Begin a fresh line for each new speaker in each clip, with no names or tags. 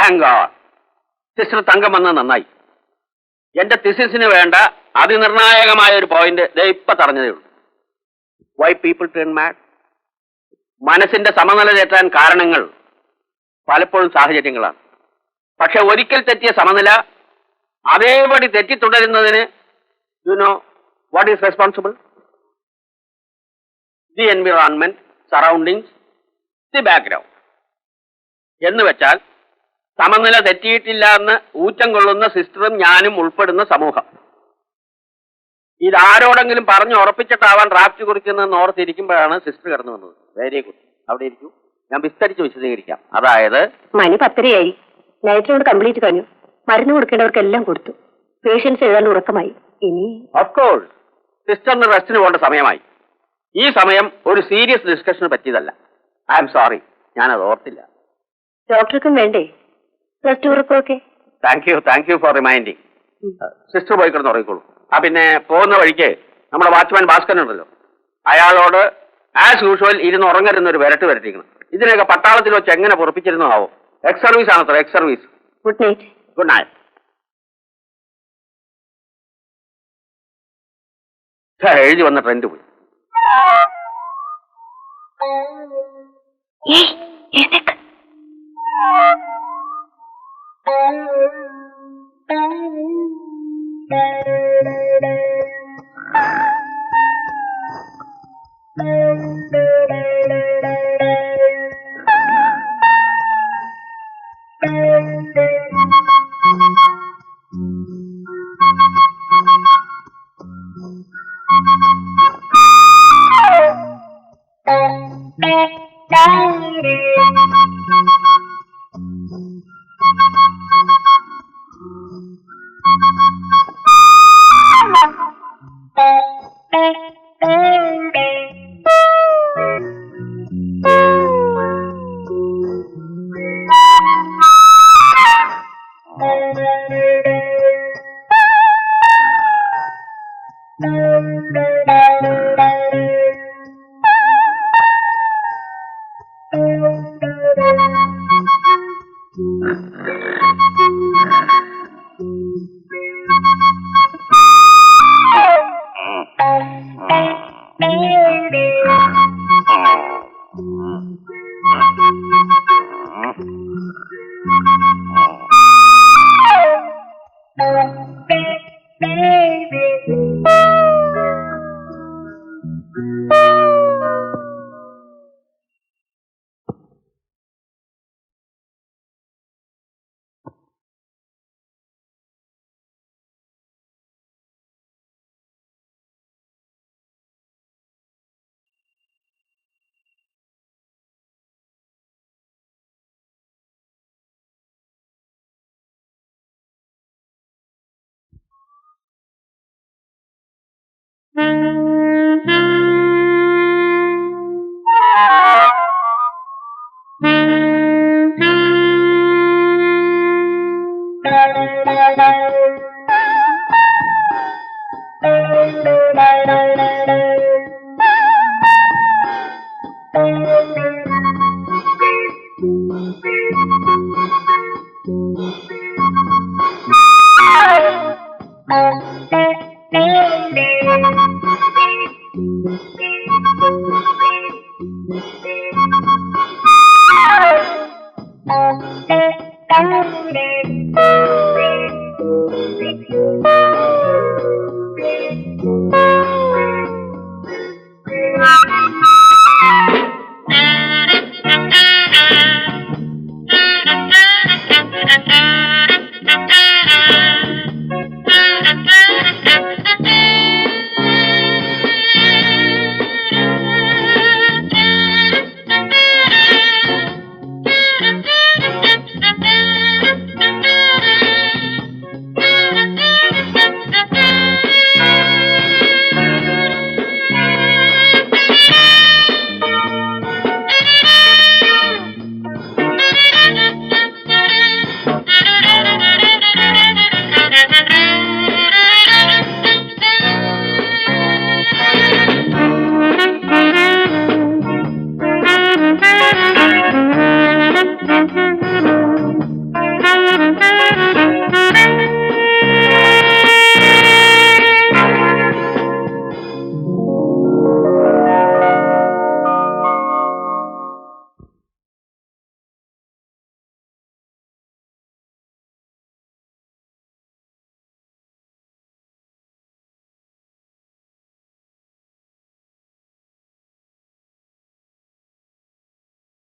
Thank God. Sister തങ്കം വന്നത് നന്നായി. എന്റെ തിസിസിന് വേണ്ട അതിനിർണായകമായ ഒരു പോയിന്റ് ഇപ്പൊ പറഞ്ഞതേ ഉള്ളൂ. Why people turn mad. മനസ്സിന്റെ സമനില തെറ്റാൻ കാരണങ്ങൾ പലപ്പോഴും സാഹചര്യങ്ങളാണ്. പക്ഷെ ഒരിക്കൽ തെറ്റിയ സമനില അതേപടി തെറ്റി തുടരുന്നതിന് you know what is responsible? The environment, surroundings, the background. എന്ന് വെച്ചാൽ സമനില തെറ്റിയിട്ടില്ല എന്ന് ഊറ്റം കൊള്ളുന്ന സിസ്റ്ററും ഞാനും ഉൾപ്പെടുന്ന സമൂഹം. ഇതാരോടെങ്കിലും പറഞ്ഞു ഉറപ്പിച്ചിട്ടാവാൻ ഡ്രാഫ്റ്റ് കുറിക്കുന്നതെന്ന് ഓർത്തിരിക്കുമ്പോഴാണ് സിസ്റ്റർ കടന്നു വന്നത്. Very good. അവിടെ ഇരിക്കൂ, ഞാൻ വിസ്തരിച്ച് വിശദീകരിക്കാം. അതായത്
മണി 10:30 നൈറ്റിനോട് കംപ്ലീറ്റ് കഴിഞ്ഞു. മരുന്ന് കൊടുക്കേണ്ടവർക്കെല്ലാം കൊടുത്തു. പേഷ്യൻസ് എഴുതാൻ ഉറക്കമായി. ഇനി
ഓഫ് കോഴ്സ് സിസ്റ്ററിന് റെസ്റ്റിന് പോകേണ്ട സമയമായി. ഈ സമയം ഒരു സീരിയസ് ഡിസ്കഷന് പറ്റിയതല്ല. ഐ എം സോറി, ഞാനത് ഓർത്തില്ല.
ഡോക്ടർക്കും വേണ്ടേ റെസ്റ്റ് ഉറക്കമൊക്കെ?
Thank you for reminding. Sister പോയി കിടന്ന് ഉറങ്ങിക്കോളൂ. പിന്നെ പോകുന്ന വഴിക്ക് നമ്മുടെ വാച്ച്മാൻ ഭാസ്കരൻ ഉണ്ടല്ലോ, അയാളോട് ആസ് യൂഷ്വൽ ഇരുന്ന് ഉറങ്ങരുന്നൊരു വിരട്ട് വരട്ടിക്കണം. ഇതിനൊക്കെ പട്ടാളത്തിൽ വെച്ച് എങ്ങനെ പൊറപ്പിച്ചിരുന്നോ ആവോ. എക്സ് സർവീസ് ആണത്ര, ex service.
Good night.
Good night. എഴുതി വന്ന ട്രെൻഡ് പോയി.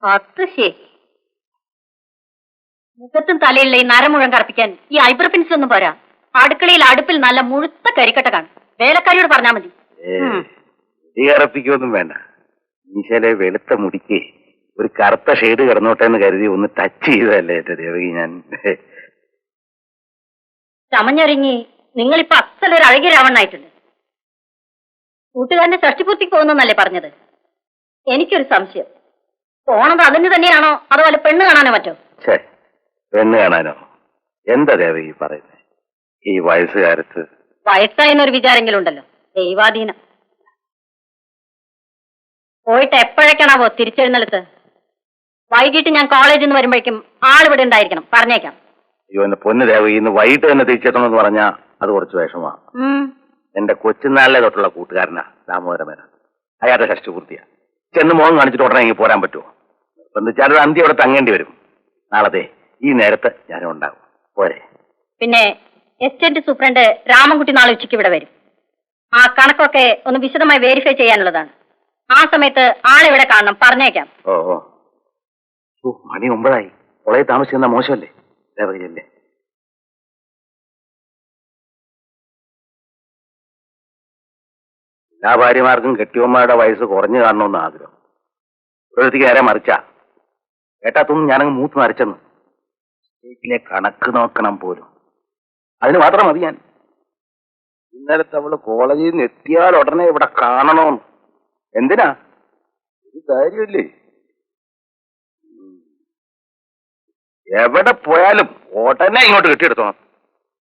അത് ശരി. മുഖത്തും തലയിലുള്ള ഈ നരം മുഴുവൻ കറപ്പിക്കാൻ ഈ ഐബ്രോ പെൻസിൽ ഒന്നും പോരാ. അടുക്കളയിൽ അടുപ്പിൽ നല്ല മുഴുത്ത കരിക്കട്ട കാണും. വേലക്കാരിയോട് പറഞ്ഞാൽ മതി.
കറപ്പിക്കൊന്നും വേണ്ട. ഈശാലെ വെളുത്ത മുടിക്ക് ഒരു കറുത്ത ഷെയ്ഡ് കിടന്നോട്ടെ എന്ന് കരുതി ഒന്ന് ടച്ച് ചെയ്തതല്ലേ എന്റെ ദേവകി ഞാൻ.
ചമഞ്ഞൊരുങ്ങി നിങ്ങളിപ്പോ അസലൊരു അഴകിയ രാവണനായിട്ടുണ്ട്. കൂട്ടുകാരന്റെ ഷഷ്ടിപൂർത്തിക്ക് പോകുന്നല്ലേ പറഞ്ഞത്? എനിക്കൊരു സംശയം, പോണത് അതിന് തന്നെയാണോ അതുപോലെ പെണ്ണ് കാണാനോ മറ്റോ?
പെണ്ണ് കാണാനോ? എന്താ ദേവകി പറയുന്നത്? ഈ വയസ്സുകാലത്ത്
വയസ്സായെന്നൊരു വിചാരെങ്കിലും ഉണ്ടല്ലോ. ദൈവാധീനം. പോയിട്ട് എപ്പോഴേക്കാണാവോ തിരിച്ചെഴുന്നള്ളത്ത്? വൈകിട്ട് ഞാൻ കോളേജിൽ നിന്ന് വരുമ്പോഴേക്കും ആളിവിടെ ഉണ്ടായിരിക്കണം. പറഞ്ഞേക്കാം.
അയ്യോ എന്റെ പൊന്ന് ദേവകി, ഇന്ന് വൈകിട്ട് തന്നെ തിരിച്ചെത്തണമെന്ന് പറഞ്ഞാ അത് കുറച്ച് വിഷമാണ്. എന്റെ കൊച്ചുനാളിലെ തൊട്ടുള്ള കൂട്ടുകാരനാ ദാമോദരമേന. അയാളുടെ ഷഷ്ടിപൂർത്തിയാ. ചെന്ന് മോൻ കാണിച്ചിട്ട് ഉടനെ ഇങ്ങനെ പോരാൻ പറ്റുമോ? ബന്ധിച്ചാൽ അന്ത്യം അവിടെ തങ്ങേണ്ടി വരും. നാളത്തെ ഈ നേരത്ത് ഞാനും ഉണ്ടാകും. പോരെ?
പിന്നെ എസ്റ്റേറ്റ് സൂപ്രണ്ട് രാമൻകുട്ടി നാളെ ഉച്ചയ്ക്ക് ഇവിടെ വരും. ആ കണക്കൊക്കെ ഒന്ന് വിശദമായി വെരിഫൈ ചെയ്യാനുള്ളതാണ്. ആ സമയത്ത് ആളിവിടെ കാണണം. പറഞ്ഞേക്കാം.
ഓ ഓ മണി 9 കോളേജിൽ താമസിക്കുന്ന മോശമല്ലേ ദേവകിയല്ലേ? എല്ലാ ഭാര്യമാർക്കും കെട്ടിയവന്മാരുടെ വയസ്സ് കുറഞ്ഞു കാണണമെന്ന് ആഗ്രഹം. ഒരിടത്തേക്ക് നേരെ മറിച്ചാ കേട്ടാത്തൊന്നും ഞാനങ്ങ് മൂത്ത് മറിച്ചെന്ന്. സ്റ്റേറ്റിലെ കണക്ക് നോക്കണം പോലും. അതിന് മാത്രം മതി ഞാൻ. ഇന്നലത്തെ അവള് കോളേജിൽ നിന്ന് എത്തിയാൽ ഉടനെ ഇവിടെ കാണണമെന്ന്. എന്തിനാ? ഒരു കാര്യമില്ലേ. എവിടെ പോയാലും ഉടനെ ഇങ്ങോട്ട് കെട്ടിയെടുത്തോണം.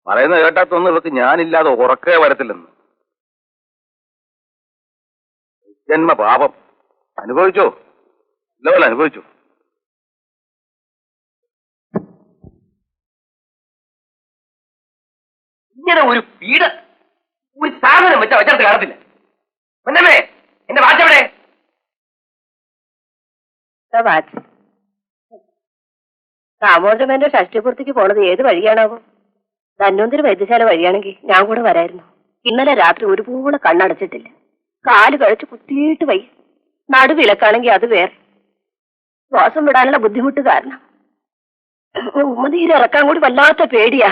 പറയുന്നത് കേട്ടാത്തൊന്നും ഇവർക്ക് ഞാനില്ലാതെ ഉറക്കേ വരത്തില്ലെന്ന്. ജന്മ പാപം. അനുഭവിച്ചോ? ഇല്ലപോലെ അനുഭവിച്ചു.
ഇങ്ങനെ ഒരു പീഡ ഒരു സാധനം വെച്ചാ വെച്ചെടുത്ത് കാണത്തില്ല. പൊന്നമ്മേ, എന്റെ വാച്ചവിടെ?
ദാമോദരമേന്റെ ഷഷ്ടിപൂർത്തിക്ക് പോണത് ഏത് വഴിയാണാവോ? ധന്വന്തിരി വൈദ്യശാല വഴിയാണെങ്കിൽ ഞാൻ കൂടെ വരായിരുന്നു. ഇന്നലെ രാത്രി ഒരു പൂവള കണ്ണടച്ചിട്ടില്ല. കാല് കഴിച്ച് കുത്തിയിട്ട് വയ്യ. നടുവിലക്കാണെങ്കിൽ അത് വേറെ. ശ്വാസം വിടാനുള്ള ബുദ്ധിമുട്ട് കാരണം ഉമ്മനീരിറക്കാൻ കൂടി വല്ലാത്ത പേടിയാ.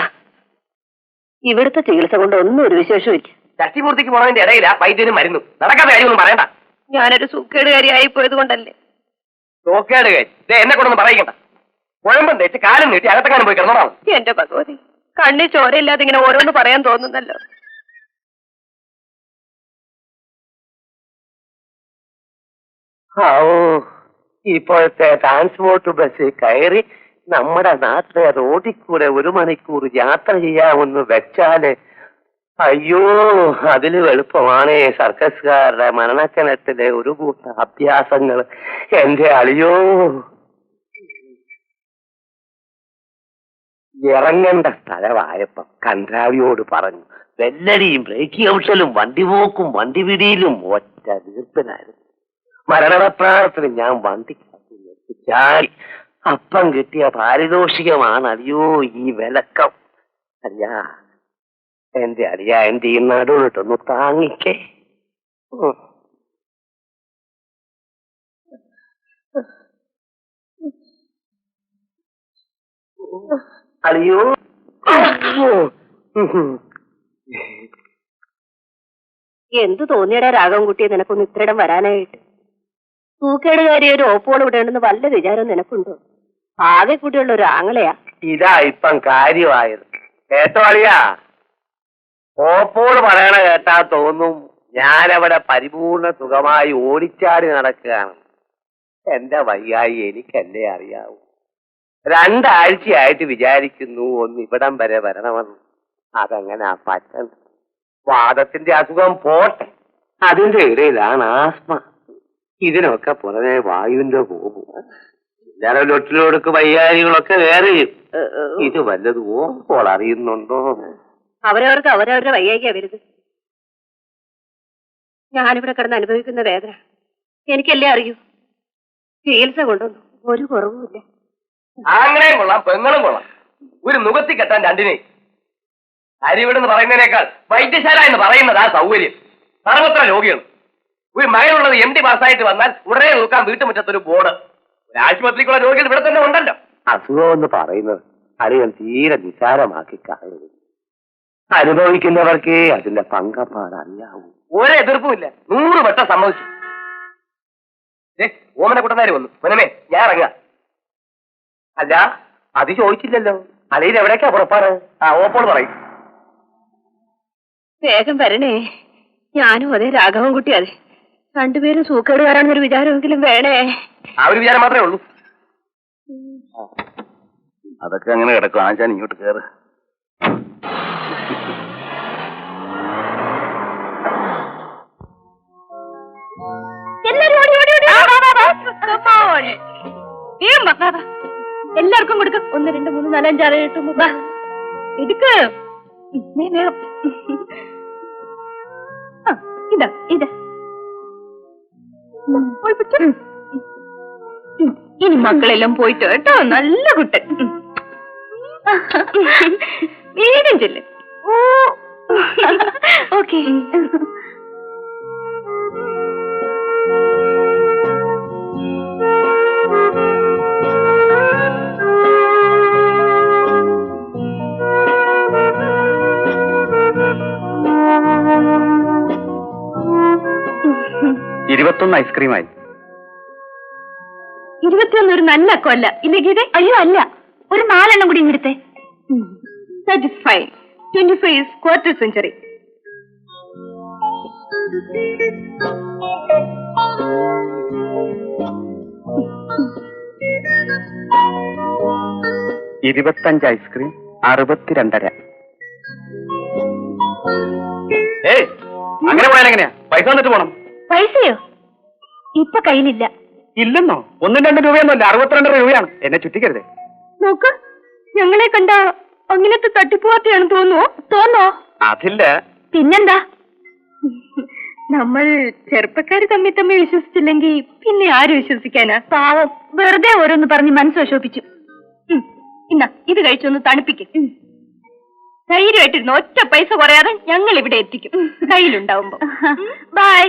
ഇവിടുത്തെ ചികിത്സ കൊണ്ട് ഒന്നും ഒരു വിശേഷവും ഇല്ല.
ഷഷ്ടിപൂർത്തിക്ക് പോണതിന്റെ ഇടയിലാ വൈദ്യനും മരുന്നു. നടക്കാത്ത കാര്യമൊന്നും പറയണ്ട.
ഞാനൊരു സൂക്കേടുകാരിയായി പോയത് കൊണ്ടല്ലേ?
സൂക്കേടുകാരി എന്നെ കൊണ്ടൊന്നും പറയിക്കണ്ട. കുഴമ്പം തേച്ച് കാലം നീട്ടി അകത്തക്കാനും പോയി കിടന്നോളാം.
എന്റെ ഭഗവതി, കണ്ണി ചോരയില്ലാതെ ഇങ്ങനെ ഓരോന്ന് പറയാൻ തോന്നുന്നല്ലോ.
ഇപ്പോഴത്തെ ട്രാൻസ്പോർട്ട് ബസ്സിൽ കയറി നമ്മുടെ നാട്ടിലെ റോഡിൽ കൂടെ 1 മണിക്കൂർ യാത്ര ചെയ്യാമെന്ന് വെച്ചാല് അയ്യോ അതില് എളുപ്പമാണ് സർക്കസുകാരുടെ മരണക്കിണറ്റിലെ ഒരു കൂട്ട അഭ്യാസങ്ങൾ. എന്റെ അളിയോ, ഇറങ്ങേണ്ട സ്ഥലമായപ്പോ കൺട്രാവിയോട് പറഞ്ഞു. വെല്ലടിയും ബ്രേക്ക് ഔട്ടലും വണ്ടിപോക്കും വണ്ടി പിടിയിലും ഒറ്റ തീർപ്പിനായിരുന്നു. മരണപ്രാർത്ഥന ഞാൻ വണ്ടിക്കകത്ത് ചാടി. അപ്പം കിട്ടിയ പാരിതോഷികമാണ് അയ്യോ ഈ വിലക്കം. അല്ല എന്റെ അളിയ എന്റെ ഈ നടുവിട്ടൊന്ന് താങ്ങിക്കേ. അളിയോ
എന്തു തോന്നിയടാ രാഘവൻകുട്ടിയെ നിനക്കൊന്ന് ഇത്രയിടം വരാനായിട്ട്? സൂക്കേടുകാരി ഒരു ഓപ്പോൾ വിടേണ്ടെന്ന് വല്ല വിചാരം നിനക്കുണ്ടോ? ആകെ കൂടിയുള്ള ഒരു ആങ്ങളെയാ.
ഇതാ ഇപ്പം കാര്യമായത്. കേട്ടോ അളിയാ, ഓപ്പോള് പറയണ കേട്ടാ തോന്നും ഞാനവിടെ പരിപൂർണ സുഖമായി ഓടിച്ചാടി നടക്കുകയാണ്. എന്റെ വയ്യായി എനിക്കല്ലേ അറിയാവൂ. 2 ആഴ്ചയായിട്ട് വിചാരിക്കുന്നു ഒന്ന് ഇവിടം വരെ വരണമെന്ന്. അതങ്ങനെ പറ്റണം. വാദത്തിന്റെ അസുഖം പോട്ടെ, അതിന്റെ ഇടയിലാണ് ആസ്മ. ഇതിനൊക്കെ പുറമെ വായുവിന്റെ പോകും. ചില ലൊട്ടിലൊടുക്ക് വയ്യാരികളൊക്കെ വേറെയും. ഇത് വല്ലതും ഓപ്പോൾ അറിയുന്നുണ്ടോ?
അവരവർക്ക് അവരവരുടെ വയ്യായിക്കാ വരുത്. ഞാനിവിടെ കിടന്ന് അനുഭവിക്കുന്ന വേദന എനിക്കല്ലേ അറിയൂ. ചികിത്സ കൊണ്ടൊന്നും ഒരു കുറവുമില്ല.
ആങ്ങളെയും കൊള്ളാം പെങ്ങളും കൊള്ളാം. ഒരു നുകത്തി കെട്ടാൻ രണ്ടിനെ. അരിവിടെന്ന് പറയുന്നതിനേക്കാൾ വൈദ്യശാല എന്ന് പറയുന്നത് ആ സൗകര്യം. സർവത്ര രോഗികൾ. ഒരു മകനുള്ളത് MD പാസ്സായിട്ട് വന്നാൽ ഉടനെ നോക്കാൻ വീട്ടുമുറ്റത്തൊരു ബോർഡ്.
ആശുപത്രിക്കുള്ള രോഗികൾ ഇവിടെ തന്നെ ഉണ്ടല്ലോ.
അസുഖം എന്ന് പറയുന്നത് അളിയൻ തീരെ നിസാരമാക്കി കാണരുത്. അനുഭവിക്കുന്നവർക്കേ അതിന്റെ പങ്കപ്പാട് അറിയാവൂ.
ഒരു എതിർപ്പുമില്ല, 100 വട്ടം സമ്മതിച്ചു. ഓമന കുട്ടനാര് വന്നു. മനമേ, ഞാൻ ഇറങ്ങാം.
അല്ല, അത് ചോദിച്ചില്ലല്ലോ. അളിയൻ എവിടേക്കാ പുറപ്പാട്?
ഓപ്പോൾ പറയും.
വേഗം വരണേ. ഞാനും അതെ, രാഘവൻ കുട്ടി അതെ. രണ്ടുപേരും സൂക്കേട് വരാണെന്നൊരു വിചാരമെങ്കിലും വേണേ.
ആ ഒരു വിചാരം മാത്രമേ ഉള്ളൂ.
അതൊക്കെ അങ്ങനെ കിടക്കും. ആശാൻ ഇങ്ങോട്ട് കയറ്.
എല്ലാവർക്കും കൊടുക്ക. 1 2 3 4 5 6 7 8 എടുക്ക്. ഇതാ ഇതാ. ഇനി മക്കളെല്ലാം പോയിട്ട് കേട്ടോ. നല്ല കുട്ടൻ. വേഗം ചെല്ല്. ഓക്കെ.
ഐസ്ക്രീമായി.
21 ഒരു നല്ല അക്കമല്ല ഇല്ലേ ഗീത? അയ്യോ അല്ല, ഒരു 4 എണ്ണം കൂടി ഇങ്ങടുത്തെ. 25 is quarter century.
ഐസ്ക്രീം 62.5. അങ്ങനെ പോയാൽ എങ്ങനെയാ? പൈസ വന്നിട്ട് പോണം.
പൈസയോ? ഇപ്പൊ കയ്യിലില്ല.
ഇല്ലെന്നോ? 1 2 രൂപയൊന്നുമല്ല, 62 രൂപയാണ്. എന്നെ ചുറ്റിക്കരുതേ.
നോക്ക്, ഞങ്ങളെ കണ്ട അങ്ങനത്തെ തട്ടിപ്പുവാർത്തയാണ് തോന്നോ?
അതില്ല.
പിന്നെന്താ? നമ്മൾ ചെറുപ്പക്കാര് തമ്മിൽ വിശ്വസിച്ചില്ലെങ്കിൽ പിന്നെ ആര് വിശ്വസിക്കാനാ? പാവം, വെറുതെ ഓരോന്ന് പറഞ്ഞ് മനസ്സ് വിഷമിപ്പിച്ചു. ഇന്നാ ഇത് കഴിച്ചൊന്ന് തണുപ്പിക്കും. ധൈര്യമായിട്ടിരുന്നു. ഒറ്റ പൈസ കുറയാതെ ഞങ്ങൾ ഇവിടെ എത്തിക്കും, കയ്യിലുണ്ടാവുമ്പോ. ബൈ.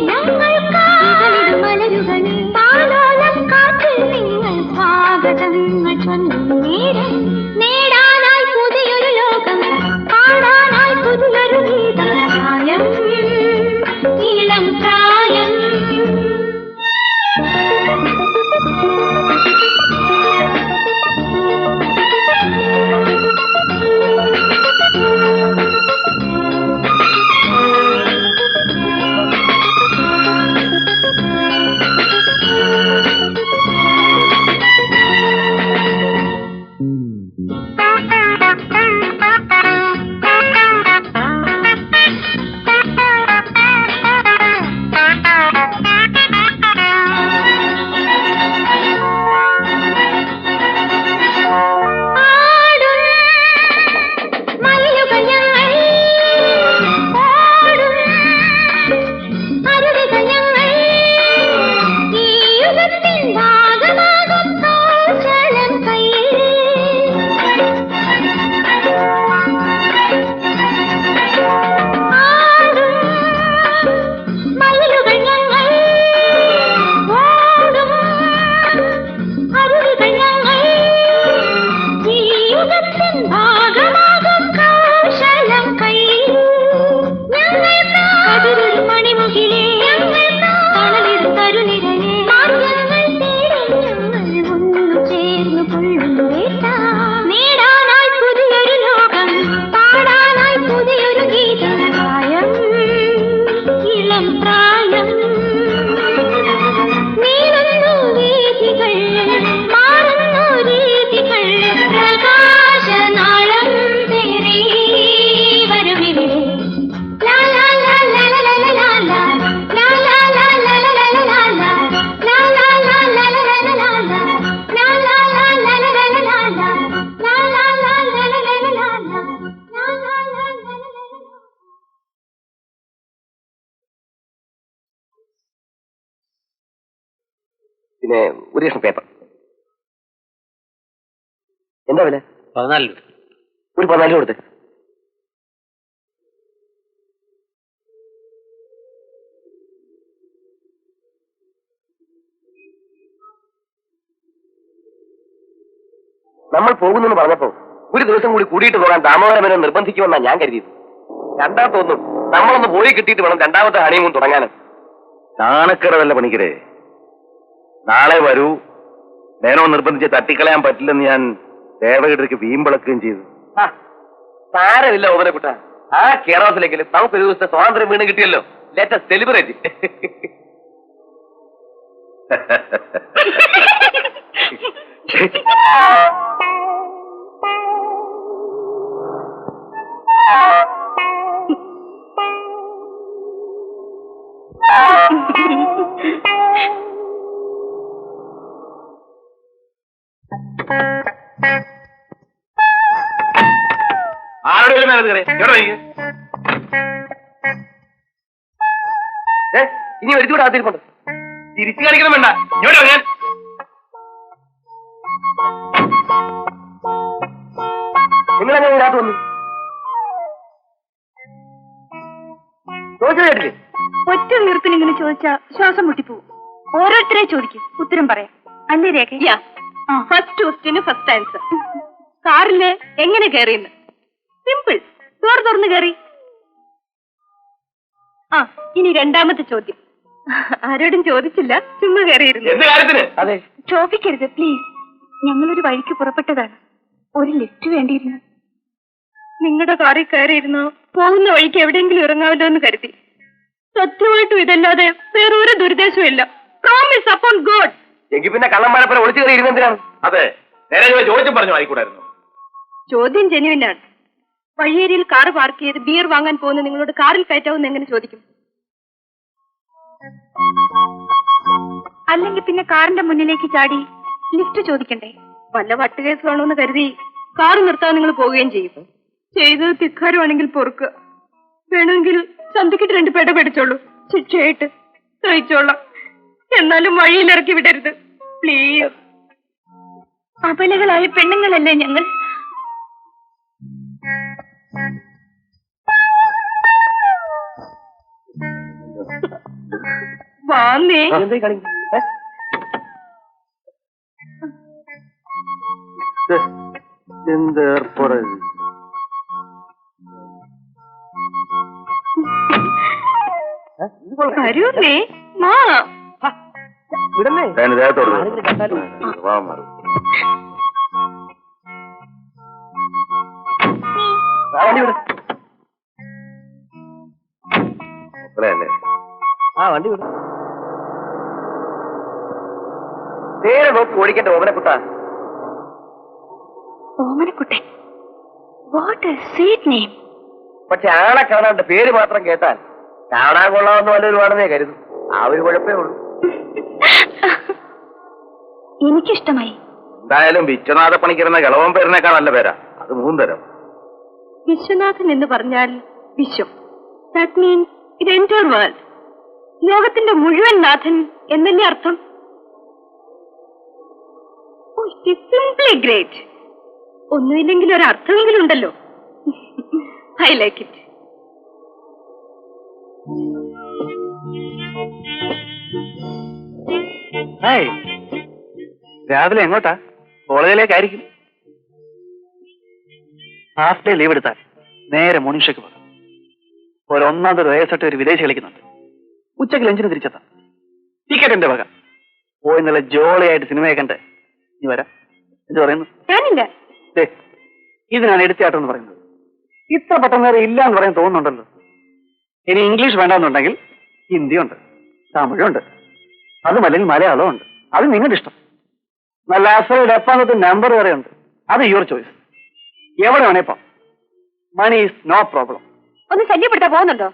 ഞങ്ങൾക്ക്
പിന്നെ ഒരു ലക്ഷം പേപ്പർ. എന്താ വില?
14 രൂപ.
ഒരു 14 കൊടുത്ത്. നമ്മൾ പോകുന്നു പറഞ്ഞപ്പോ ഒരു ദിവസം കൂടി കൂടിയിട്ട് പോകാൻ ദാമോദരനെ നിർബന്ധിക്കുമെന്നാണ് ഞാൻ കരുതിയത്. രണ്ടാമതൊന്നും നമ്മളൊന്ന് പോയി കിട്ടിയിട്ട് വേണം രണ്ടാമത്തെ ഹണിമൂൺ തുടങ്ങാനും. നാണക്കേടല്ല പണിക്കരെ. നാളെ വരൂ. നേനോ നിർബന്ധിച്ച് തട്ടിക്കളയാൻ പറ്റില്ലെന്ന് ഞാൻ ദേവഗിരിക്ക് വീമ്പിളക്കുകയും ചെയ്തു. സാരമില്ല ഓമനക്കുട്ട. ആ കേരളത്തിലെങ്കിലും നമുക്ക് ഒരു ദിവസത്തെ സ്വാതന്ത്ര്യം വീണ് കിട്ടിയല്ലോ. Let celebrate. ഇനി ഒരിച്ചുകൂടെ ആത്തിരിപ്പുണ്ട്. തിരിച്ചു കളിക്കണം വേണ്ട. ഇങ്ങോട്ടോ ഞാൻ നിങ്ങളെങ്ങനെ ഇതിനകത്ത് വന്നു? ചോദിച്ചു കേട്ടില്ലേ?
ഒറ്റ വീർപ്പിൽ ഇങ്ങനെ ചോദിച്ചാ ശ്വാസം മുട്ടിപ്പോവും. ഓരോരുത്തരെ ചോദിക്കും, ഉത്തരം പറയാം. അല്ലേ Rekha? First question first answer. കാറില് എങ്ങനെ കയറിയെന്ന്? സിമ്പിൾ. ഡോർ തുറന്ന് കയറി. ഇനി രണ്ടാമത്തെ ചോദ്യം. ആരോടും ചോദിച്ചില്ല, ചുമ്മാ കയറിയിരുന്നു.
എന്ത് കാര്യത്തിന്? അതെ,
ചോദിക്കരുത് പ്ലീസ്. ഞങ്ങളൊരു വഴിക്ക് പുറപ്പെട്ടതാണ്. ഒരു ലിഫ്റ്റ് വേണ്ടിയിരുന്നു. നിങ്ങളുടെ കാറിൽ കയറിയിരുന്നോ പോകുന്ന വഴിക്ക് എവിടെയെങ്കിലും ഇറങ്ങാമല്ലോ എന്ന് കരുതി. സത്യമായിട്ടും ഇതല്ലാതെ വേറൊരു ദുരുദ്ദേശവും ഇല്ല. Promise upon God.
എങ്കിൽ പിന്നെ കള്ളന്മാരെ ഒളിച്ചു കയറി ഇരുന്നെന്തിനാണ്? അതെ, നേരെ ചോദിച്ചും പറഞ്ഞു ആയിക്കൂടായിരുന്നു.
ചോദ്യം ജെന്യുവിനാണ്. വഴിയേരിയിൽ കാർ പാർക്ക് ചെയ്ത് ബിയർ വാങ്ങാൻ പോകുന്ന നിങ്ങളോട് കാറിൽ കയറ്റാവുന്ന എങ്ങനെ ചോദിക്കും? അല്ലെങ്കിൽ പിന്നെ കാറിന്റെ മുന്നിലേക്ക് ചാടി ലിഫ്റ്റ് ചോദിക്കണ്ടേ? വല്ല വട്ടുകേസാണോ എന്ന് കരുതി കാർ നിർത്താൻ നിങ്ങൾ പോവുകയും ചെയ്യും. ചെയ്തത് തിക്കാരുവാണെങ്കിൽ പൊറുക്കുക. വേണമെങ്കിൽ ചന്തക്കിട്ട് 2 പേട പേടിച്ചോളൂ. ശിക്ഷയായിട്ട് സഹിച്ചോളാം. എന്നാലും വഴിയിലിറക്കി വിടരുത് പ്ലീസ്. അബലകളായ പെണ്ണുങ്ങളല്ലേ ഞങ്ങൾ. വാന്നേ. വരൂന്നേ മാ.
വണ്ടി വിടും. നേരെ നോക്കി ഓടിക്കട്ടെ ഓമനക്കുട്ട.
Omanakuttan. What a sweet name.
പക്ഷെ ആളെ കാണാണ്ട് പേര് മാത്രം കേട്ടാൽ കാണാൻ കൊള്ളാവുന്ന വല്ലൊരു ആണെന്നേ കരുതും. ആ ഒരു കുഴപ്പമേ ഉള്ളൂ.
എനിക്കിഷ്ടമായി.
എന്തായാലും വിശ്വനാഥ പണിക്കിരുന്ന കിളവൻ പേരിനേക്കാൾ നല്ല പേരാ. അത് 3 തരം.
വിശ്വനാഥൻ എന്ന് പറഞ്ഞാൽ വിശ്വം. ദാറ്റ് മീൻസ് ഇത് എൻറ്റയർ വേൾഡ്. ലോകത്തിന്റെ മുഴുവൻ നാഥൻ എന്നല്ലേ അർത്ഥം? Simply great. ഒന്നുമില്ലെങ്കിൽ ഒരു അർത്ഥമെങ്കിലും ഉണ്ടല്ലോ. I like it.
രാവിലെ എങ്ങോട്ടാ? കോളേജിലേക്കായിരിക്കും. ഹാഫ് ഡേ ലീവ് എടുത്താൽ നേരെ മോർണിംഗ് പോകാം. ഒരു 1ാമത് വയസ്സായിട്ട് ഒരു വിദേശി കളിക്കുന്നുണ്ട്. ഉച്ചയ്ക്ക് ലഞ്ചിന് തിരിച്ചെത്താം. ടിക്കറ്റ് എന്റെ വക. പോയി നല്ല ജോളിയായിട്ട് സിനിമയെ കണ്ട് നീ വരാം. എന്ത് പറയുന്നു?
ഞാനില്ല.
ഇതിനാണ് എടുത്തിയാട്ടം എന്ന് പറയുന്നത്. ഇത്ര പെട്ടെന്ന് നേരെ ഇല്ല എന്ന് പറയാൻ തോന്നുന്നുണ്ടല്ലോ. ഇനി ഇംഗ്ലീഷ് വേണ്ടെന്നുണ്ടെങ്കിൽ ഹിന്ദിയുണ്ട്, തമിഴുണ്ട്, അതുമല്ലെങ്കിൽ മലയാളവും ഉണ്ട്. അത് നിങ്ങളുടെ ഇഷ്ടം. നല്ല അസൽ എപ്പാന്നത്തെ നമ്പർ വരെ ഉണ്ട്. അത് യുവർ ചോയ്സ്. എവിടെ വേണേ ഇപ്പം. Money is no problem.
ഒന്ന് ശല്യപ്പെടുത്താൻ പോകുന്നുണ്ടോ?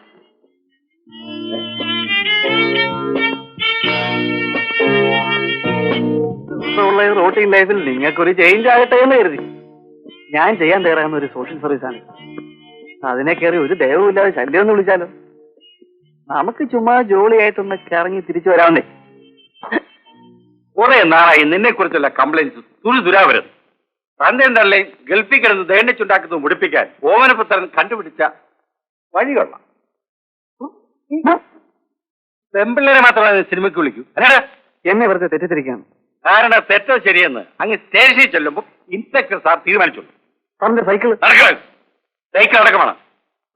റൂട്ടീൻ ലൈഫിൽ നിങ്ങൾക്കൊരു ചേഞ്ച് ആകട്ടെ എന്ന് കരുതി ഞാൻ ചെയ്യാൻ തയ്യാറാകുന്ന ഒരു സോഷ്യൽ സർവീസാണ്. അതിനെ കയറി ഒരു ദയവുമില്ലാതെ ശല്യം എന്ന് വിളിച്ചാലോ? നമുക്ക് ചുമ്മാ ജോളിയായിട്ടൊന്ന് കറങ്ങി തിരിച്ചു വരാവുന്നേ. കുറെ നാളായി നിന്നെ കുറിച്ചുള്ള കംപ്ലൈൻസ് തുരുതുരാവരുത്. തന്റെ തള്ളി ഗൾഫിൽ കിടന്ന് ദേണ്ണിച്ചുണ്ടാക്കുന്നത് മുടിപ്പിക്കാൻ ഓമനപുത്രൻ കണ്ടുപിടിച്ച വഴികൊള്ളാം. പെമ്പിള്ളേരെ മാത്രമേ സിനിമയ്ക്ക് വിളിക്കൂ. അല്ലാതെ
എന്നെ വെറുതെ തെറ്റിദ്ധരിക്കാണ്.
കാരണം തെറ്റോ ശരിയെന്ന് അങ്ങ് സ്റ്റേഷനിൽ ചെല്ലുമ്പോൾ ഇൻസ്പെക്ടർ സാർ തീരുമാനിച്ചോളൂ.
സാറിന്റെ സൈക്കിൾ
സൈക്കിൾ അടക്കമാണ്.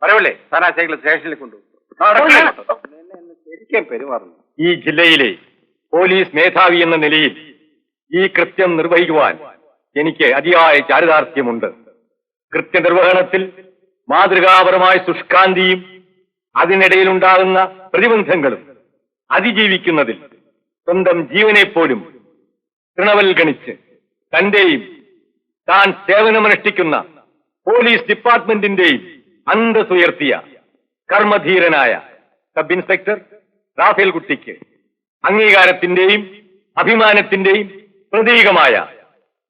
പറയല്ലേ താൻ ആ സൈക്കിൾ സ്റ്റേഷനിൽ കൊണ്ടുപോകും. ശരിക്കും പെരുമാറുന്നു.
ഈ ജില്ലയിലെ പോലീസ് മേധാവി എന്ന നിലയിൽ ഈ കൃത്യം നിർവഹിക്കുവാൻ എനിക്ക് അതിയായ ചാരിതാർത്ഥ്യമുണ്ട്. കൃത്യനിർവഹണത്തിൽ മാതൃകാപരമായ ശുഷ്കാന്തിയും അതിനിടയിലുണ്ടാകുന്ന പ്രതിബന്ധങ്ങളും അതിജീവിക്കുന്നതിൽ സ്വന്തം ജീവനെപ്പോലും തൃണവൽഗണിച്ച് തന്റെയും താൻ സേവനമനുഷ്ഠിക്കുന്ന പോലീസ് ഡിപ്പാർട്ട്മെന്റിന്റെയും അന്തസ്സുയർത്തിയ കർമ്മധീരനായ സബ് ഇൻസ്പെക്ടർ റാഫേൽ കുട്ടിക്ക് അംഗീകാരത്തിന്റെയും അഭിമാനത്തിന്റെയും പ്രതീകമായ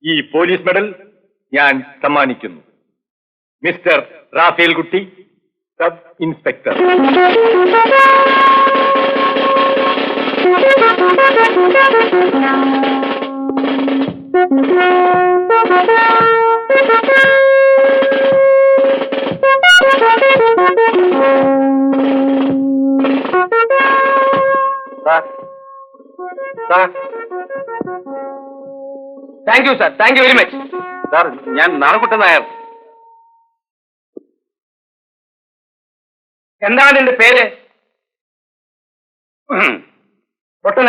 ഈ പോലീസ് മെഡൽ ഞാൻ സമ്മാനിക്കുന്നു. മിസ്റ്റർ റാഫേൽ കുട്ടി, sub inspector.
Thank you sir, thank you very much sir. ഞാൻ നാണക്കുട്ടൻ നായർ. എന്താണ് നിന്റെ പേര്? പൊട്ടന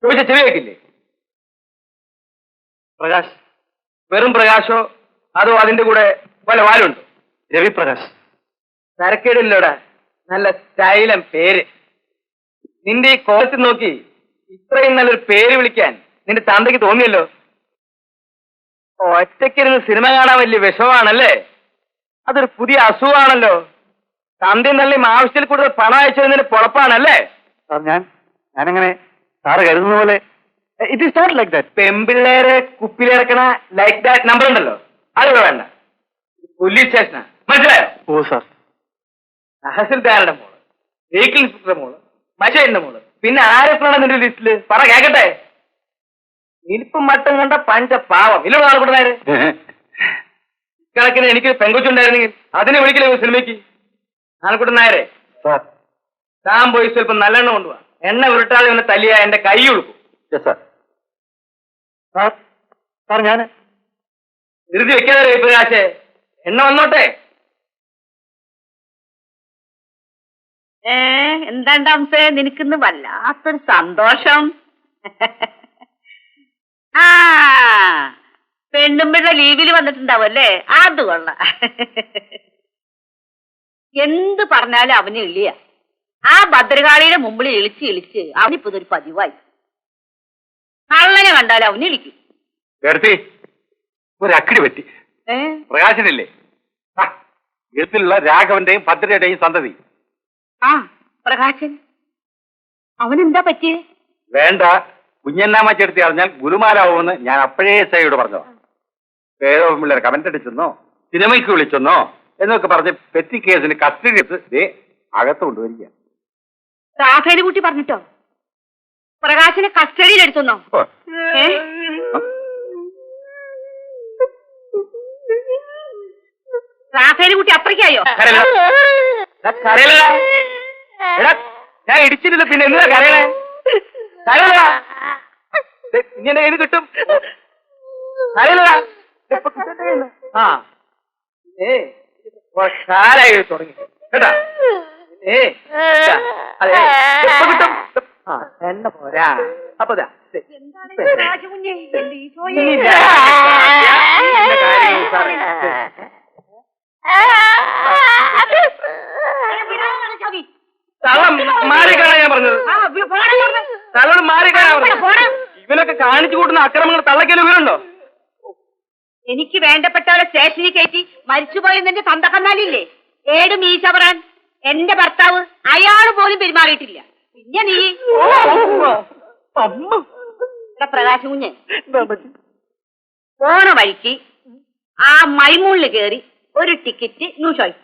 ചോദിച്ച ചെവി വെക്കില്ലേ? പ്രകാശ്. വെറും പ്രകാശോ അതോ അതിന്റെ കൂടെ വല്ല വാലുണ്ടോ?
രവിപ്രകാശ്.
തരക്കേടില്ലോടാ, നല്ല സ്റ്റൈലം പേര്. നിന്റെ ഈ കോലത്തിൽ നോക്കി ഇത്രയും നല്ലൊരു പേര് വിളിക്കാൻ നിന്റെ തന്തയ്ക്ക് തോന്നിയല്ലോ. ഒറ്റയ്ക്കിരുന്ന് സിനിമ കാണാൻ വലിയ വിഷമാണല്ലേ? അതൊരു പുതിയ അസുഖമാണല്ലോ. തന്തയും തള്ളിയും ആവശ്യത്തിൽ കൂടുതൽ പണം അയച്ചതിന്റെ പൊളപ്പാണല്ലേ?
സാർ ഞാനങ്ങനെ സാറ് കരുതുന്ന പോലെ it is not like that.
പെമ്പിള്ളേരെ കുപ്പിലിറക്കണ ലൈക്ക് ദാറ്റ് നമ്പർ ഉണ്ടല്ലോ, അത് വേണ്ട. പോലീസ് സ്റ്റേഷനാ, മനസ്സിലായോ?
ഓ സാർ.
തഹസിൽദാരുടെ മോള്, വെഹിക്കിൾ ഇൻസ്പെക്ടറുടെ മോള്, മജേന്റെ മോള്, പിന്നെ ആരൊക്കെയാണ് നിന്റെ ലിസ്റ്റില്? പറ കേക്കട്ടെ. ഇനിപ്പം മട്ടം കണ്ട പഞ്ച പാവം ഇല്ല നാളെ. ഇക്കണക്കിന് എനിക്ക് പെങ്കൊച്ചുണ്ടായിരുന്നെങ്കിൽ അതിനെ വിളിക്കില്ലേ സിനിമയ്ക്ക്? നാളെക്കൂട്ടൻ നായരെ,
സാർ.
താൻ പോയി സ്വല്പം നല്ലെണ്ണ കൊണ്ടുപോവാ. എണ്ണ ഉരുട്ടാതെ ഒന്ന് തല്ലിയ എന്റെ കൈ ഉളുക്കും.
സാർ സാർ സാർ ഞാൻ
ധൃതി വെക്കാതെ പ്രകാശേ, എണ്ണ വന്നോട്ടെ.
എന്താണ്ടാംസേ നിനക്കിന്ന് വല്ലാത്തൊരു സന്തോഷം. ആ പെണ്ണുമ്പിള്ള ലീവിൽ വന്നിട്ടുണ്ടാവും അല്ലേ? അത് കൊള്ളാം. എന്ത് പറഞ്ഞാലും അവന് ഇളിയ. ആ ഭദ്രകാളിയുടെ മുമ്പിൽ ഇളിച്ച് അവനിപ്പോ ഇതൊരു പതിവായി. കള്ളനെ കണ്ടാലും അവന് ഇളിക്കും.
ഒരു അക്കിടി പറ്റി. പ്രകാശനില്ലേ എഴുത്തിലുള്ള രാഘവന്റെയും ഭദ്രയുടെയും സന്തതി.
ആ പ്രകാശൻ, അവനെന്താ പറ്റിയേ?
വേണ്ട, കുഞ്ഞന്നാമ്മ ചേർത്തി അറിഞ്ഞാൽ ഗുരുമാരാവുമെന്ന് ഞാൻ അപ്പോഴേ സയോട് പറഞ്ഞോ. പേരോ പിള്ളേർ കമന്റ് അടിച്ചെന്നോ സിനിമയ്ക്ക് വിളിച്ചെന്നോ എന്നൊക്കെ പറഞ്ഞ് പെറ്റി കേസിന് കസ്റ്റഡി എടുത്ത് അകത്ത് കൊണ്ടുവരിക.
റാഫേൽ കുട്ടി പറഞ്ഞിട്ടോ പ്രകാശനെ കസ്റ്റഡിയിൽ എടുത്തുന്നോ? റാഫേൽ കുട്ടി അത്രയ്ക്കായോ?
ഞാൻ ഇടിച്ചിട്ടില്ല, പിന്നെ എന്താ കരയണേ? ഇങ്ങനെ ഏത് കിട്ടും? ആ കാലായി തുടങ്ങി കേട്ടാ. അതെ കിട്ടും. എണ്ണ പോരാ. അപ്പൊ മാറിക്കാണാ ഞാൻ പറഞ്ഞത്. തള്ളോട് മാറിക്കാണാ പറഞ്ഞത്. ഇവനൊക്കെ കാണിച്ചു കൂട്ടുന്ന അക്രമങ്ങൾ തള്ളയ്ക്കൽ ഇവരുണ്ടോ?
എനിക്ക് വേണ്ടപ്പെട്ടവരെ സ്റ്റേഷനിൽ കയറ്റി മരിച്ചുപോയെന്ന് എന്റെ തന്തക്കന്നാലില്ലേ? ഏട് മീശവറാൻ എന്റെ ഭർത്താവ് അയാൾ പോലും പെരുമാറിയിട്ടില്ല. പിന്നെ നീ പ്രകാശം കുഞ്ഞ് പോണ വഴിക്ക് ആ മൈമൂണില് കയറി ഒരു ടിക്കറ്റ് ന്യൂ ചോയ്സ്,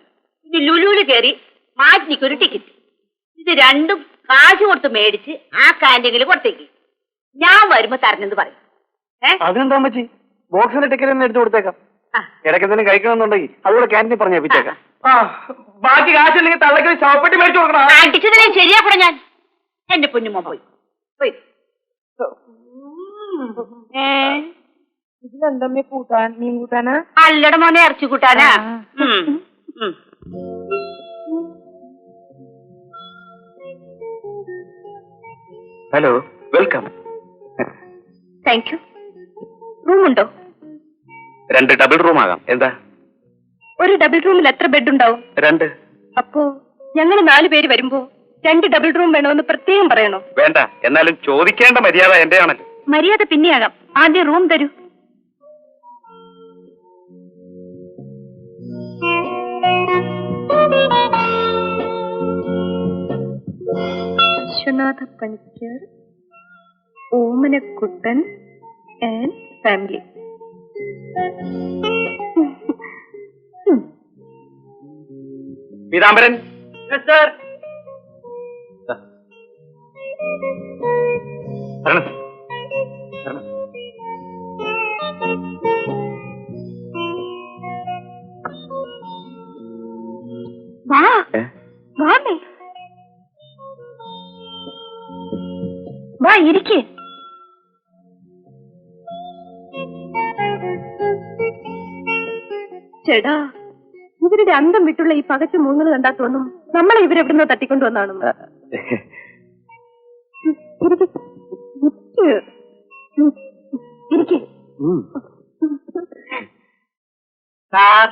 ഇത് ലുലുവില് കയറി മാറ്റിനിക്കൊരു ടിക്കറ്റ്. ഇത് രണ്ടും കാശ് കൊടുത്ത് മേടിച്ച് ആ കാന്റീനിൽ കൊടുത്തേക്ക്. ഞാൻ വരുമ്പോ തരണെന്ന് പറയും.
അതിനെന്താ അമ്മച്ചി, ബോക്സിന്റെ ടിക്കറ്റ് തന്നെ എടുത്തു കൊടുത്തേക്കാം.
ആ.
ഇടയ്ക്ക് എന്തെങ്കിലും കഴിക്കണമെന്നുണ്ടെങ്കിൽ അതുകൂടെ ക്യാൻറ്റീൻ പറഞ്ഞേപ്പിച്ചേക്കാം.
ബാക്കി കാശുണ്ടെങ്കിൽ തള്ളക്ക് ശവപ്പെട്ടി മേടിച്ചു കൊടുക്കണം.
അടിച്ചതിനെ ശരിയാക്കണം ഞാൻ. എന്റെ പൊന്നുമോ പോയി പോയി.
ഇതിലെന്തമ്മേ കൂട്ടാൻ? മീൻ കൂട്ടാനാ?
അല്ലട മോനെ, ഇറച്ചി കൂട്ടാനാ.
Hello, welcome.
Thank you. റൂമുണ്ടോ?
2 ഡബിൾ റൂം ആകാം. എന്താ?
ഒരു ഡബിൾ റൂമിൽ എത്ര ബെഡ് ഉണ്ടാവും?
2.
അപ്പോ ഞങ്ങൾ 4 പേര് വരുമ്പോ 2 ഡബിൾ റൂം വേണമെന്ന് പ്രത്യേകം പറയണോ?
വേണ്ട, എന്നാലും ചോദിക്കേണ്ട മര്യാദ എന്റെ ആണല്ലോ.
മര്യാദ പിന്നെയാകാം, ആദ്യം റൂം തരൂ. Viswanatha Panicker, Omanakuttan and family.
Peethambaran sir.
വാ വാമേ, വാ ഇരിക്കേ. ചേടാ, ഇവരുടെ അന്തം വിട്ടുള്ള ഈ പകച്ചു മൂങ്ങൽ കണ്ടാ തോന്നും നമ്മളെ ഇവരെവിടുന്നോ തട്ടിക്കൊണ്ടുവന്നാണെന്ന്. ഇരിക്കേ.
സാർ,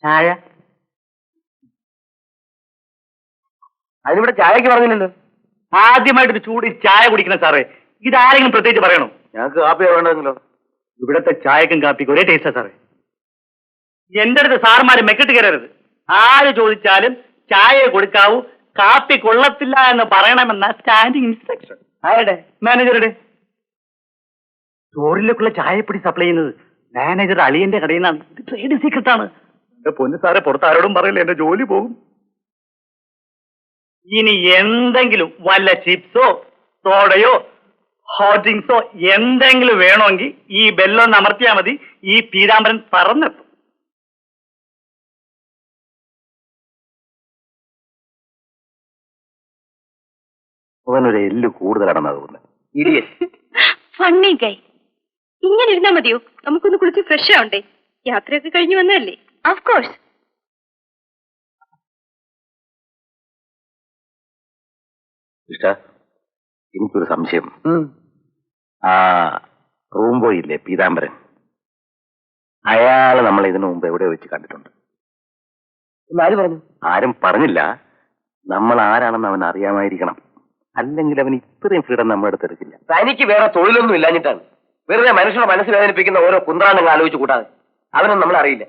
ചായ. അതിനിവിടെ ചായക്ക് പറഞ്ഞില്ലല്ലോ.
ആദ്യമായിട്ടൊരു ചൂട് ചായ കുടിക്കണം സാറേ. ഇതാരെങ്കിലും പ്രത്യേകിച്ച് പറയണോ?
ഞങ്ങൾക്ക് കാപ്പി വേണ്ടെങ്കിലോ?
ഇവിടത്തെ ചായക്കും കാപ്പിക്കും ഒരേ ടേസ്റ്റാ സാറേ. എന്റെ അടുത്ത് സാറുമാര് മെക്കിട്ട് കയറരുത്. ആര് ചോദിച്ചാലും ചായ കൊടുക്കാവൂ, കാപ്പി കൊള്ളത്തില്ല എന്ന് പറയണമെന്ന സ്റ്റാൻഡിംഗ് ഇൻസ്ട്രക്ഷൻ.
ആരുടെ?
മാനേജറുടെ. സ്റ്റോറിലേക്കുള്ള ചായപ്പൊടി സപ്ലൈ ചെയ്യുന്നത് മാനേജർ അളിയന്റെ കടയിൽ നിന്നാണ്. ഇത് ട്രേഡ് സീക്രട്ട് ആണ്. എന്റെ പൊന്നു സാറെ, പുറത്ത് ആരോടും പറയില്ല, എന്റെ ജോലി പോകും. ഇനി എന്തെങ്കിലും വല്ല ചിപ്സോ സോഡയോ ഹോട്ട് ഡ്രിങ്ക്സോ എന്തെങ്കിലും വേണമെങ്കിൽ ഈ ബെല്ലൊന്ന് അമർത്തിയാൽ മതി. ഈ പീതാംബരൻ പറന്നെത്തും.
അവനൊരു എല്ല് കൂടുതലാണെന്നാ തോന്നുന്നത്. ഇടിയൻ.
ഫണ്ണി ഗൈ. ഇങ്ങനെ ഇരുന്നാ മതിയോ? നമുക്കൊന്ന് കുളിച്ച് ഫ്രഷ് ആവണ്ടേ? യാത്രയൊക്കെ കഴിഞ്ഞു വന്നതല്ലേ? Of course.
ഇഷ്ട, എനിക്കൊരു സംശയം. ആ റൂം ബോയ് ഇല്ലേ, പീതാംബരൻ, അയാള് നമ്മൾ ഇതിനു മുമ്പ് എവിടെ വെച്ച് കണ്ടിട്ടുണ്ട്?
ആര് പറഞ്ഞു?
ആരും പറഞ്ഞില്ല. നമ്മൾ ആരാണെന്ന് അവൻ അറിയാമായിരിക്കണം. അല്ലെങ്കിൽ അവൻ ഇത്രയും ഫ്രീഡം നമ്മുടെ അടുത്ത് എടുക്കില്ല.
തനിക്ക് വേറെ തൊഴിലൊന്നും ഇല്ലാഞ്ഞിട്ടാണ്. വെറുതെ മനുഷ്യരുടെ മനസ്സ് വേദനിപ്പിക്കുന്ന ഓരോ കുന്ത്രാണ്ടങ്ങൾ ആലോചിച്ച് കൂട്ടാതെ. അവനൊന്നും നമ്മളറിയില്ല.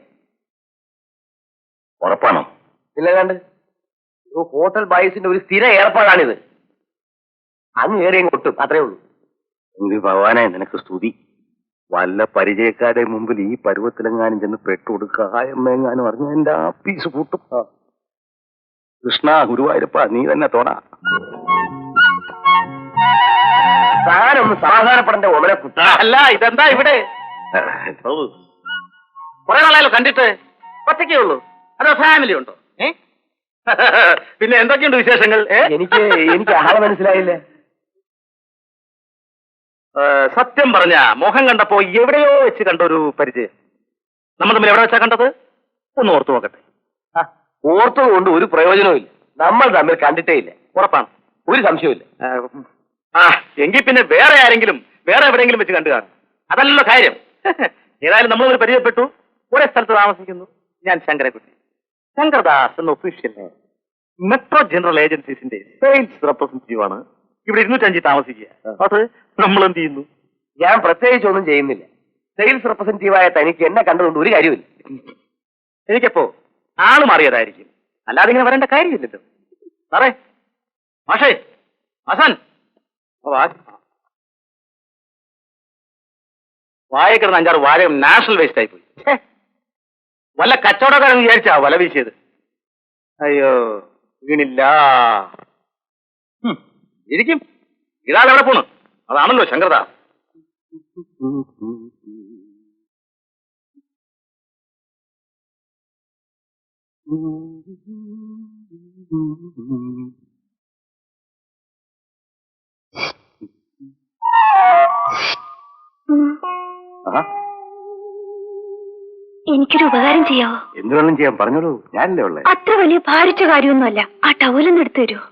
ഉറപ്പാണോ?
ഇല്ല കണ്ട്. ഹോട്ടൽ ബോയ്സിന്റെ ഒരു സ്ഥിര ഏർപ്പാടാണിത്. അങ്ങ് കയറിയും കൊട്ടും, അത്രേ ഉള്ളൂ.
എങ്കിൽ ഭഗവാനെ നിനക്ക് സ്തുതി. വല്ല പരിചയക്കാരുടെ മുമ്പിൽ ഈ പരുവത്തിലെങ്ങാനും ചെന്ന് പെട്ടുകൊടുക്കായെന്നെങ്ങാനും അറിഞ്ഞ എന്റെ ആപ്പീസ് കൂട്ടും. കൃഷ്ണ ഗുരുവായൂരപ്പ, നീ തന്നെ തോണ.
താനൊന്ന് സമാധാനപ്പെടേണ്ട ഓമന കുട്ട.
അല്ല, ഇതെന്താ ഇവിടെ? കുറെ നാളായാലോ കണ്ടിട്ട്. ഒറ്റയ്ക്കേ ഉള്ളൂ അതോ ഫാമിലി ഉണ്ടോ?
പിന്നെ എന്തൊക്കെയുണ്ട് വിശേഷങ്ങൾ?
എനിക്ക് ആളെ മനസ്സിലായില്ല.
സത്യം പറഞ്ഞ മുഖം കണ്ടപ്പോ എവിടെയോ വെച്ച് കണ്ടൊരു പരിചയം. നമ്മൾ തമ്മിൽ എവിടെ വെച്ചാ കണ്ടത്? ഒന്ന് ഓർത്തു നോക്കട്ടെ.
ഓർത്തതുകൊണ്ട് ഒരു പ്രയോജനവും ഇല്ല. നമ്മൾ തമ്മിൽ കണ്ടിട്ടേ ഇല്ല.
ഉറപ്പാണ്?
ഒരു സംശയമില്ല.
എങ്കിൽ പിന്നെ വേറെ ആരെങ്കിലും വേറെ എവിടെയെങ്കിലും വെച്ച് കണ്ടു കാണും. അതല്ലല്ലോ കാര്യം. ഏതായാലും നമ്മളൊരു പരിചയപ്പെട്ടു. ഒരേ സ്ഥലത്ത് താമസിക്കുന്നു. ഞാൻ ശങ്കരൻകുട്ടി, ശങ്കർദാസ് എന്ന ഒഫീഷ്യൽ മെട്രോ ജനറൽ ഏജൻസീസിന്റെ സെയിൽസ് റെപ്രസെന്റേറ്റീവ് ആണ്. ഇവിടെ 205 താമസിക്കുക. അത് നമ്മൾ എന്ത് ചെയ്യുന്നു?
ഞാൻ പ്രത്യേകിച്ച് ഒന്നും ചെയ്യുന്നില്ല. സെയിൽസ് റെപ്രസെന്റേറ്റീവായ തനിക്ക് എന്നെ കണ്ടുകൊണ്ട് ഒരു കാര്യമില്ല.
എനിക്കപ്പോ ആള് മാറിയതായിരിക്കും, അല്ലാതെ ഇങ്ങനെ വരേണ്ട കാര്യമില്ലല്ലോ. സാറേ, മാഷേ, ആശാൻ, വായക്കിടന്ന് 5-6 വാഴയും നാഷണൽ വേസ്റ്റ് ആയി പോയി. വല്ല കച്ചവടക്കാരെന്ന് വിചാരിച്ചാ വല വീശിയത്. അയ്യോ, വീണില്ല. ഇരിക്കും. ഇയാൾ എവിടെ പോണു? അതാണല്ലോ ശങ്കർദാസ്.
എനിക്കൊരു ഉപകാരം ചെയ്യാവോ?
എന്ത് വേണം ചെയ്യാൻ പറഞ്ഞോളൂ, ഞാനല്ലേ ഉള്ളേ.
അത്ര വലിയ ഭാരിച്ച കാര്യമൊന്നുമല്ല. ആ ടവലൊന്ന് എടുത്തു തരുമോ?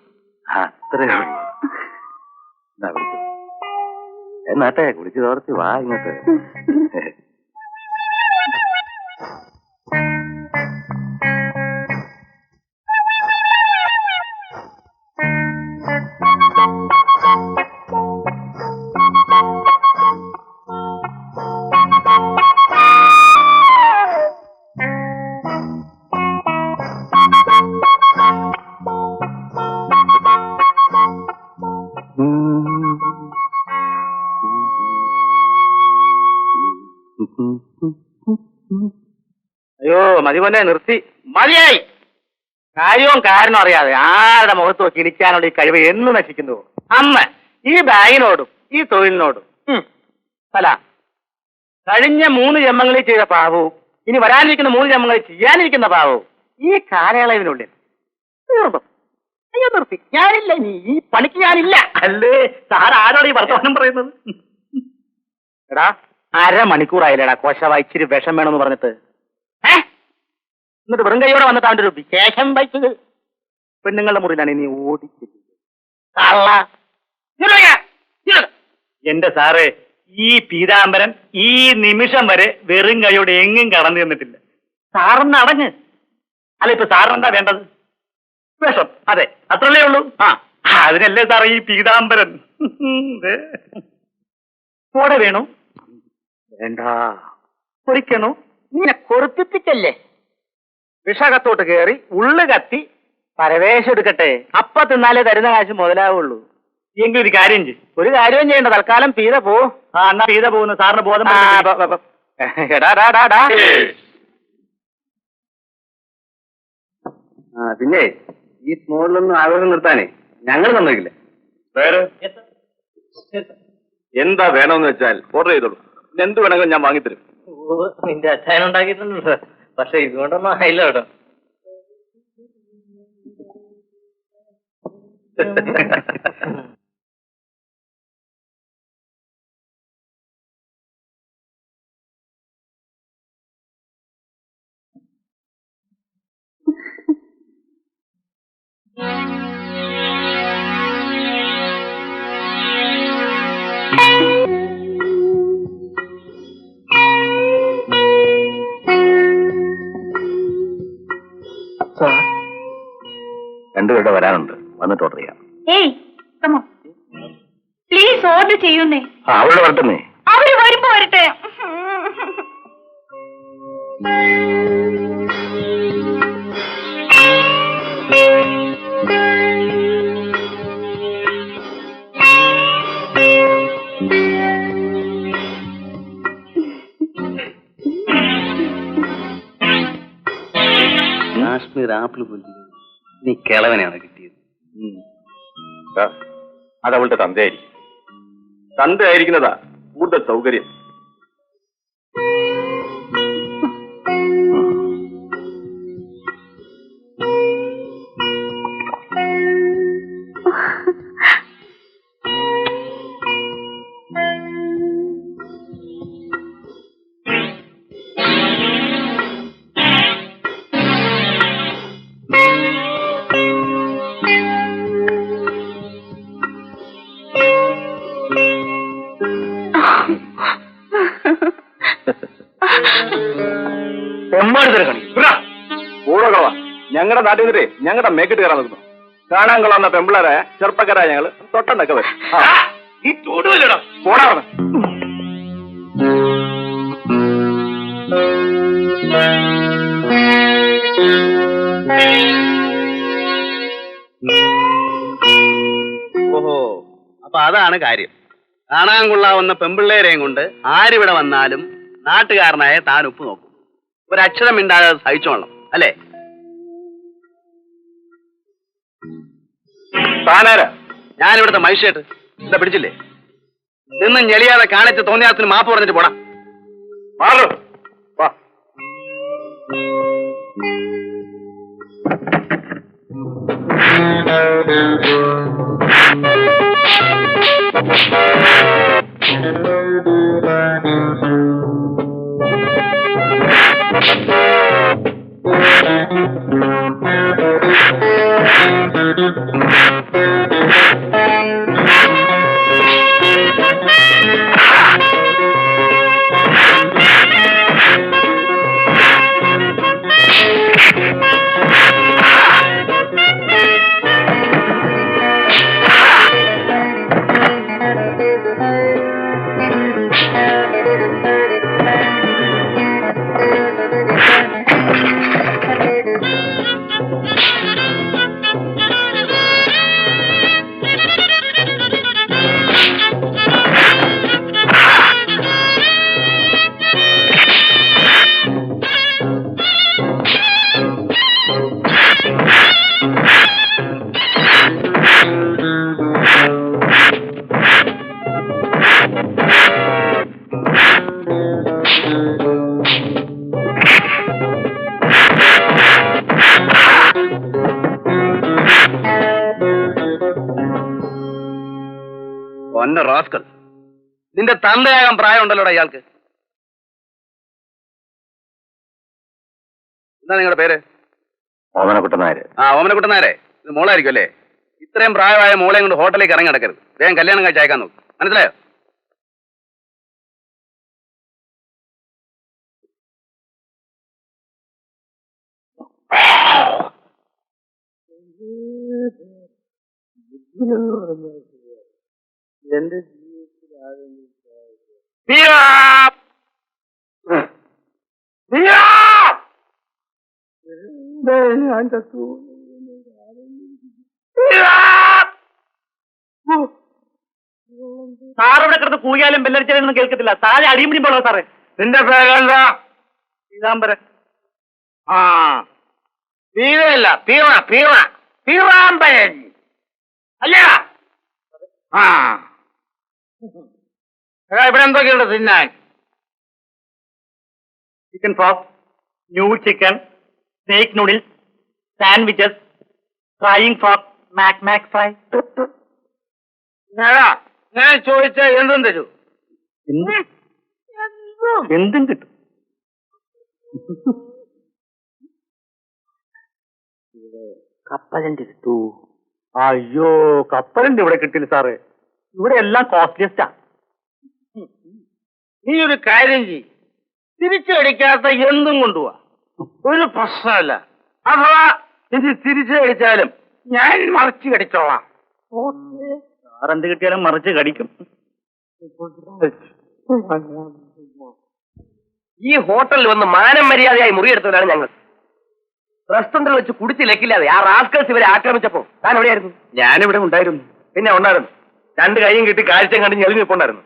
അത്രേ എന്നാട്ടെ കുടിച്ച് തോർത്തി വാ ഇങ്ങോട്ട്.
അയ്യോ മതി പോലെ നിർത്തി, മതിയായി. കാര്യവും കാരണം അറിയാതെ ആരുടെ മുഖത്ത് നോക്കി ഇടിക്കാനുള്ള ഈ കഴിവ് എന്ന് നശിക്കുന്നു. അമ്മ ഈ ബാഗിനോടും ഈ തൊഴിലിനോടും അല്ല, കഴിഞ്ഞ 3 ജന്മങ്ങളിൽ ചെയ്ത പാവവും ഇനി വരാനിരിക്കുന്ന 3 ജന്മങ്ങളിൽ ചെയ്യാനിരിക്കുന്ന പാവവും ഈ കാലയളവിനുള്ളിൽ തീർന്നു. അയ്യോ നിർത്തി, ഞാനില്ല, ഇനി ഈ പണിക്ക് ഞാനില്ല. അല്ലേ സാർ ആരോട് ഈ വർത്തമാനം പറയുന്നത്? എടാ 1/2 മണിക്കൂറായില്ലേടാ കോശവ ഇച്ചിരി വിഷം വേണമെന്ന് പറഞ്ഞിട്ട്. എന്നിട്ട് വെറും കൈയോടെ വന്നിട്ട് അവന്റെ ഒരു വിശേഷം വയ്ച്ചത് പെണ്ണുങ്ങളുടെ മുറിയിലാണ്. നീ ഓടിച്ചില്ല എന്റെ സാറേ, ഈ പീതാംബരൻ ഈ നിമിഷം വരെ വെറും കൈയോടെ എങ്ങും കടന്നു തന്നിട്ടില്ല. സാറൊന്ന് അടങ്ങ്. അല്ല ഇപ്പൊ സാറിനെന്താ വേണ്ടത്? വിഷം, അതെ അത്രല്ലേ ഉള്ളൂ. അതിനല്ലേ സാറേ ഈ പീതാംബരൻ. കൂടെ വേണു? വേണ്ട. കുറിക്കണു? നീനെ കൊറുപ്പിച്ചിട്ടല്ലേ. വിഷകത്തോട്ട് കയറി ഉള്ളു കത്തി പരവേശം എടുക്കട്ടെ. അപ്പ തിന്നാലേ തരുന്ന കാശ് മുതലാവുള്ളൂ. എങ്കിലും ഒരു കാര്യം ചെയ്യും, ഒരു കാര്യവും ചെയ്യണ്ട. തൽക്കാലം പീത പോ. എന്നാ പീത പോകുന്നു. സാറിന് ബോധം.
പിന്നെ ഈ സ്മോളിലൊന്നും ആഗ്രഹം നിർത്താനേ ഞങ്ങൾ സമ്മതിക്കില്ല.
വേറെ
എന്താ വേണമെന്ന് വെച്ചാൽ ഓർഡർ ചെയ്തോളൂ. എന്ത് വേണമെങ്കിലും ഞാൻ വാങ്ങിത്തരും.
നിന്റെ അച്ഛൻ ഉണ്ടാക്കിയിട്ടുണ്ടല്ലോ, പക്ഷെ ഇതുകൊണ്ടൊന്നും ആയില്ല കേട്ടോ.
രണ്ടുപേരുടെ വരാനുണ്ട്, വന്നിട്ട് ഓർഡർ ചെയ്യാം.
ഏയ് പ്ലീസ് ഓർഡർ ചെയ്യുന്നേ.
അവളുടെ വരട്ടെന്നേ.
അവര് വരുമ്പോ വരട്ടെ.
കാശ്മീർ ആപ്പിൾ പോലും നീ കിളവനെയാണ് കിട്ടിയത്.
അതവളുടെ തന്തയായിരിക്കും. തന്തയായിരിക്കുന്നതാ കൂടുതൽ സൗകര്യം. ഞങ്ങളുടെ നാട്ടിൽ നിന്നിട്ടേ ഞങ്ങളുടെ മേക്കിട്ട് കയറാൻ നിൽക്കുന്നു. കാണാൻ കൊള്ളാവുന്ന പെമ്പിളരെ ചെറുപ്പക്കാരായ ഞങ്ങള് തൊട്ടണ്ടൊക്കെ വരും. പോടാ.
ഓഹോ, അപ്പൊ അതാണ് കാര്യം. കാണാൻ കൊള്ളാവുന്ന പെമ്പിള്ളേരെയും കൊണ്ട് ആരിവിടെ വന്നാലും നാട്ടുകാരനായ താൻ ഉപ്പ് നോക്കും. ഒരക്ഷരം മിണ്ടാതെ സഹിച്ചോളണം, അല്ലേ?
താനാരാ? ഞാൻ ഇവിടുത്തെ മനുഷ്യട്ട് എന്താ പിടിച്ചില്ലേ? നിന്ന് ഞെളിയാതെ കാണിച്ച് തോന്നിയാത്തിന് മാപ്പ് പറഞ്ഞിട്ട് പോടാ. മാറു വാ. ഒന്ന റാസ്കൽ, നിന്റെ തന്തയാകാൻ പ്രായമുണ്ടല്ലോടാ ഇയാൾക്ക്. എന്താ നിങ്ങളുടെ പേര്?
ഓമനക്കുട്ടൻ നായർ.
ആ, ഓമനക്കുട്ടൻ നായരെ. ഇത് മോളായിരിക്കും അല്ലേ? ഇത്രയും പ്രായമായ മോളെ കൊണ്ട് ഹോട്ടലിലേക്ക് ഇറങ്ങി നടക്കരുത്. വേഗം കല്യാണം കഴിച്ച് അയക്കാൻ നോക്കും. മനസ്സിലായോ? എന്റെ സാറിവിടെ കിടന്ന് കൂടിയാലും ബെല്ലടിച്ചാലൊന്നും കേൾക്കത്തില്ല. താഴെ അടിയും പോളോ സാറേ. നിന്റെ പേരെന്താ? പീതാംബരൻ. ആ, പീവല്ല, പീവ പീവ പീവാമ്പരൻ അല്ല. ആ, ഇവിടെ എന്തൊക്കെയുണ്ട് തിന്നാൻ? Chicken frock, new chicken, snake noodles, sandwiches, frying frock, Mac Mac fry. ഞാൻ ചോദിച്ച എന്തും തരൂ. എന്തും കിട്ടും. കപ്പലണ്ടി കിട്ടൂ? അയ്യോ, കപ്പലണ്ടി ഇവിടെ കിട്ടില്ല സാറേ. ഇവിടെ എല്ലാം കോസ്റ്റ്ലിയസ്റ്റാ. നീ ഒരു കാര്യം ചെയ്യ്, തിരിച്ചടിക്കാത്ത എന്തും കൊണ്ടുപോവാ, ഒരു പ്രശ്നമല്ല. അഥവാ ഇനി തിരിച്ചടിച്ചാലും ഞാൻ മറിച്ച് കടിച്ചോളാം. സാറെന്ത് കിട്ടിയാലും മറിച്ച് കടിക്കും.
ഈ ഹോട്ടലിൽ വന്ന് മാനം മര്യാദയായി മുറിയെടുത്തവരാണ് ഞങ്ങൾ. റെസ്റ്റോറന്റിൽ വെച്ച് കുടിച്ച് ലക്കില്ലാതെ ആ റാസ്കൽസ് ഇവരെ ആക്രമിച്ചപ്പോ താൻ എവിടെയായിരുന്നു?
ഞാനിവിടെ ഉണ്ടായിരുന്നു.
പിന്നെ ഉണ്ടായിരുന്നു. രണ്ട് കൈയും കിട്ടി കാഴ്ചയും കണ്ട് ഞെളിഞ്ഞിപ്പോണ്ടായിരുന്നു.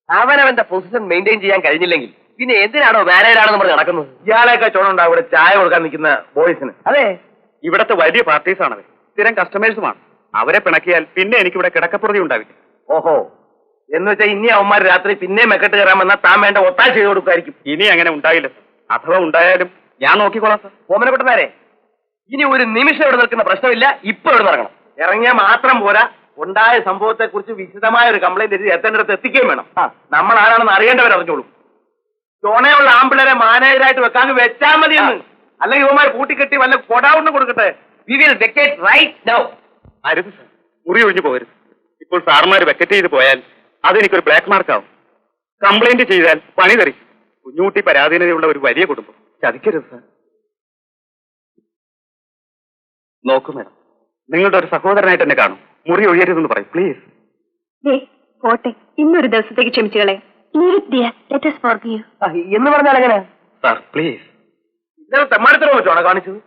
അവനവന്റെ പൊസിഷൻ മെയിൻറ്റെയിൻ ചെയ്യാൻ കഴിഞ്ഞില്ലെങ്കിൽ പിന്നെ എന്തിനാണോ മാനേജറാണെന്ന് പറഞ്ഞ് നടക്കുന്നത്?
ഇയാളെയൊക്കെ ചോണുണ്ടാവും ഇവിടെ ചായ കൊടുക്കാൻ നിൽക്കുന്ന ബോയ്സിന്.
അതെ,
ഇവിടത്തെ വലിയ പാർട്ടീസാണത്. സ്ഥിരം കസ്റ്റമേഴ്സുമാണ്. അവരെ പിണക്കിയാൽ പിന്നെ എനിക്കിവിടെ കിടക്കപ്പുറതി ഉണ്ടാവില്ല.
ഓഹോ, എന്ന് വെച്ചാൽ ഇനി അവന്മാർ രാത്രി പിന്നെ മെക്കെട്ട് കയറാൻ വന്നാൽ താൻ വേണ്ട ഒത്താശ ചെയ്ത് കൊടുക്കുമായിരിക്കും.
ഇനി അങ്ങനെ ഉണ്ടായില്ല. അഥവാ ഉണ്ടായാലും ഞാൻ നോക്കിക്കോളാം സാർ.
ഓമനക്കുട്ടനാരെ, ഇനി ഒരു നിമിഷം ഇവിടെ നിൽക്കുന്ന പ്രശ്നമില്ല. ഇപ്പൊ ഇവിടെ നടക്കണം.
ഇറങ്ങിയാൽ മാത്രം പോരാ, ഉണ്ടായ സംഭവത്തെ കുറിച്ച് വിശദമായ ഒരു കംപ്ലൈന്റ് എഴുതി എത്തേണ്ടിടത്ത് എത്തിക്കുകയും വേണം. നമ്മൾ ആരാണെന്ന് അറിയേണ്ടവർ അറിഞ്ഞോളൂ. ചോണയുള്ള ആമ്പിള്ളേരെ മാനേജരായിട്ട് വെക്കാൻ വെച്ചാൽ മതിയെന്ന്. അല്ലെങ്കിൽ ഇവന്മാർ കൂട്ടിക്കെട്ടി വല്ല കൊടാവുണ്ട് കൊടുക്കട്ടെ.
We will vacate right now.
അരുത് സാർ, മുറി ഒഴിഞ്ഞു പോകരുത്. ഇപ്പോൾ സാറുമാർ വെക്കറ്റ് ചെയ്ത് പോയാൽ അതെനിക്കൊരു ബ്ലാക്ക് മാർക്കാവും. കംപ്ലൈന്റ് ചെയ്താൽ പണി തെറിക്കും. കുഞ്ഞുകുട്ടി പരാധീനതയുള്ള ഒരു വലിയ കുടുംബം. ചതിക്കരുത് സാർ. നോക്കൂ മാഡം, നിങ്ങളുടെ ഒരു സഹോദരനായിട്ട് എന്നെ കാണും. മുറി ഒഴിയരുതെന്ന് പറയും പ്ലീസ്.
പോട്ടെ, ഇന്നൊരു ദിവസത്തേക്ക് ക്ഷമിച്ചുകളെ.
എന്ന് പറഞ്ഞാൽ എങ്ങനെ?
Sir please.
ഇന്നലെ തെമ്മാടത്തിനോ ചോണ കാണിച്ചത്?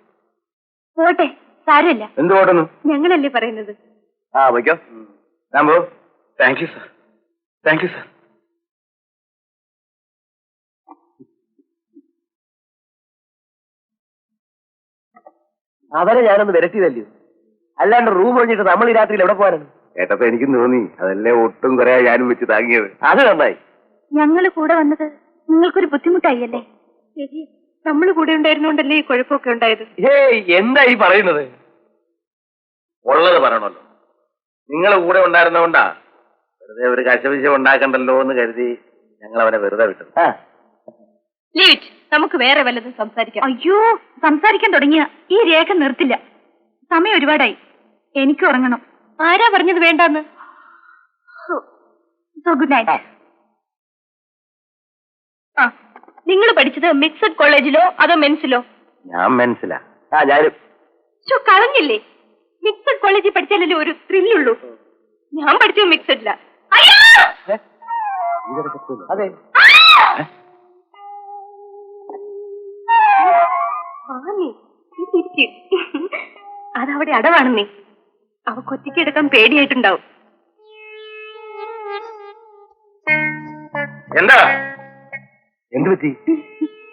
പോട്ടെ, സാരമില്ല.
എന്ത് പോട്ടെന്ന്?
ഞങ്ങളല്ലേ പറയുന്നത്.
ആ വയ്ക്കോ. ഞാൻ പോ.
Thank you sir, thank you sir.
അവരെ ഞാനൊന്ന് വിരട്ടിയതല്ലോ. അല്ലാണ്ട് റൂം ഒഴിഞ്ഞിട്ട് നമ്മൾ ഈ രാത്രിയിൽ എവിടെ പോകാനാണ്?
കേട്ടപ്പോ എനിക്കും തോന്നി അതല്ലേ ഒട്ടും കുറെ ഞാനും വെച്ച് താങ്ങിയത്.
അത് നന്നായി.
ഞങ്ങള് കൂടെ വന്നത് നിങ്ങൾക്കൊരു ബുദ്ധിമുട്ടായില്ലേ? ശരി, നമ്മൾ കൂടെ ഉണ്ടായിരുന്നോണ്ടല്ലേ ഈ കുഴപ്പമൊക്കെ ഉണ്ടായത്.
എന്താ ഈ പറയുന്നത്?
ഉള്ളത് പറയണല്ലോ. നിങ്ങൾ കൂടെ ഉണ്ടായിരുന്നോണ്ടാ വെറുതെ ഒരു കശവിശം ഉണ്ടാക്കണ്ടല്ലോ എന്ന് കരുതി ഞങ്ങൾ അവനെ വെറുതെ വിട്ടു.
ലീറ്റ്, നമുക്ക് വേറെ വല്ലതും സംസാരിക്കാം. അയ്യോ, സംസാരിക്കാൻ തുടങ്ങിയ ഈ രേഖ നിർത്തില്ല. സമയം ഒരുപാടായി, എനിക്ക് ഉറങ്ങണം. ആരാ പറഞ്ഞത് വേണ്ടെന്ന്? Good night. ആ, നിങ്ങൾ പഠിച്ചത് മിക്സഡ് കോളേജിലോ അതോ മെൻസിലോ?
ഞാൻ മനസ്സിലാ.
ഞാനും.
കളഞ്ഞില്ലേ? മിക്സഡ് കോളേജിൽ പഠിച്ചാലല്ലേ ഒരു ത്രില്ലുള്ളൂ. ഞാൻ പഠിച്ചത് മിക്സഡില്ല.
അതെ.
അതവിടെ അടവാണെന്നേ. അവക്ക് ഒറ്റയ്ക്ക് എടുക്കാൻ പേടിയായിട്ടുണ്ടാവും.
എന്താ എന്ത് പറ്റി?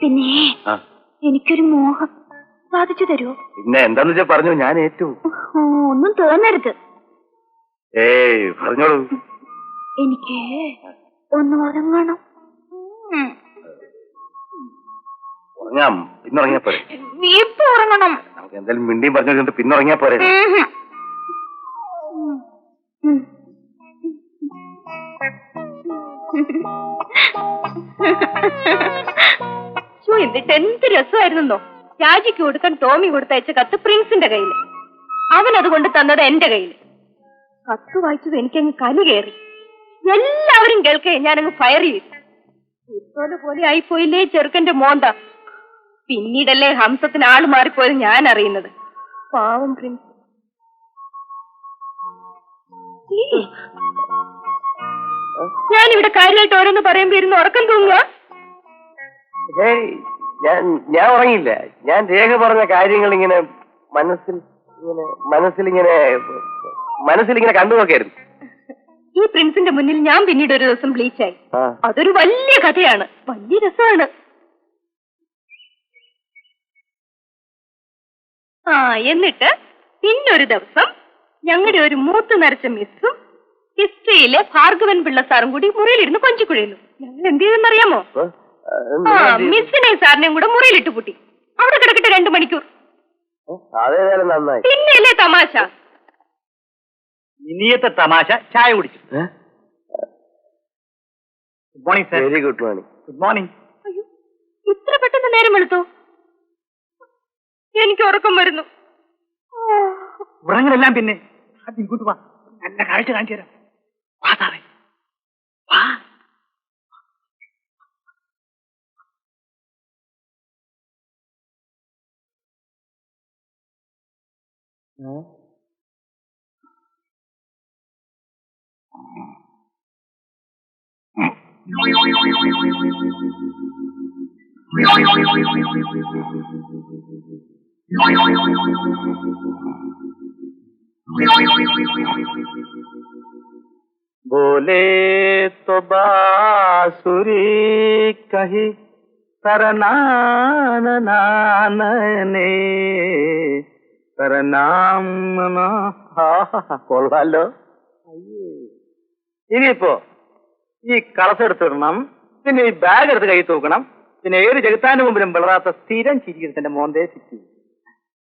പിന്നെ എനിക്കൊരു മോഹം സാധിച്ചു തരുമോ?
പിന്നെ എന്താന്ന് വെച്ചാ പറഞ്ഞു, ഞാൻ ഏറ്റു.
ഒന്നും തോന്നരുത്.
ഏയ് പറഞ്ഞോളൂ.
എനിക്ക് ഒന്ന് ഉറങ്ങണം.
ഉറങ്ങാം, പിന്നുറങ്ങിയാ പോരെ?
ഇപ്പൊ ഉറങ്ങണം.
നമുക്ക് എന്തായാലും മിണ്ടിയും പറഞ്ഞു പിന്നുറങ്ങിയാ പോരെ?
എന്നിട്ട് എന്ത് രസമായിരുന്നോ. രാജിക്ക് കൊടുക്കാൻ ടോമി കൊടുത്തയച്ച കത്ത് പ്രിൻസിന്റെ കയ്യിൽ, അവൻ അതുകൊണ്ട് തന്നത് എന്റെ കയ്യിൽ. കത്ത് വായിച്ചത് എനിക്കങ്ങ് കലി കയറി. എല്ലാവരും കേൾക്കേ ഞാനങ്ങ് ഫയർ ചെയ്തു. ഇപ്പോലെ പോലെ ആയിപ്പോയില്ലേ ചെറുക്കന്റെ മോന്ത. പിന്നീടല്ലേ ഹംസത്തിന് ആള് മാറിപ്പോയത് ഞാൻ അറിയുന്നത്. പാവം പ്രിൻസ്. ഞാനിവിടെ കാര്യമായിട്ട് ഓരോന്ന് പറയുമ്പോ ഇരുന്ന് ഉറക്കം തൂങ്ങുക.
ഞാൻ ഉറങ്ങിയില്ല. ഞാൻ രേഖ പറഞ്ഞ കാര്യങ്ങൾ ഇങ്ങനെ മനസ്സിലിങ്ങനെ കണ്ടു നോക്കായിരുന്നു.
ഈ പ്രിൻസിന്റെ മുന്നിൽ ഞാൻ പിന്നീട് ഒരു ദിവസം ബ്ലീച്ചായി. അതൊരു വലിയ കഥയാണ്, വലിയ രസമാണ്. എന്നിട്ട് പിന്നൊരു ദിവസം ഞങ്ങളുടെ ഒരു മൂത്ത് നരച്ച മിസ്സും ഹിസ്റ്ററിയിലെ ഭാർഗവൻ പിള്ള സാറും കൂടി മുറിയിലിരുന്ന് കൊഞ്ചിക്കുഴയുന്നു. ഞങ്ങൾ എന്ത് ചെയ്തെന്നറിയാമോ? മിസ്സിനെയും സാറിനെയും കൂടെ മുറിയിലിട്ട് പൂട്ടി. അവിടെ കിടക്കട്ടെ 2 മണിക്കൂർ.
അതേതായാലും നന്നായി.
പിന്നെയല്ലേ തമാശ.
ഇനിയത്തെ തമാശ ചായ കുടിച്ചു. Good morning sir.
Very good morning.
Good morning.
അയ്യോ, ഇത്ര പെട്ടെന്ന് നേരം എടുത്തു. എനിക്ക് ഉറക്കം വരുന്നു.
ഉറങ്ങലെല്ലാം പിന്നെ അത് ഇങ്ങോട്ട് വാ, നല്ല കാഴ്ച കാണിച്ചു തരാം. വാ സാറേ, വാ. बोले तो बांसुरी कही തരനാനനാനനെ തരനാം കൊള്ളാലോ. ഇനിയിപ്പോ ഈ കളസെടുത്തിടണം, പിന്നെ ഈ ബാഗ് എടുത്ത് കൈ തൂക്കണം, പിന്നെ ഏത് ജഗത്താന്റെ മുമ്പിലും വിളറാത്ത സ്ഥിരം ചിരിക്കുന്നതിന്റെ മോന്തേ സിറ്റി.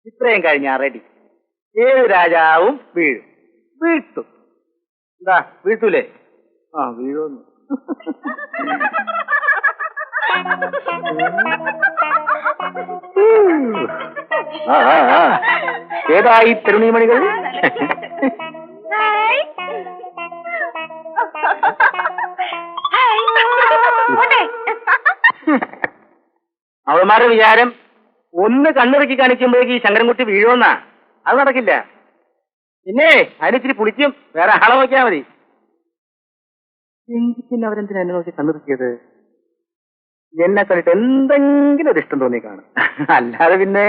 ഇത്രയും കഴിഞ്ഞാ റെഡി. ഏത് രാജാവും വീഴും. വീഴ്ത്തും. എന്താ വീഴ്ത്തൂലേ? ആ വീഴുന്നു. ഏതായി തരുണിമണികൾ? അവന്മാരുടെ വിചാരം ഒന്ന് കണ്ണിറക്കി കാണിക്കുമ്പോഴേക്ക് ഈ ശങ്കരൻകുട്ടി വീഴുമെന്നാ. അത് നടക്കില്ല. പിന്നെ അതിനിച്ചിരി പുളിക്കും വേറെ ആളെ നോക്കിയാ മതി. എങ്കിൽ പിന്നെ അവരെന്തിനാ എന്നെ നോക്കി കണ്ണിറക്കിയത്? എന്നെ കണ്ടിട്ട് എന്തെങ്കിലും ഒരു ഇഷ്ടം തോന്നി കാണും. അല്ലാതെ പിന്നെ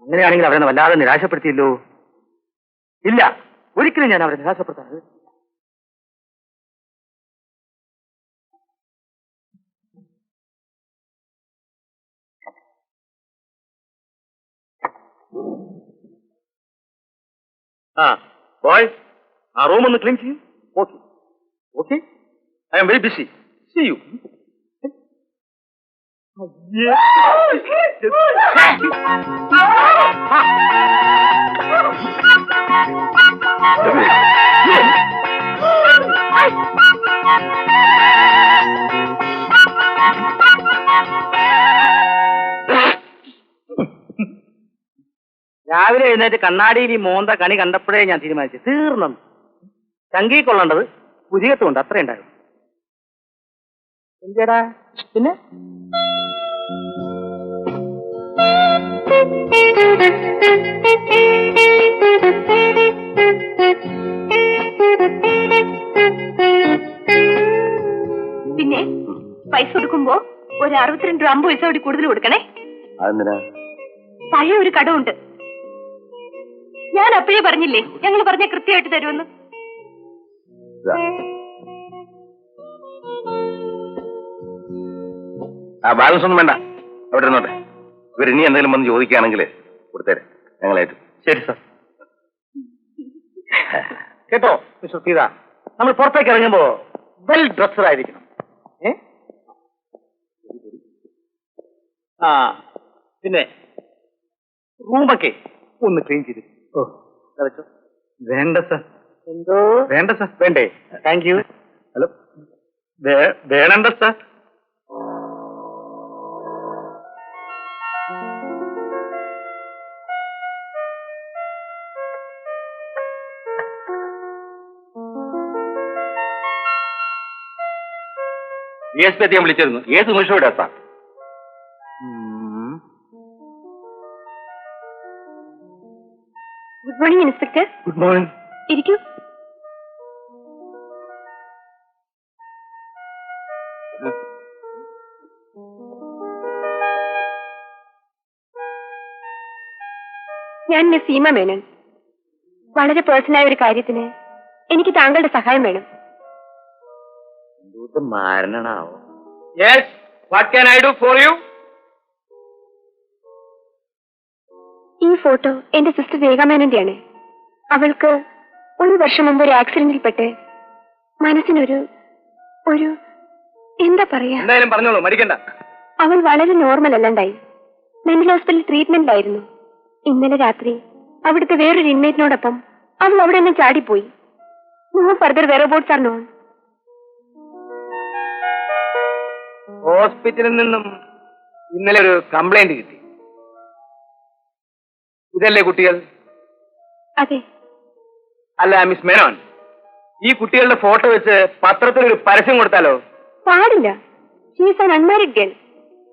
അങ്ങനെയാണെങ്കിൽ അവരെ വല്ലാതെ നിരാശപ്പെടുത്തിയല്ലോ. ഇല്ല, ഒരിക്കലും ഞാൻ അവരെ നിരാശപ്പെടുത്താറ്. ആ ബോയ് ആ റൂം ഒന്ന് ക്ലീൻ ചെയ്യും. Okay okay, I am very busy. See you. രാവിലെ എഴുന്നേറ്റ് കണ്ണാടിയിൽ ഈ മോന്ത കണി കണ്ടപ്പോഴേ ഞാൻ തീരുമാനിച്ചു, തീർന്നു. ചങ്കി കൊള്ളേണ്ടത് പുതിയത്തുണ്ട്, അത്രേ ഉണ്ടായിരുന്നു. എന്തേടാ പിന്നെ
പിന്നെ പൈസ കൊടുക്കുമ്പോ ഒരു 62 രൂപ പൈസ കൂടി കൂടുതൽ കൊടുക്കണേ.
അതെന്തിനാ?
പഴയ ഒരു കടമുണ്ട്. ഞാൻ അപ്പോഴേ പറഞ്ഞില്ലേ ഞങ്ങൾ പറഞ്ഞ കൃത്യമായിട്ട് തരുമെന്ന്.
ആ ബാലൻസ് ഒന്നും വേണ്ട, അവിടെ ഇരുന്നോട്ടെ. ഇവർ ഇനി എന്തെങ്കിലും വന്ന് ചോദിക്കുകയാണെങ്കിൽ കൊടുത്തേരെ, ഞങ്ങളായിട്ട്.
ശരി സാർ. കേട്ടോ മിസ്റ്റർ സീത, നമ്മൾ പുറത്തേക്ക് ഇറങ്ങുമ്പോ വെൽ ഡ്രസ്ഡ് ആയിരിക്കണം. ആ പിന്നെ റൂമൊക്കെ ഒന്ന് ക്ലീൻ ചെയ്ത്. ഓ വെച്ചോ. വേണ്ട സാർ. എന്തോ വേണ്ട സാർ. വേണ്ടേ? താങ്ക് യു. ഹലോ, വേണണ്ട സാർ.
DSP ഞാൻ വിളിച്ചിരുന്നു. ഏത് നിമിഷം ഇവിടെ എത്താം?
Good morning inspector.
Good morning.
ഇരിക്കൂ. ഞാൻ മിസ് സീമ മേനോൻ. വളരെ പേഴ്സണലായ ഒരു കാര്യത്തിന് എനിക്ക് താങ്കളുടെ സഹായം വേണം.
മാരണാവോ?
Yes, what can I do for you?
ഈ ഫോട്ടോ എന്റെ സിസ്റ്റർ രേഖ മേനന്റെയാണ്. അവൾക്ക് 1 വർഷം മുമ്പ് ഒരു ആക്സിഡന്റിൽപ്പെട്ട് മനസ്സിനൊരു ഒരു എന്താ പറയാ,
എന്തായാലും പറഞ്ഞോളൂ, മടിക്കണ്ട.
അവൾ വളരെ നോർമൽ അല്ലാണ്ടായി. മെന്റൽ ഹോസ്പിറ്റൽ ട്രീറ്റ്മെന്റിലായിരുന്നു. ഇന്നലെ രാത്രി അവിടുത്തെ വേറൊരു ഇൻമേറ്റിനോടൊപ്പം അവൾ അവിടെ നിന്ന് ചാടിപ്പോയി. No further whereabouts are known.
ഹോസ്പിറ്റലിൽ നിന്നും ഇന്നലെ ഒരു കംപ്ലൈന്റ് കിട്ടി. ഇതല്ലേ കുട്ടികൾ?
അതെ.
അല്ല മിസ് മേനോൻ, ഈ കുട്ടികളുടെ ഫോട്ടോ വെച്ച് പത്രത്തിൽ ഒരു പരസ്യം കൊടുത്താലോ?
പാടില്ല. She's an unmarried girl.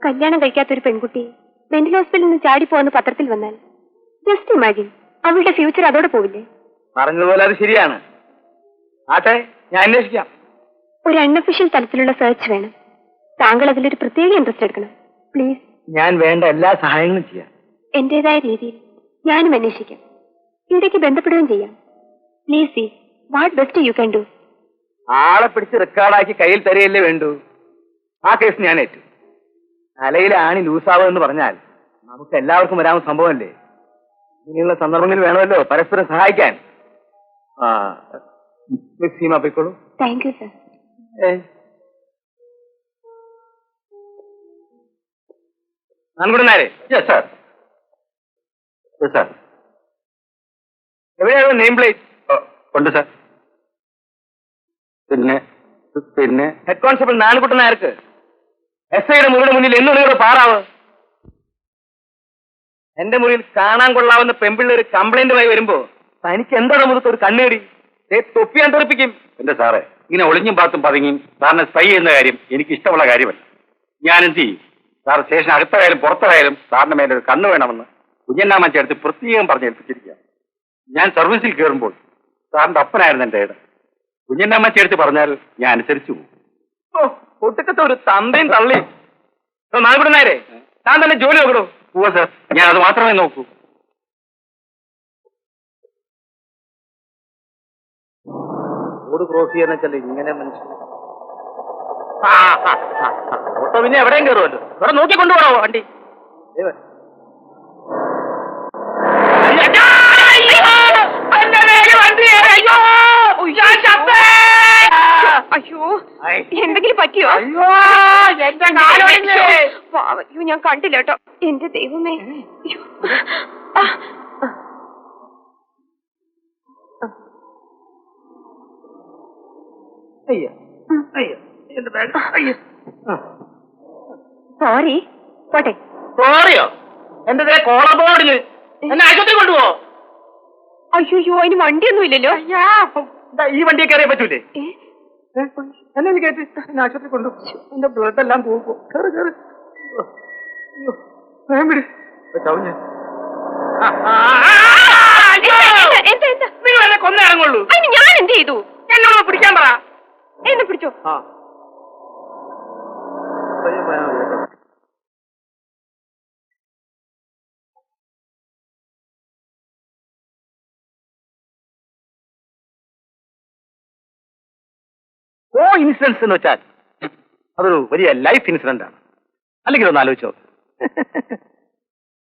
കല്യാണം കഴിക്കാത്തൊരു പെൺകുട്ടി മെന്റൽ ഹോസ്പിറ്റലിൽ നിന്ന് ചാടിപ്പോന്ന് പത്രത്തിൽ വന്നാൽ ജസ്റ്റ് ഇമാജിൻ, അവളുടെ ഫ്യൂച്ചർ അതോടെ പോവില്ലേ?
പറഞ്ഞതുപോലെ അത് ശരിയാണ്. ആട്ടെ, ഞാൻ അന്വേഷിക്കാം.
ഒരു അൺഒഫീഷ്യൽ തലത്തിലുള്ള സെർച്ച് വേണം. താങ്കൾ അതിലൊരു പ്രത്യേക ഇൻട്രസ്റ്റ് എടുക്കണം പ്ലീസ്.
ഞാൻ വേണ്ട എല്ലാ സഹായങ്ങളും ചെയ്യാം.
എന്റേതായ രീതിയിൽ ഞാനും അന്വേഷിക്കാം. ഇടയ്ക്ക് ബന്ധപ്പെടുകയും ചെയ്യാം. Please see what best you can do.
ആളെ പിടിച്ച് റെക്കോർഡാക്കി കയ്യിൽ തരികയല്ലേ വേണ്ടൂ. ആ കേസ് ഞാൻ ഏറ്റു. തലയിലെ ആണി ലൂസാവുമെന്ന് പറഞ്ഞാൽ നമുക്ക് എല്ലാവർക്കും വരാവുന്ന സംഭവമല്ലേ. ഇങ്ങനെയുള്ള സന്ദർഭങ്ങളിൽ വേണമല്ലോ പരസ്പരം സഹായിക്കാൻ. മിസ് സീമ പോയിക്കോളൂ.
Thank you sir.
നാൻകുടനാരെ.
Yes sir. Yes sir.
എവിടെയാണ് നെയിം പ്ലേറ്റ്?
ഉണ്ട് സാർ. പിന്നെ പിന്നെ
ഹെഡ് കോൺസ്റ്റബിൾ നാൻകുട്ടനായർക്ക് SI യുടെ മുറിയുടെ മുന്നിൽ എന്നൊരു പാറാവ്. എന്റെ മുറിയിൽ കാണാൻ കൊള്ളാവുന്ന പെമ്പിള്ളൊരു കംപ്ലൈന്റുമായി വരുമ്പോ തനിക്ക് എന്താണ് മുഖത്ത് ഒരു കണ്ണേടി തൊപ്പിയാൻ തെറിപ്പിക്കും.
എന്റെ സാറേ, ഇങ്ങനെ ഒളിഞ്ഞും പാത്തും പതുങ്ങിയും സാറിനെ സ്പൈ ചെയ്യുന്ന കാര്യം എനിക്ക് ഇഷ്ടമുള്ള കാര്യമല്ല. ഞാൻ എന്ത് ചെയ്യും? സാർ സ്റ്റേഷൻ അകത്തായാലും പുറത്തായാലും സാറിന്റെ മേലെ ഒരു കണ്ണ് വേണമെന്ന് കുഞ്ഞന്നാമ്മ അടുത്ത് പ്രത്യേകം പറഞ്ഞേൽപ്പിച്ചിരിക്കുക. ഞാൻ സർവീസിൽ കയറുമ്പോൾ സാറിന്റെ അപ്പനായിരുന്നു എന്റെ ഏട്. കുഞ്ഞന്നാമ്മ അടുത്ത് പറഞ്ഞാൽ ഞാൻ അനുസരിച്ചു പോകും.
ഒട്ടുക്കത്തെ ഒരു തന്തയും തള്ളി. നാൻകുടനായരെ, താൻ തന്നെ ജോലി നോക്കണോ?
പോവാ സാർ, ഞാൻ അത് മാത്രമേ നോക്കൂ.
റോഡ് ക്രോസ് ചെയ്യാന്ന് വെച്ചാൽ ഇങ്ങനെ മനുഷ്യൻ ഓട്ടോ പിന്നെ എവിടെയും കയറുമല്ലോ. ഇവിടെ നോക്കിക്കൊണ്ടുപോകണോ വണ്ടി? എന്റെ
കണ്ടില്ല കേട്ടോ. എന്റെ ദൈവമേ. ആ. സോറി, പോട്ടെ.
സോറിയോ? എന്റെ കോളർ ബോർഡിന് എന്നെ ആശുപത്രി കൊണ്ടുപോ.
അയ്യോ, അതിന് വണ്ടിയൊന്നും ഇല്ലല്ലോ.
ഈ വണ്ടിയൊക്കെ അറിയാൻ പറ്റൂലേ? എന്നെ കയറ്റി എന്നെ ആശുപത്രി കൊണ്ടു. എന്റെ ബ്ലഡ് എല്ലാം പോകും. നിങ്ങൾ എന്നെ കൊന്നേ ഇറങ്ങുള്ളൂ.
ഞാൻ എന്ത് ചെയ്തു?
എന്നോട് പിടിക്കാൻ പറ.
എന്നെ പിടിച്ചോ.
ഓ ഇൻസിഡൻസ് എന്ന് വെച്ചാൽ അതൊരു വലിയ ലൈഫ് ഇൻസിഡന്റ് ആണ്. അല്ലെങ്കിൽ ഒന്ന് ആലോചിച്ചോ.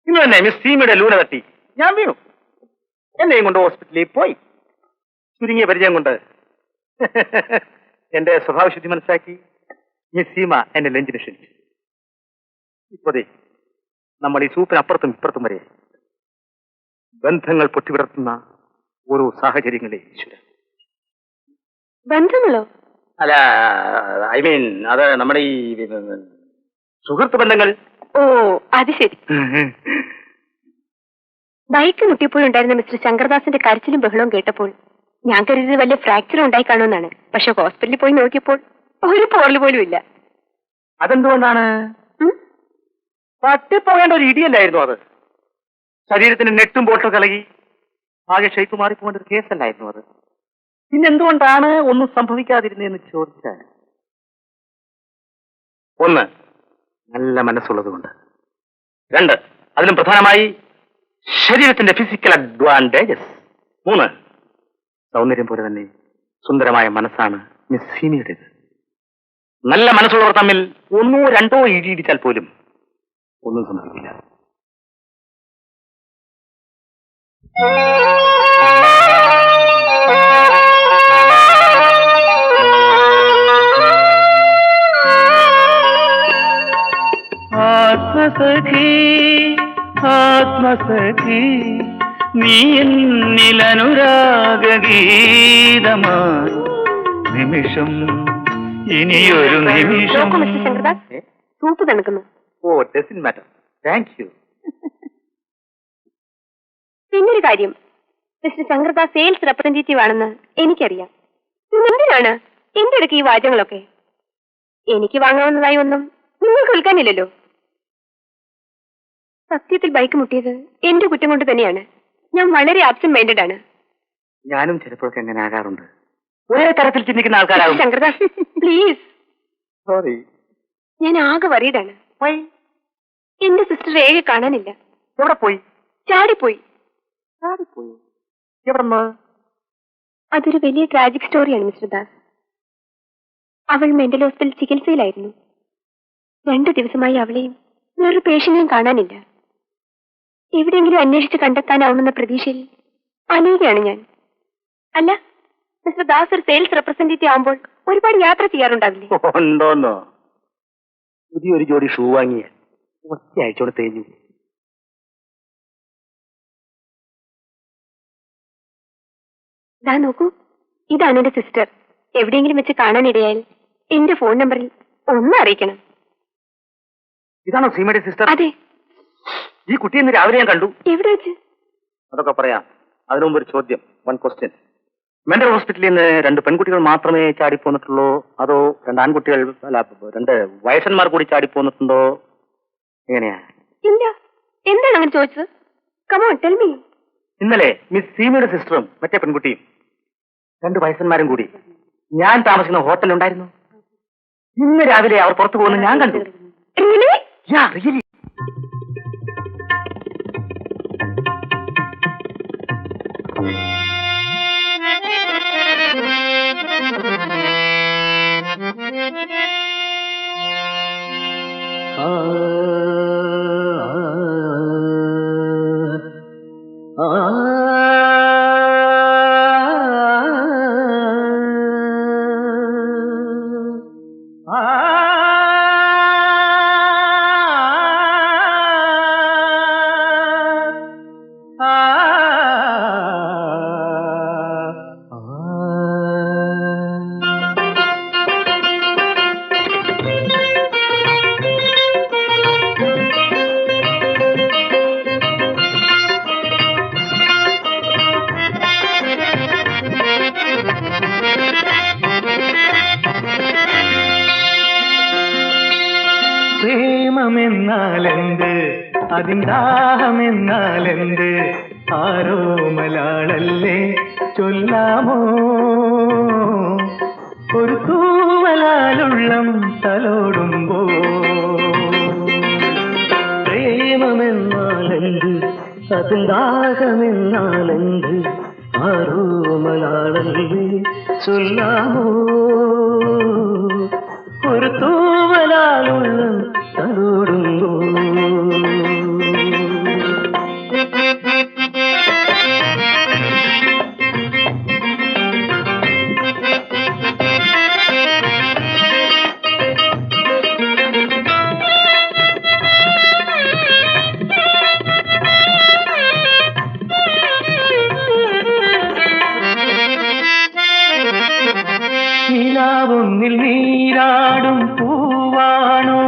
ഇന്ന് തന്നെ മിസ് സീമയുടെ ലൂന തട്ടി ഞാൻ വീണു. എന്നെയും കൊണ്ട് ഹോസ്പിറ്റലിൽ പോയി. ചുരുങ്ങിയ പരിചയം കൊണ്ട് എന്റെ സ്വഭാവശുദ്ധി മനസ്സിലാക്കി മിസ് സീമ എന്നെ ലഞ്ചിന് ക്ഷണിച്ചു. ഇപ്പോഴേ നമ്മൾ ഈ സൂപ്പിനപ്പുറത്തും ഇപ്പുറത്തും വരെ ബന്ധങ്ങൾ പൊട്ടിവിടർത്തുന്ന ഓരോ സാഹചര്യങ്ങളെ ഈശ്വര.
ബന്ധങ്ങളോ?
അല്ല, ഐ മീൻ അത് നമ്മുടെ ഈ സുഹൃത്ത് ബന്ധങ്ങൾ.
ഓ, അത് ശരി. ബൈക്ക് മുട്ടിയപ്പോഴുണ്ടായിരുന്ന മിസ്റ്റർ ശങ്കർദാസിന്റെ കരച്ചിലും ബഹളവും കേട്ടപ്പോൾ ഞാൻ കരുതിയത് വലിയ ഫ്രാക്ചർ ഉണ്ടായി കാണുമെന്നാണ്. പക്ഷെ ഹോസ്പിറ്റലിൽ പോയി നോക്കിയപ്പോൾ ഒരു പോറൽ പോലും ഇല്ല.
അതെന്തുകൊണ്ടാണ്? തട്ടിപ്പോകേണ്ട ഒരു ഇടിയല്ലായിരുന്നു അത്. ശരീരത്തിന് നെട്ടും ബോട്ടും കലകി ആകെ ഷെയ്ക്ക് മാറിപ്പോകേണ്ട ഒരു കേസല്ലായിരുന്നു അത്. പിന്നെന്തുകൊണ്ടാണ് ഒന്നും സംഭവിക്കാതിരുന്നതെന്ന് ചോദിച്ചാൽ, ഒന്ന്, നല്ല മനസ്സുള്ളത് കൊണ്ട്. രണ്ട്, അതിലും പ്രധാനമായി ശരീരത്തിന്റെ ഫിസിക്കൽ അഡ്വാൻറ്റേജസ്. മൂന്ന്, സൗന്ദര്യം പോലെ തന്നെ സുന്ദരമായ മനസ്സാണ് മിസ് സീമയുടേത്. നല്ല മനസ്സുള്ളവർ തമ്മിൽ ഒന്നോ രണ്ടോ ഇടിയിടിച്ചാൽ പോലും ഒന്നും സംഭവിക്കില്ല.
ആത്മസഖി ആത്മസഖി നീ എന്നിലനുരാഗീതമാ നിമിഷം ഇനിയൊരു നിമിഷം.
സൂപ്പ് തണുക്കുന്നു.
Oh, doesn't matter. Thank you.
പിന്നൊരു കാര്യം, മിസ്റ്റർ ശങ്കർദാസ് സെയിൽസ് റെപ്രസെന്റേറ്റീവ് ആണെന്ന് എനിക്കറിയാം. എന്തിനാണ് എന്റെ ഇടയ്ക്ക് ഈ വാചകങ്ങളൊക്കെ? എനിക്ക് വാങ്ങാവുന്നതായി ഒന്നും നിങ്ങൾക്ക് വിൽക്കാനില്ലല്ലോ. സത്യത്തിൽ ബൈക്ക് മുട്ടിയത് എന്റെ കുറ്റം കൊണ്ട് തന്നെയാണ്. ഞാൻ വളരെ ആബ്സെന്റ് മൈൻഡഡ് ആണ്.
ഞാനും ചിലപ്പോഴൊക്കെ അങ്ങനെ ആകാറുണ്ട്. ഒരേ തരത്തിൽ ചിന്തിക്കുന്ന ആൾക്കാരാകും.
ശങ്കർദാസ്, പ്ലീസ്.
സോറി.
ഞാൻ ആകെ വറീഡാണ്. എന്റെ സിസ്റ്റർ ഏഴ് കാണാനില്ല.
എവിടെ പോയി?
ചാടിപ്പോയി.
എവിടെന്ന്?
അതൊരു വലിയ ട്രാജിക് സ്റ്റോറിയാണ് മിസ്റ്റർ ദാസ്. അവൾ മെന്റൽ ഹോസ്പിറ്റൽ ചികിത്സയിലായിരുന്നു. 2 ദിവസമായി അവളെയും വേറൊരു പേഷ്യന്റിനെയും കാണാനില്ല. എവിടെയെങ്കിലും അന്വേഷിച്ച് കണ്ടെത്താനാവുമെന്ന പ്രതീക്ഷയിൽ അനേകയാണ് ഞാൻ. അല്ല, മിസ്റ്റർ ദാസ് ഒരു സെയിൽസ് റെപ്രസെന്റേറ്റീവ് ആവുമ്പോൾ ഒരുപാട് യാത്ര ചെയ്യാറുണ്ടാവില്ലേ?
ഉണ്ടോന്നോ? പുതിയൊരു ജോഡി ഷൂ വാങ്ങിയ ഒറ്റയാഴ്ചയോടെ തേഞ്ഞു.
ദാ നോക്കൂ, ഇതാണ് എന്റെ സിസ്റ്റർ. എവിടെയെങ്കിലും വെച്ച് കാണാനിടയാൽ എന്റെ ഫോൺ നമ്പറിൽ ഒന്ന് അറിയിക്കണം.
ഇതാണോ സീമയുടെ സിസ്റ്റർ?
അതെ.
ഈ കുട്ടി ഇന്ന് രാവിലെ ഞാൻ കണ്ടു.
എവിടെ വെച്ച്?
അതൊക്കെ പറയാം. അതിനു മുമ്പ് ഒരു ചോദ്യം, 1 ക്വസ്റ്റ്യൻ. മെന്റൽ ഹോസ്പിറ്റലിൽ നിന്ന് 2 പെൺകുട്ടികൾ മാത്രമേ ചാടിപ്പോന്നിട്ടുള്ളൂ, അതോ 2 ആൺകുട്ടികൾ, അല്ല 2 വയസ്സന്മാർ കൂടി ചാടിപ്പോന്നിട്ടുണ്ടോ? എങ്ങനെയാ?
ഇല്ല. എന്താണ് അങ്ങനെ ചോദിച്ചത്? Come on tell me.
ഇന്നലെ മിസ് സീമയുടെ സിസ്റ്ററും മറ്റേ പെൺകുട്ടിയും 2 വയസ്സന്മാരും കൂടി ഞാൻ താമസിക്കുന്ന ഹോട്ടലുണ്ടായിരുന്നു. ഇന്ന് രാവിലെ അവർ പുറത്തു പോകുന്നത് ഞാൻ കണ്ടു.
Really?
Yeah, really.
അതിന്ദാഹമെന്നാലെന്ത് ആരോ മലയാളല്ലേ ചൊല്ലാമോ ഒരു തൂവലാലുള്ളം തലോടുമ്പോ പ്രേമമെന്നാലെന്ത് അതിന്ദാഹമെന്നാലെന്ത് ആരോ മലയാളല്ലേ ചൊല്ലാമോ ഒരു തൂവലാലുള്ളം തലോടുമ്പോ നിലാവൊന്നിൽ നീരാടും പൂവാണോ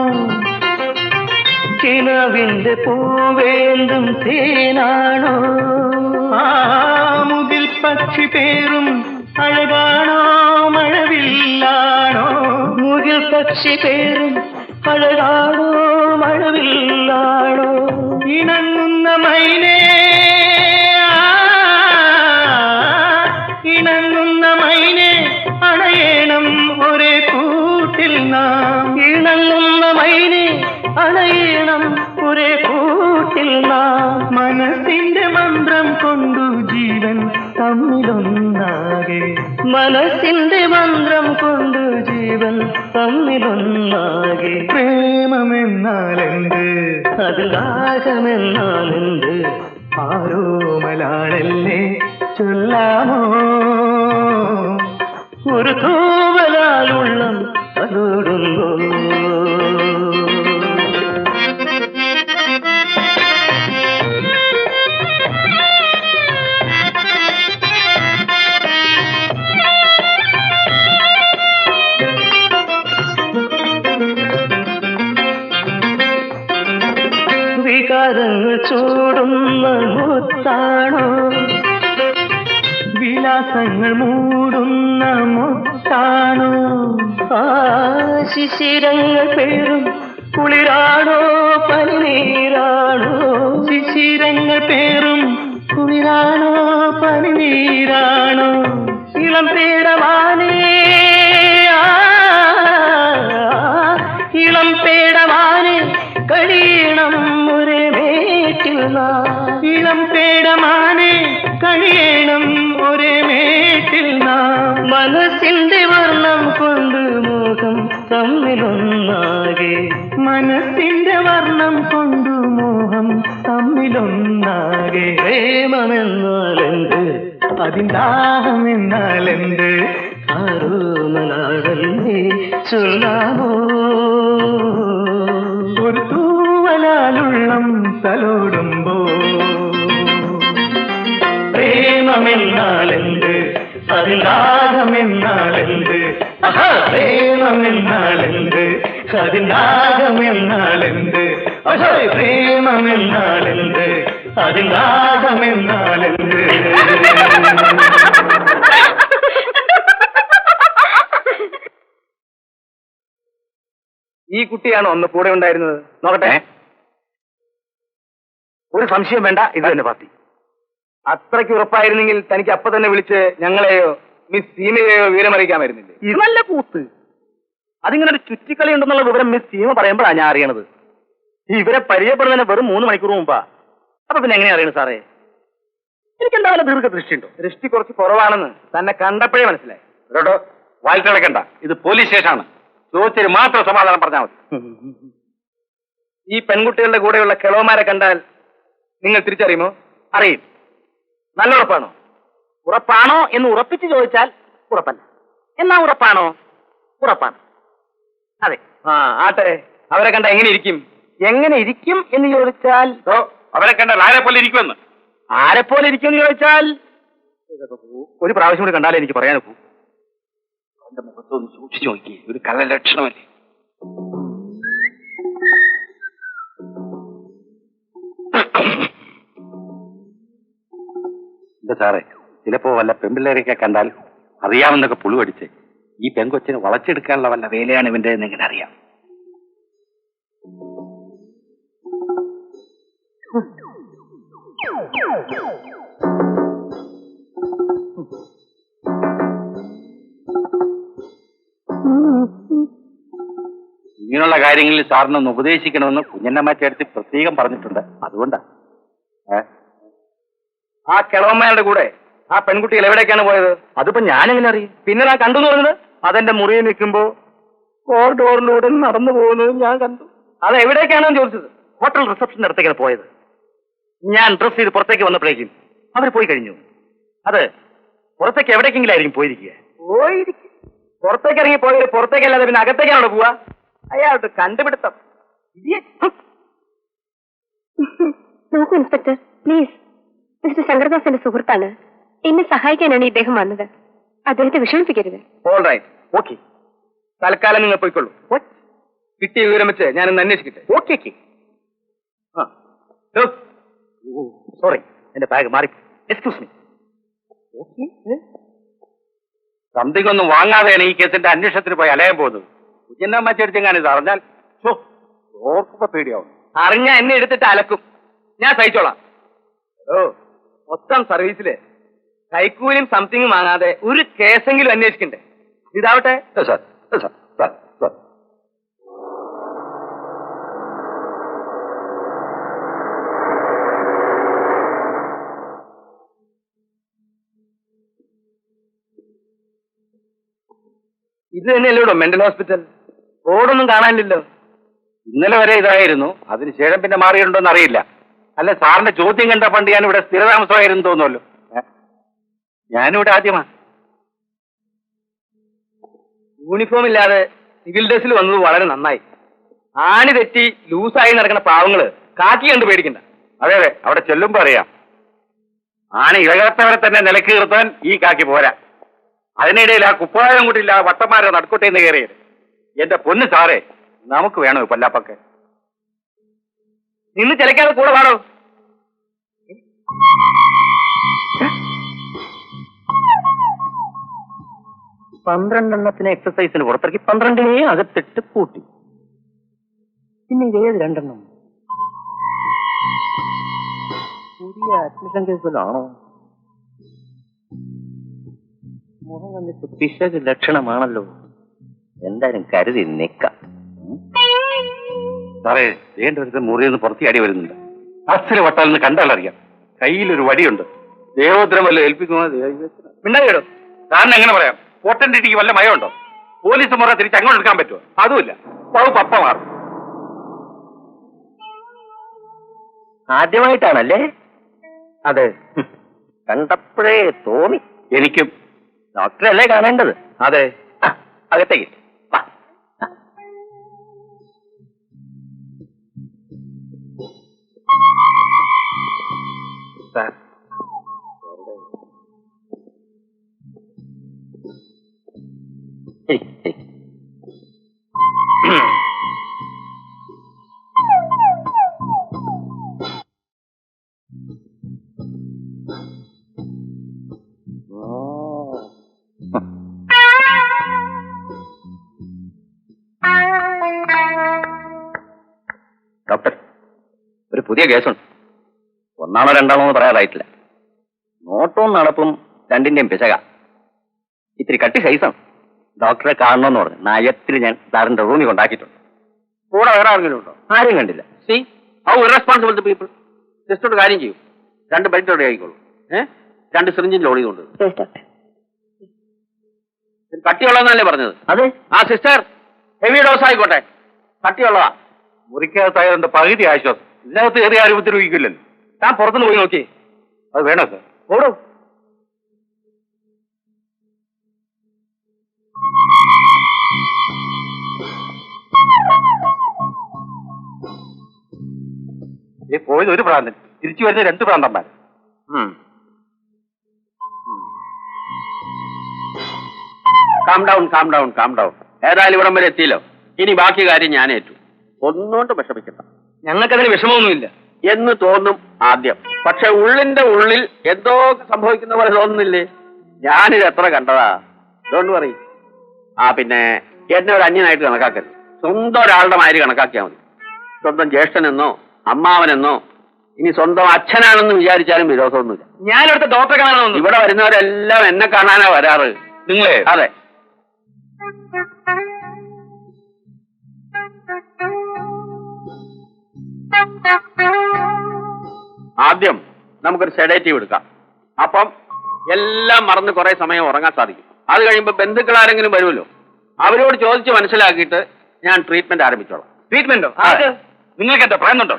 കിളവിന്റെ പൂവേന്തും തേനാണോ മുകിൽ പക്ഷി പേരും അഴകാണോ മഴവില്ലാണോ മുകിൽ പക്ഷി പേരും അഴകാണോ മഴവില്ലാണോ ഇണങ്ങുന്ന മൈനേ ഇണങ്ങുന്ന മൈനേ അണയണം ഒരേ കൂട്ടിൽ നാം ഇണങ്ങുന്ന മൈനെ അണയണം ഒരേ കൂട്ടിൽ നാം മനസ്സിന്റെ മന്ത്രം കൊണ്ടു ജീവൻ തമ്മിലൊന്നാകെ മനസ്സിന്റെ മന്ത്രം കൊണ്ടു ജീവൻ തമ്മിലൊന്നാകെ പ്രേമമെന്നാലെന്ത് അതിലാകമെന്നാലെന്ത് ആരോ മലയാളല്ലേ ചൊല്ലാമോ ഒരു തൂവലാലുള്ളം തലോടുമ്പോ വികാരങ്ങൾ ചൂടുന്ന മുത്താണോ വിലാസങ്ങൾ മൂടുന്ന മുത്താണോ ശിശിരങ്ങൾ പേരും കുളിരാണോ പനിനീരാണോ ശിശിരങ്ങൾ പേരും കുളിരാണോ പനിനീരാണോ ഇളം പേടമാനേ ഇളം പേടമാനേ കഴിയണം ഒരേ മേറ്റിൽ ഇളം പേടമാനേ കഴിയണം ഒരേ മേറ്റിൽ നാം മനസ്സിന്റെ വർണ്ണം കൊണ്ട് മോഹം തമ്മിലൊന്നാകെ മനസ്സിന്റെ വർണ്ണം കൊണ്ടു മോഹം തമ്മിലൊന്നാകെ പ്രേമമെന്നാലെന്ത് അതിന്ദാഹമെന്നാലെന്ത് ആരോ മലയാളല്ലേ ചൊല്ലാമോ ഒരു തൂവലാലുള്ളം തലോടുമ്പോ പ്രേമമെന്നാലെന്ത് അതിന്ദാഹമെന്നാലെന്ത് പ്രേമമെന്നാലെന്ത് അതിന്ദാഹമെന്നാലെന്ത് പ്രേമമെന്നാലെന്ത് അതിന്ദാഹമെന്നാലെന്ത്
ഈ കുട്ടിയാണോ അന്ന് കൂടെ ഉണ്ടായിരുന്നത്? നോക്കട്ടെ. ഒരു സംശയം വേണ്ട, ഇത് തന്നെ പാർട്ടി. അത്രയ്ക്ക് ഉറപ്പായിരുന്നെങ്കിൽ തനിക്ക് അപ്പൊ തന്നെ വിളിച്ച് ഞങ്ങളെയോ മിസ് സീമയെയോ വിവരമറിയിക്കാമായിരുന്നില്ലേ?
ഇത് നല്ല കൂത്ത്. അതിങ്ങനെ ഒരു ചുറ്റിക്കളി ഉണ്ടെന്നുള്ള വിവരം മിസ് സീമ പറയുമ്പോഴാണ് ഞാൻ അറിയണത്. ഇവരെ പരിചയപ്പെടുന്നതിന് വെറും 3 മണിക്കൂർ മുമ്പാ. അപ്പൊ പിന്നെ എങ്ങനെയാ അറിയണത് സാറേ? എനിക്ക് എന്തായാലും ദീർഘദൃഷ്ടിയുണ്ടോ?
ദൃഷ്ടി കുറച്ച് കുറവാണെന്ന് തന്നെ കണ്ടപ്പോഴേ മനസ്സിലായി.
കേട്ടോ, വായിട്ടിളക്കണ്ട. ഇത് പോലീസ് സ്റ്റേഷനാണ്. ചോദിച്ചതിന് മാത്രം സമാധാനം പറഞ്ഞാൽ മതി.
ഈ പെൺകുട്ടികളുടെ കൂടെയുള്ള കിളവന്മാരെ കണ്ടാൽ നിങ്ങൾ തിരിച്ചറിയുമോ?
അറിയും.
നല്ല ഉറപ്പാണോ?
ഉറപ്പാണോ എന്ന് ഉറപ്പിച്ച് ചോദിച്ചാൽ ഉറപ്പല്ല. എന്നാ ഉറപ്പാണോ? ഉറപ്പാണ്. അതെ.
ആട്ടെ, അവരെ കണ്ട എങ്ങനെ ഇരിക്കും?
എങ്ങനെ ഇരിക്കും എന്ന് ചോദിച്ചാൽ
അവരെ കണ്ടാൽ ആരെ പോലെ ഇരിക്കുമെന്ന്.
ആരെപ്പോലെ ഇരിക്കും എന്ന് ചോദിച്ചാൽ
ഒരു പ്രാവശ്യം കൂടി കണ്ടാലേ എനിക്ക് പറയാനൊക്കൂ.
അവന്റെ മുഖത്തൊന്ന് സൂക്ഷിച്ചു നോക്കി. ഒരു കള്ള ലക്ഷണമല്ലേ? എന്താ സാറേ, ചിലപ്പോ വല്ല പെൺപിള്ളേരെയൊക്കെ കണ്ടാൽ അറിയാമെന്നൊക്കെ പുളു അടിച്ച് ഈ പെങ്കൊച്ചിനെ വളച്ചെടുക്കാനുള്ള വല്ല വേലയാണ് ഇവന്റെ എന്നെങ്ങനെ അറിയാം?
ഇങ്ങനെയുള്ള കാര്യങ്ങളിൽ സാറിനൊന്ന് ഉപദേശിക്കണമെന്ന് കുഞ്ഞന്നമ്മ ചേർത്തി പ്രത്യേകം പറഞ്ഞിട്ടുണ്ട്. അതുകൊണ്ടാ.
ആ കിളവന്മാരുടെ കൂടെ ആ പെൺകുട്ടികൾ എവിടേക്കാണ് പോയത്?
അതിപ്പോ ഞാനെങ്ങനെ അറിയും?
പിന്നെ ഞാൻ കണ്ടു എന്ന് പറഞ്ഞത് അതെന്റെ മുറിയിൽ നിൽക്കുമ്പോ കോറിഡോറിലൂടെ നടന്നു പോകുന്നത് ഞാൻ കണ്ടു. അത് എവിടേക്കാണെന്ന് ചോദിച്ചത്.
ഹോട്ടൽ റിസപ്ഷന്റെ അടുത്തേക്കാണ് പോയത്. ഞാൻ ഡ്രസ് ചെയ്ത് പുറത്തേക്ക് വന്നപ്പോഴേക്കും അവർ പോയി കഴിഞ്ഞു. അത് പുറത്തേക്ക് എവിടേക്കെങ്കിലും ആയിരിക്കും പോയിരിക്കുക.
പോയിരിക്കും. പുറത്തേക്ക് ഇറങ്ങി പോയത് പുറത്തേക്കല്ലാതെ പിന്നെ അകത്തേക്കാണോ പോവാ? അയാളുടെ കണ്ടുപിടുത്തം.
നോക്കൂ ഇൻസ്പെക്ടർ, പ്ലീസ്. മിസ്റ്റർ ശങ്കർദാസിന്റെ സുഹൃത്താണ്. എന്നെ സഹായിക്കാനാണ് ഇദ്ദേഹം വന്നത്. അദ്ദേഹത്തെ വിഷമിപ്പിക്കരുത്.
All right, okay. തൽക്കാലം നിങ്ങൾ പോയിക്കൊള്ളൂ. കിട്ടിയ വിവരം വെച്ച് ഞാനൊന്ന് അന്വേഷിക്കട്ടെ.
ഓക്കെ. സോറി, എന്റെ ബാഗ് മാറി. Excuse me. സംതിങ് ഒന്നും വാങ്ങാതെയാണ് ഈ കേസിന്റെ അന്വേഷണത്തിന് പോയി അലയാൻ പോകുന്നത്. കുഞ്ഞന്നമ്മ ചേർച്ചെങ്ങാനും ഇത് അറിഞ്ഞാൽ ഓർക്കുമ്പോ പേടിയാവും.
അറിഞ്ഞ എന്നെ എടുത്തിട്ട് അലക്കും. ഞാൻ സഹിച്ചോളാം. ഓ, മൊത്തം സർവീസില് കൈക്കൂലിയും സംതിങ്ങും വാങ്ങാതെ ഒരു കേസെങ്കിലും അന്വേഷിക്കണ്ടേ? ഇതാവട്ടെ.
സാർ സാർ സാർ സാർ
ഇത് തന്നെയല്ലോ മെന്റൽ ഹോസ്പിറ്റൽ. റോഡൊന്നും കാണാനില്ലല്ലോ.
ഇന്നലെ വരെ ഇതായിരുന്നു. അതിനുശേഷം പിന്നെ മാറിയിട്ടുണ്ടോന്ന് അറിയില്ല. അല്ല, സാറിന്റെ ചോദ്യം കണ്ട പണ്ട് ഞാൻ ഇവിടെ സ്ഥിരതാമസമായിരുന്നു തോന്നുമല്ലോ. ഞാനിവിടെ ആദ്യമാണ്.
യൂണിഫോം ഇല്ലാതെ സിവിൽ ഡ്രസ്സിൽ വന്നത് വളരെ നന്നായി. ആണി തെറ്റി ലൂസായി നടക്കുന്ന പാവങ്ങള് കാക്കി കണ്ട് പേടിക്കണ്ട.
അതെ അതെ, അവിടെ ചെല്ലുമ്പോ അറിയാം. ആന ഇളകാത്തവരെ തന്നെ നിലക്ക് നിർത്താൻ ഈ കാക്കി പോരാ. അതിനിടയിൽ ആ കുപ്പായം കൂട്ടില്ല വട്ടന്മാരെ നടുക്കോട്ടേന്ന് കയറിയത്. എന്റെ പൊന്ന് സാറേ, നമുക്ക് വേണോ പല്ലാപ്പൊക്കെ?
നിന്ന് ചിലക്കാതെ കൂടെ പാടോ.
12 എക്സസൈസിന് പുറത്തിറക്കി 12 അകത്തിട്ട് പൂട്ടി. പിന്നെ ഇതേത് 2 പുതിയ അഡ്മിഷൻ കേസിലാണോ? മുഖം കണ്ടിട്ട് പിശക് ലക്ഷണമാണല്ലോ. എന്തായാലും കരുതി നിക്കാം. സാറേ, വേണ്ട മുറിയിൽ പുറത്തി അടി വരുന്നുണ്ട്. അച്ഛന് വട്ടാലെന്ന് കണ്ടാലറിയാം. കയ്യിലൊരു വടിയുണ്ട്. ദേവോദ്രം വല്ല ഏൽപ്പിക്കുമോ?
മിണ്ടായിടോ.
സാറിന് എങ്ങനെ പറയാം? കോട്ടന്റെ ഇടിക്ക് വല്ല മയമുണ്ടോ? പോലീസ് മുറ തിരിച്ച് അങ്ങോട്ട് എടുക്കാൻ പറ്റുമോ? അതുമില്ല. വകുപ്പ് അപ്പ മാറും.
ആദ്യമായിട്ടാണല്ലേ?
അതെ,
കണ്ടപ്പോഴേ തോന്നി.
എനിക്കും.
ഡോക്ടറല്ലേ കാണേണ്ടത്?
അതെ.
അകത്തേക്ക് വാ.
സാർ,
ശരി ശരി.
ഡോക്ടർ, ഒരു പുതിയ കേസുണ്ട്. 1ആണോ 2ആണോ എന്ന് പറയാറായിട്ടില്ല. നോട്ടവും നടപ്പും 2ന്റെയും പിശക. ഇത്തിരി കട്ടി സൈസാണ്. ഡോക്ടറെ കാണണമെന്ന് പറഞ്ഞു നയത്തിൽ ഞാൻ സാറിന്റെ റൂമിൽ കൊണ്ടാക്കിയിട്ടുണ്ട്.
കൂടെ വേറെ ആരെങ്കിലും ഉണ്ടോ?
ആരും കണ്ടില്ല.
See how irresponsible the people. Just ഒരു കാര്യം ചെയ്യും, 2 ബെൽറ്റ് റെഡി ആയിക്കോളൂ. 2 സിറിഞ്ചിൽ ലോഡ് ചെയ്തുകൊണ്ട്. കട്ടിയുള്ളതെന്നല്ലേ പറഞ്ഞത്?
അതെ.
ആ സിസ്റ്റർ, ഹെവി ഡോസ് ആയിക്കോട്ടെ. കട്ടിയുള്ളതാ.
മുറിക്കകത്തായതിന്റെ പകുതി ആശ്വാസം. ഇതിനകത്ത് ഏറിയ ആരും ഉപദ്രവിക്കില്ലല്ലോ.
താൻ പുറത്തുനിന്ന് പോയി നോക്കി.
അത് വേണോ സാർ?
ഓടോ.
പോയത് ഒരു പ്രാന്തൻ, തിരിച്ചു വരുന്ന 2 പ്രാന്തന്മാർ.
Calm down, calm down, calm down. ഏതായാലും ഇവിടം വരെ എത്തിയല്ലോ. ഇനി ബാക്കി കാര്യം ഞാൻ ഏറ്റു. ഒന്നുകൊണ്ട് വിഷമിക്കണ്ട.
ഞങ്ങൾക്കതിന് വിഷമമൊന്നുമില്ല
എന്ന് തോന്നും ആദ്യം. പക്ഷെ ഉള്ളിന്റെ ഉള്ളിൽ എന്തോ സംഭവിക്കുന്ന പോലെ തോന്നുന്നില്ലേ? ഞാനിത് എത്ര കണ്ടതാ. Don't worry. ആ പിന്നെ എന്നെ ഒരു അന്യനായിട്ട് കണക്കാക്കരുത്. സ്വന്തം ഒരാളുടെ മാതിരി കണക്കാക്കിയാൽ മതി. സ്വന്തം ജ്യേഷ്ഠനെന്നോ അമ്മാവനെന്നോ ഇനി സ്വന്തം അച്ഛനാണെന്ന് വിചാരിച്ചാലും വിരോധമൊന്നുമില്ല.
ഞാനിവിടുത്തെ ഡോക്ടറെ കാണാനൊന്നും
ഇവിടെ വരുന്നവരെല്ലാം എന്നെ കാണാനാ വരാറ്.
നിങ്ങളെ
അതെ. ആദ്യം നമുക്കൊരു സെഡേറ്റീവ് എടുക്കാം. അപ്പം എല്ലാം മറന്ന് കുറെ സമയം ഉറങ്ങാൻ സാധിക്കും. അത് കഴിയുമ്പോൾ ബന്ധുക്കൾ ആരെങ്കിലും വരുമല്ലോ, അവരോട് ചോദിച്ച് മനസ്സിലാക്കിയിട്ട് ഞാൻ ട്രീറ്റ്മെന്റ് ആരംഭിച്ചോളാം.
ട്രീറ്റ്മെന്റോ?
നിങ്ങൾക്ക് എന്താ പറയുന്നുണ്ടോ?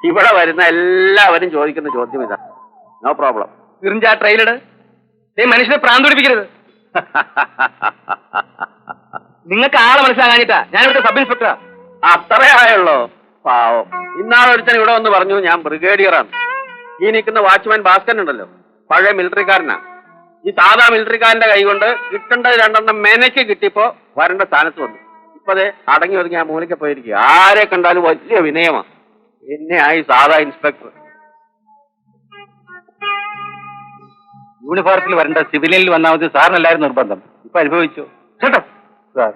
ഇവിടെ വരുന്ന എല്ലാവരും ചോദിക്കുന്ന ചോദ്യം ഇതാ. No problem.
ഇറിഞ്ച ട്രെയിലഡ് മനുഷ്യനെ പ്രാന്ത് പിടിപ്പിക്കരുത്. നിങ്ങൾക്ക് ആളെ മനസ്സിലാകാഞ്ഞിട്ടാ ഞാനിവിടുത്തെ സബ് ഇൻസ്പെക്ടറാ.
അത്രേ ആയുള്ളൂ. പാവം. ഇന്നാളൊരുത്തൻ ഇവിടെ വന്ന് പറഞ്ഞു ഞാൻ ബ്രിഗേഡിയറാണ്. ഈ നിൽക്കുന്ന വാച്ച്മാൻ ഭാസ്കരൻ ഉണ്ടല്ലോ, പഴയ മിലിറ്ററിക്കാരനാ. ഈ സാധാ മിലിറ്ററിക്കാരന്റെ കൈ കൊണ്ട് കിട്ടേണ്ടത് 2 മെനക്ക് കിട്ടിയപ്പോ വരേണ്ട സ്ഥാനത്ത് വന്നു. ഇപ്പതേ അടങ്ങി ഒതുങ്ങി ആ മൂലയ്ക്ക് പോയിരിക്കുക. ആരെ കണ്ടാലും വലിയ വിനയമാ. എന്നെ ആയി സാധാ ഇൻസ്പെക്ടർ.
യൂണിഫോമത്തിൽ വരേണ്ട സിവിലിയനിൽ വന്നാൽ മതി സാറിനല്ലായിരുന്നു നിർബന്ധം. ഇപ്പൊ അനുഭവിച്ചു.
കേട്ടോ
സാർ,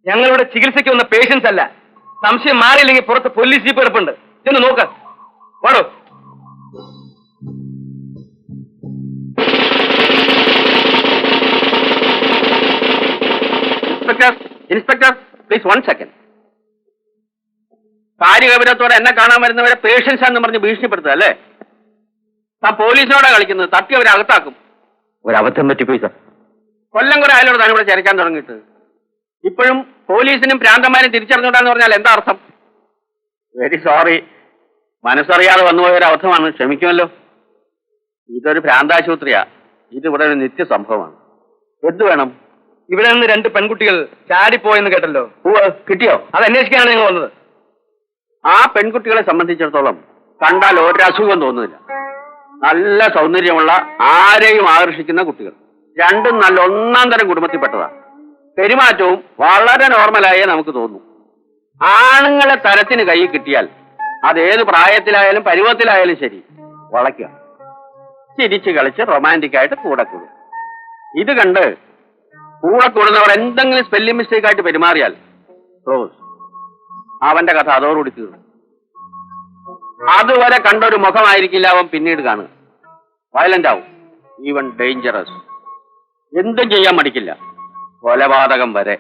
ഞങ്ങളിവിടെ ചികിത്സയ്ക്ക് വന്ന പേഷ്യൻസ് അല്ല. സംശയം മാറിയില്ലെങ്കിൽ പുറത്ത് പോലീസ് ജീപ്പ് കിടപ്പുണ്ട്. ചെന്ന് നോക്ക്. വാടോ.
Inspector please 1 second. കാര്യഗൗരവത്തോടെ എന്നെ കാണാൻ വരുന്നവരെ പേഷ്യൻസ് എന്ന് പറഞ്ഞ് ഭീഷണിപ്പെടുത്തുക അല്ലേ? താൻ പോലീസിനോടാ കളിക്കുന്നത്. തട്ടി അവരെ അകത്താക്കും.
ഒരബദ്ധം പറ്റിപ്പോയി സാർ.
കൊല്ലം കുറെ ആയാലോട് താൻ ഇവിടെ ചരക്കാൻ തുടങ്ങിയിട്ട്. ഇപ്പോഴും പോലീസിനും ഭ്രാന്തന്മാരും തിരിച്ചറിഞ്ഞൂടാന്ന് പറഞ്ഞാൽ എന്താ അർത്ഥം? Very sorry. മനസ്സറിയാതെ വന്നുപോയൊരു അബദ്ധമാണ്. ക്ഷമിക്കുമല്ലോ. ഇതൊരു ഭ്രാന്താശുപത്രിയാ. ഇതിവിടെ ഒരു നിത്യ സംഭവമാണ്. എന്ത് വേണം?
ഇവിടെ നിന്ന് 2 പെൺകുട്ടികൾ ചാടിപ്പോയെന്ന് കേട്ടല്ലോ.
കിട്ടിയോ?
അത് അന്വേഷിക്കാനാണ് ഞങ്ങൾ വന്നത്.
ആ പെൺകുട്ടികളെ സംബന്ധിച്ചിടത്തോളം കണ്ടാൽ ഒരസുഖം തോന്നുന്നില്ല. നല്ല സൗന്ദര്യമുള്ള, ആരെയും ആകർഷിക്കുന്ന കുട്ടികൾ. രണ്ടും നല്ല 1-ാം തരം കുടുംബത്തിൽപ്പെട്ടതാണ്. പെരുമാറ്റവും വളരെ നോർമലായേ നമുക്ക് തോന്നും. ആണുങ്ങളെ തരത്തിന് കൈ കിട്ടിയാൽ അതേത് പ്രായത്തിലായാലും പരുവത്തിലായാലും ശരി വളയ്ക്കുക. ചിരിച്ച് കളിച്ച് റൊമാൻറ്റിക് ആയിട്ട് കൂടെ കൂടും. ഇത് കണ്ട് കൂടെ കൂടുന്നവർ എന്തെങ്കിലും സ്പെല്ലിംഗ് മിസ്റ്റേക്ക് ആയിട്ട് പെരുമാറിയാൽ ക്ലോസ്. അവന്റെ കഥ അതോടുകൂടി തീർന്നു. അതുവരെ കണ്ടൊരു മുഖമായിരിക്കില്ല അവൻ പിന്നീട് കാണുക. വയലന്റ് ആവും, ഈവൻ ഡേഞ്ചറസ്. എന്തും ചെയ്യാൻ മടിക്കില്ല, കൊലപാതകം വരെ.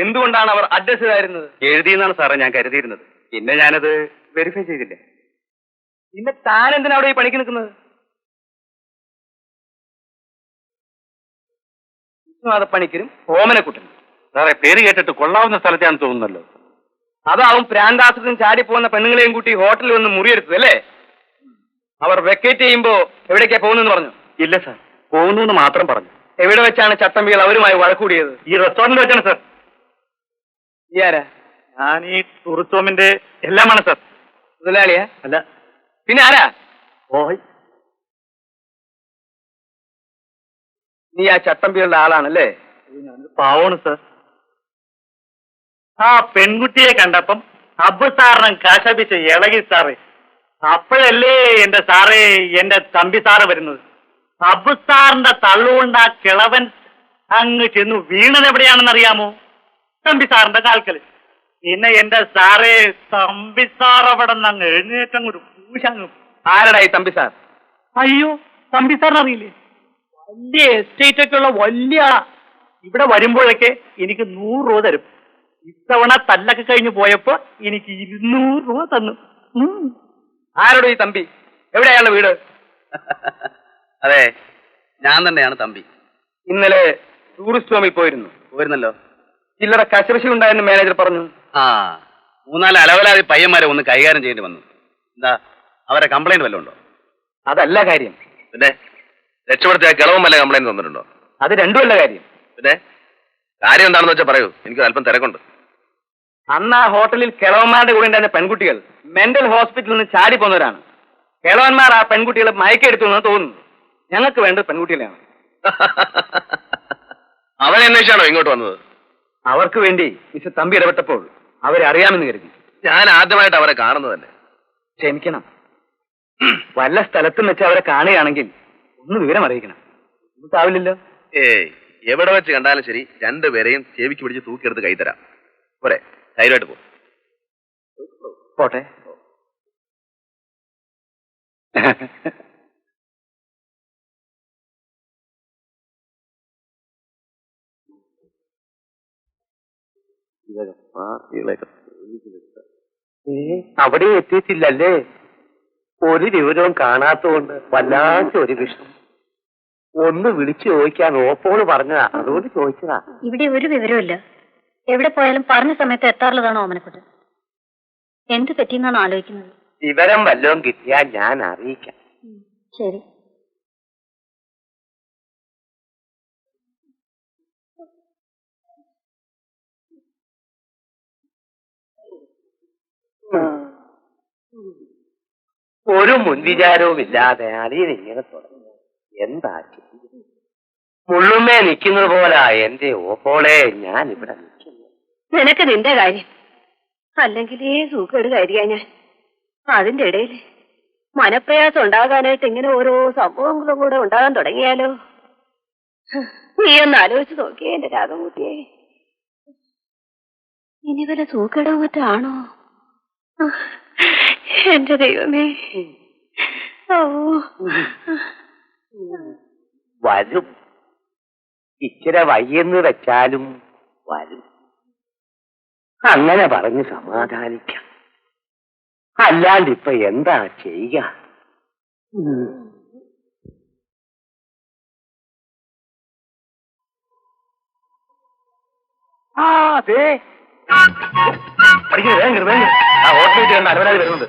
എന്തുകൊണ്ടാണ് അവർ അഡ്രസ് ചെയ്തായിരുന്നത്?
എഴുതിയെന്നാണ് സാറേ ഞാൻ കരുതിയിരുന്നത്. പിന്നെ ഞാനത് വെരിഫൈ ചെയ്തില്ല.
പിന്നെ താൻ എന്തിനാ അവിടെ ഈ പണിക്ക് നിൽക്കുന്നത്? പണിക്കരും ഓമനക്കുട്ടനും.
സാറേ, പേര് കേട്ടിട്ട് കൊള്ളാവുന്ന സ്ഥലത്താണെന്ന് തോന്നുന്നല്ലോ.
അതാവും പ്രാന്താസത്തിന് ചാടിപ്പോകുന്ന പെണ്ണുങ്ങളെയും കൂട്ടി ഹോട്ടലിൽ വന്ന് മുറിയെടുത്തത് അല്ലേ? അവർ വെക്കേറ്റ് ചെയ്യുമ്പോ എവിടേക്കാ പോകുന്നെന്ന് പറഞ്ഞു?
ഇല്ല സാർ, പോകുന്നു എന്ന് മാത്രം പറഞ്ഞു.
എവിടെ വെച്ചാണ് ചട്ടമ്പികൾ അവരുമായി വഴക്കൂടിയത്?
ഈ റെസ്റ്റോറന്റിൽ വെച്ചാണ് സാർ.
ഈ ആരാ?
ഞാൻ ഈ ടൂറിസ്റ്റ് ഹോമിന്റെ എല്ലാമാണ് സാർ.
മുതലാളിയാ?
അല്ല.
പിന്നെ ആരാ?
ഓയ്,
നീ ആ ചട്ടമ്പികളുടെ ആളാണല്ലേ?
പാവമാണ് സാർ. ആ പെൺകുട്ടിയെ കണ്ടപ്പം അബു സാറിനും കാശപിച്ച് ഇളകി സാറേ. അപ്പോഴല്ലേ എന്റെ സാറേ എന്റെ തമ്പി സാറ് വരുന്നത്. അബു സാറിന്റെ തള്ളുകൊണ്ട് ആ കിളവൻ അങ്ങ് ചെന്നു വീണത് എവിടെയാണെന്ന് അറിയാമോ? തമ്പി സാറിന്റെ കാൽക്കല്. പിന്നെ എന്റെ സാറേ തമ്പി സാർ അവിടെ നിന്ന് അങ്ങ് എഴുന്നേറ്റങ്ങോട്ട് പൂശങ്ങ്.
ആരടാ ഈ തമ്പി സാർ?
അയ്യോ, തമ്പി സാറിനറിയില്ലേ? വലിയ എസ്റ്റേറ്റ് ഒക്കെ ഉള്ള വലിയ ആളാ. ഇവിടെ വരുമ്പോഴൊക്കെ എനിക്ക് 100 രൂപ തരും. ഇത്തവണ തല്ലൊക്കെ കഴിഞ്ഞ് പോയപ്പോ എനിക്ക് 200 രൂപ തന്നു.
ആരോട് ഈ തമ്പി? എവിടെയാണ് വീട്?
അതെ, ഞാൻ തന്നെയാണ് തമ്പി.
ഇന്നലെ ടൂറിസ്റ്റ് ഹോമിൽ പോയിരുന്നല്ലോ. ചില്ലറ കശപശി ഉണ്ടായെന്ന് മാനേജർ പറഞ്ഞു.
3-4 അലവലാതി പയ്യന്മാരെ ഒന്ന് കൈകാര്യം ചെയ്യേണ്ടി വന്നു. എന്താ, അവരെ കംപ്ലൈന്റ് വല്ലതും ഉണ്ടോ?
അതല്ല കാര്യം.
പിന്നെ രക്ഷപ്പെടുത്തിയ കിളവും വല്ല കംപ്ലൈന്റ് തന്നിട്ടുണ്ടോ?
അത് രണ്ടുമല്ല കാര്യം.
പിന്നെ കാര്യം എന്താണെന്ന് വെച്ചാൽ പറയൂ, എനിക്ക് അല്പം തിരക്കുണ്ട്.
അന്ന് ആ ഹോട്ടലിൽ കിളവന്മാരുടെ കൂടെ ഉണ്ടായിരുന്ന പെൺകുട്ടികൾ മെന്റൽ ഹോസ്പിറ്റലിൽ നിന്ന് ചാടി പോന്നവരാണ്. കിളവന്മാർ ആ പെൺകുട്ടികളെ മയക്കെടുത്തു എന്ന് തോന്നുന്നു. ഞങ്ങൾക്ക് വേണ്ടത് പെൺകുട്ടികളെയാണ്.
അവനെ അന്വേഷിച്ചാണോ ഇങ്ങോട്ട് വന്നത്?
അവർക്ക് വേണ്ടി മിസ്റ്റർ തമ്പി ഇടപെട്ടപ്പോൾ അവരെ അറിയാമെന്ന് കരുതി.
ഞാൻ ആദ്യമായിട്ട് അവരെ കാണുന്നതല്ലേ.
ക്ഷമിക്കണം. വല്ല സ്ഥലത്തും വെച്ച് അവരെ കാണുകയാണെങ്കിൽ ഒന്ന് വിവരം അറിയിക്കണം. ബുദ്ധിമുട്ടാവില്ലല്ലോ.
എവിടെ വെച്ച് കണ്ടാലും ശരി, 2 പേരെയും ചെവിക്ക് പിടിച്ച് തൂക്കിയെടുത്ത് കൈ തരാം. പോരെ?
ധൈര്യമായിട്ട് പോ.
പോട്ടെ.
അവിടെ എത്തിയിട്ടില്ലല്ലേ? ഒരു വിവരവും കാണാത്തതുകൊണ്ട് വല്ലാത്ത ഒരു വിഷമം. ഒന്ന് വിളിച്ചു ചോദിക്കാൻ ഓപ്പോണ് പറഞ്ഞതാ, അതുകൊണ്ട് ചോദിച്ചതാ.
ഇവിടെ ഒരു വിവരമില്ല. എവിടെ പോയാലും പറഞ്ഞ സമയത്ത് എത്താറുള്ളതാണോ ഓമനക്കുട്ടൻ? എന്ത് പറ്റിയെന്നാണ് ആലോചിക്കുന്നത്.
വിവരം വല്ലതും കിട്ടിയാൽ ഞാൻ അറിയിക്കാം.
ശരി.
ഒരു മുൻവിചാരവും ഇല്ലാതെ അളിയൻ ഇങ്ങനെ തുടങ്ങി. എന്താ മുള്ളുമേ നിൽക്കുന്നത് പോലാ എന്റെ ഓപ്പോളെ ഞാൻ ഇവിടെ നിൽക്കുന്നു.
നിനക്ക് നിന്റെ കാര്യം, അല്ലെങ്കിലേ സൂക്കേട് കാര്യാ ഞാൻ. അതിന്റെ ഇടയിൽ മനപ്രയാസം ഉണ്ടാകാനായിട്ട് ഇങ്ങനെ ഓരോ സംഭവങ്ങളും കൂടെ ഉണ്ടാകാൻ തുടങ്ങിയാലോ? നീ ഒന്ന് ആലോചിച്ച് നോക്കിയേ എന്റെ രാഗമൂട്ടിയെ. ഇനി വല്ല സൂക്കേടോ മറ്റാണോ? എന്റെ ദൈവമേ. ഓ
വരും. ഇച്ചിരി വയ്യെന്ന് വെച്ചാലും വരും. അങ്ങനെ പറഞ്ഞ് സമാധാനിക്കാം. അല്ലാണ്ട് ഇപ്പൊ എന്താ ചെയ്യുക? അതെ ഹോട്ടലിൽ കണ്ട് അലവരാതി വരുന്നുണ്ട്.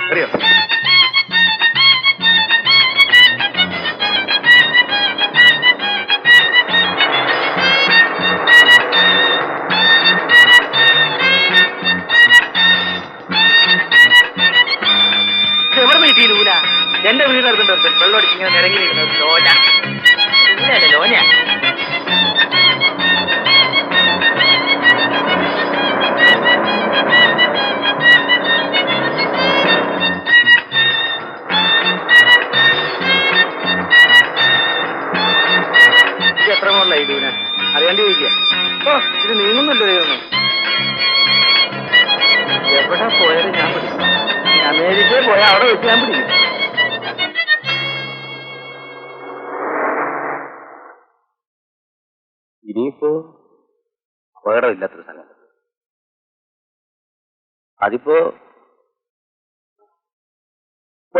അറിയോ? എവിടെ നീ ലൂല? എന്റെ വീടിനടുത്തുണ്ട് വെള്ളമടിച്ച് ഇങ്ങനെ നിരങ്ങി നിൽക്കുന്നത് ലോന. ലൂലല്ലേ ലോന? എത്ര മോളായി ലൂന? അറിയാണ്ട് ചോദിക്കുക. ഓ ഇത് നീങ്ങുന്നല്ലോ ദൈവമേ. എവിടെ പോയാലും ഞാൻ പിടിക്കും. അമേരിക്കയിൽ പോയാൽ അവിടെ വെച്ച് ഞാൻ പിടിക്കും.
ഇനിയിപ്പോ അപകടമില്ലാത്തൊരു സ്ഥലം. അതിപ്പോ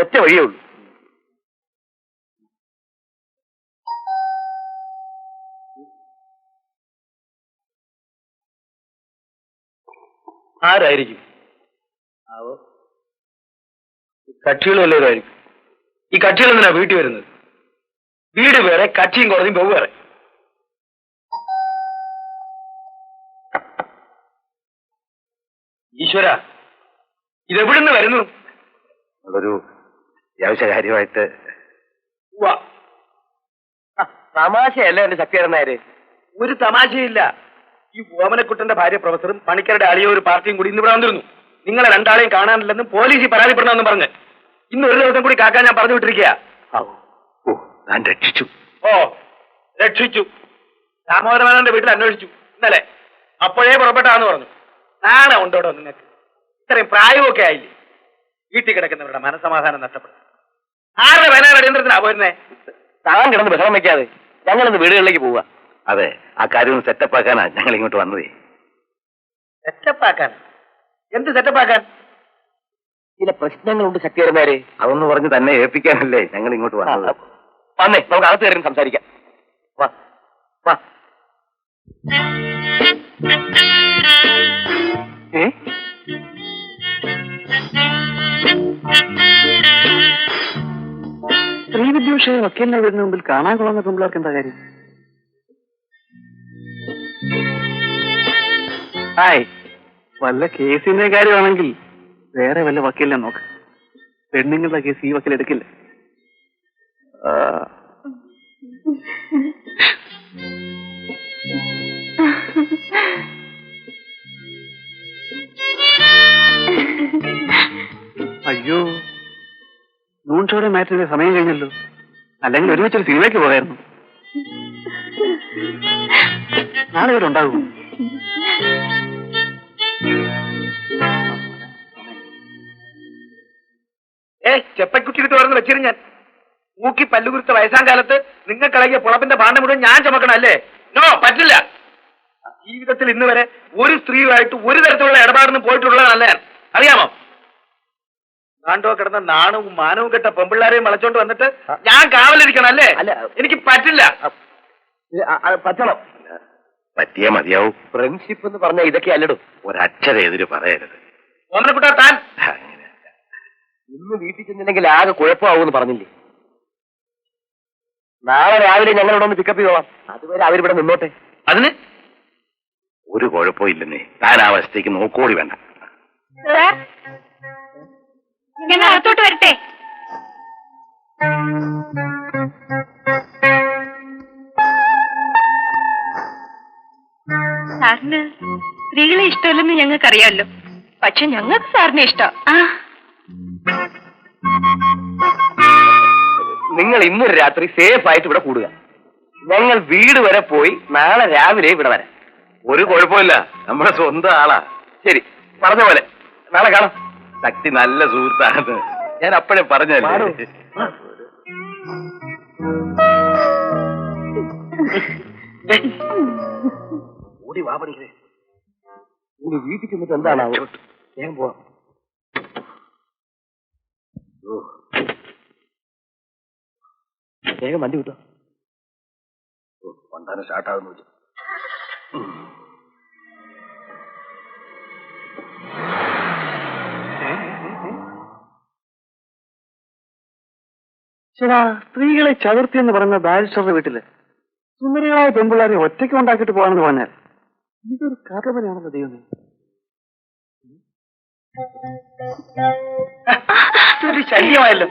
ഒറ്റ വഴിയേ ഉള്ളൂ. ആരായിരിക്കും? കക്ഷികൾ വല്ലവരായിരിക്കും. ഈ കക്ഷികൾ എന്തിനാ വീട്ടിൽ വരുന്നത്? വീട് വേറെ, കക്ഷിയും കുറഞ്ഞും വെവ്വേറെ. ഈശ്വര, ഇതെവിടുന്ന് വരുന്നു?
അതൊരു അത്യാവശ്യ കാര്യമായിട്ട്.
തമാശയല്ല എന്റെ ശക്തിയായിരുന്നാര്. ഒരു തമാശയില്ല. ഈ ഓമനക്കുട്ടന്റെ ഭാര്യ പ്രൊഫസറും പണിക്കരുടെ അളിയ ഒരു പാർട്ടിയും കൂടി ഇന്നിവിടെ വന്നിരുന്നു. നിങ്ങളെ രണ്ടാളെയും കാണാനില്ലെന്നും പോലീസിൽ പരാതിപ്പെടണമെന്നും പറഞ്ഞ് ഇന്ന് ഒരു ദിവസം കൂടി കാക്കാൻ ഞാൻ പറഞ്ഞു വിട്ടിരിക്കുക.
ഞാൻ രക്ഷിച്ചു.
ഓ രക്ഷിച്ചു. ദാമോദരമേനോന്റെ വീട്ടിൽ അന്വേഷിച്ചു ഇന്നലെ. അപ്പോഴേ പുറപ്പെട്ടാന്ന് പറഞ്ഞു. നാളെ ഉണ്ടോടോ നിങ്ങൾക്ക്? ഇത്രയും പ്രായമൊക്കെ ആയില്ലേ? വീട്ടിൽ കിടക്കുന്നവരുടെ മനസ്സമാധാനം നഷ്ടപ്പെടും. ആരുടെ വേനാട് അടിയന്തരത്തിനാ പോയിരുന്നേ? താൻ കിടന്ന് ബഹളം വയ്ക്കാതെ ഞങ്ങളിന്ന് വീടുകളിലേക്ക് പോവുക.
അതെ, ആ കാര്യം സെറ്റപ്പ് ആക്കാനാ ഞങ്ങൾ ഇങ്ങോട്ട് വന്നതേ.
സെറ്റപ്പാക്കാൻ? എന്ത് സെറ്റപ്പാക്കാൻ? ചില പ്രശ്നങ്ങളുണ്ട് ശക്തിയായിരുന്നേരെ.
അതൊന്ന് പറഞ്ഞ് തന്നെ ഏൽപ്പിക്കാനല്ലേ ഞങ്ങൾ ഇങ്ങോട്ട് വന്നത്.
വന്നേ, നമുക്ക് അകത്ത് കയറി സംസാരിക്കാം. വാ വാ.
ശ്രീവിദ്യ വിഷയം ഒക്കെ എന്നെ വീടിന് മുമ്പിൽ കാണാൻ കൊള്ളുന്ന പെമ്പിളർക്ക് എന്താ കാര്യം? ഹായ്, വല്ല കേസിന്റെ കാര്യമാണെങ്കിൽ വേറെ വല്ല വക്കീലിനെ നോക്ക്. പെണ്ണുങ്ങളുടെ കേസ് ഈ വക്കീൽ എടുക്കില്ല. അയ്യോ, നൂൺഷോടെ മാറ്റിന്റെ സമയം കഴിഞ്ഞല്ലോ. അല്ലെങ്കിൽ ഒരുമിച്ചൊരു സിനിമയ്ക്ക് പോകായിരുന്നു.
നാളെ ഇവിടെ ഉണ്ടാകും.
ചെപ്പക്കുറ്റിട്ട് തുറന്ന് വെച്ചിരുന്നു ഞാൻ. മൂക്കി പല്ലുകുരുത്ത വയസ്സാം കാലത്ത് നിങ്ങൾക്കിളകിയ പുളപ്പിന്റെ ഭാണ്ഡം മുഴുവൻ ഞാൻ ചുമക്കണം അല്ലേ? നോ, പറ്റില്ല. ജീവിതത്തിൽ ഇന്ന് വരെ ഒരു സ്ത്രീയുമായിട്ട് ഒരു തരത്തിലുള്ള ഇടപാടിന് പോയിട്ടുള്ളതല്ല ഞാൻ, അറിയാമോ? നാണ്ടോ കിടന്ന നാണവും മാനവും കെട്ട പെമ്പിള്ളാരെയും വളച്ചോണ്ട് വന്നിട്ട് ഞാൻ കാവലിരിക്കണം അല്ലേ?
അല്ല.
എനിക്ക് പറ്റില്ല.
പറ്റണം. പറ്റിയേ മതിയാവും. ഫ്രണ്ട്ഷിപ്പ് എന്ന് പറഞ്ഞാൽ ഇതൊക്കെ അല്ലടും. ഒരക്ഷരം എതിര് പറയരുത്.
ഓമനക്കുട്ടാ, താൻ
ഇന്ന് വീട്ടിൽ ചെന്നില്ലെങ്കിൽ ആകെ കുഴപ്പമാവൂന്ന് പറഞ്ഞില്ലേ? നാളെ രാവിലെ ഞങ്ങളോട് ഒന്ന് പിക്കപ്പ് ചെയ്തോളാം. അതുവരെ അവരിവിടെ നിന്നോട്ടെ.
അതിന്
ഒരു കുഴപ്പവും ഇല്ലെന്നേ. താൻ ആ വശത്തേക്ക് നോക്കോടി വേണ്ട.
ഞങ്ങൾ അകത്തോട്ട് വരട്ടെ? സാറിന് സ്ത്രീകളെ ഇഷ്ടമല്ലെന്ന് ഞങ്ങൾക്കറിയാമല്ലോ. പക്ഷെ ഞങ്ങൾക്ക് സാറിനെ ഇഷ്ടം.
നിങ്ങൾ ഇന്നൊരു രാത്രി സേഫ് ആയിട്ട് ഇവിടെ കൂടുക. ഞങ്ങൾ വീട് വരെ പോയി നാളെ രാവിലെ ഇവിടെ വരാം. ഒരു കുഴപ്പമില്ല, നമ്മുടെ സ്വന്തം ആളാ. ശരി, പറഞ്ഞ പോലെ നാളെ കാണാം. ശക്തി നല്ല സുഹൃത്താണ്, ഞാൻ അപ്പോഴേ പറഞ്ഞല്ലേ. ഓടി വാ പഠിക്കേ. ഇനി വീട്ടിൽ ചെന്നിട്ട് എന്താണ് അവരോട്ട് വേഗം പോവാം. വേഗം വണ്ടി വിട്ടോ. കൊണ്ടാണ് സ്റ്റാർട്ടാകുന്നു.
ചേട്ടാ, സ്ത്രീകളെ ചതുർത്തി എന്ന് പറയുന്ന ബാരിസ്റ്ററുടെ വീട്ടില് സുന്ദരികളായ പെൺപിള്ളേരെ ഒറ്റയ്ക്ക് ഉണ്ടാക്കിയിട്ട് പോകാണെന്ന് പറഞ്ഞാൽ ഇതൊരു കഥ പോലെയാണല്ലോ ദൈവമേ.
ഒരു ശല്യമായല്ലോ.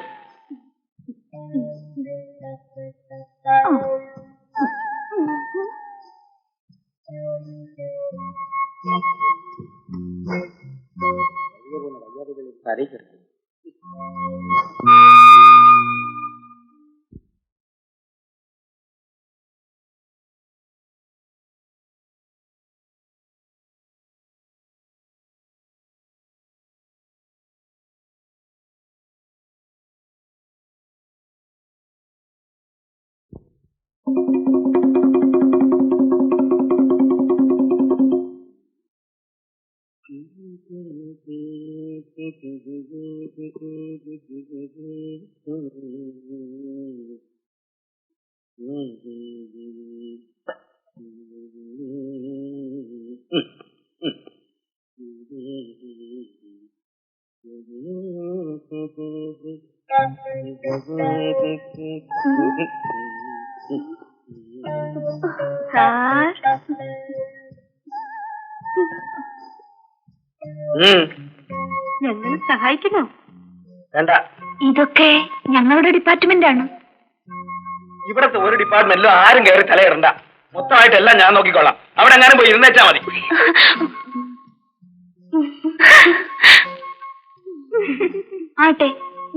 ഞങ്ങൾ സഹായിക്കണോ?
വേണ്ട,
ഇതൊക്കെ ഞങ്ങളുടെ ഡിപ്പാർട്ട്മെന്റ് ആണ്.
ഇവിടത്തെ ഒരു ഡിപ്പാർട്ട്മെന്റിലും ആരും കയറി തലയിടണ്ട. മൊത്തമായിട്ടെല്ലാം ഞാൻ നോക്കിക്കൊള്ളാം. അവിടെ എങ്ങാനും പോയി ഇരുന്നേച്ചാ മതി.
ആട്ടെ,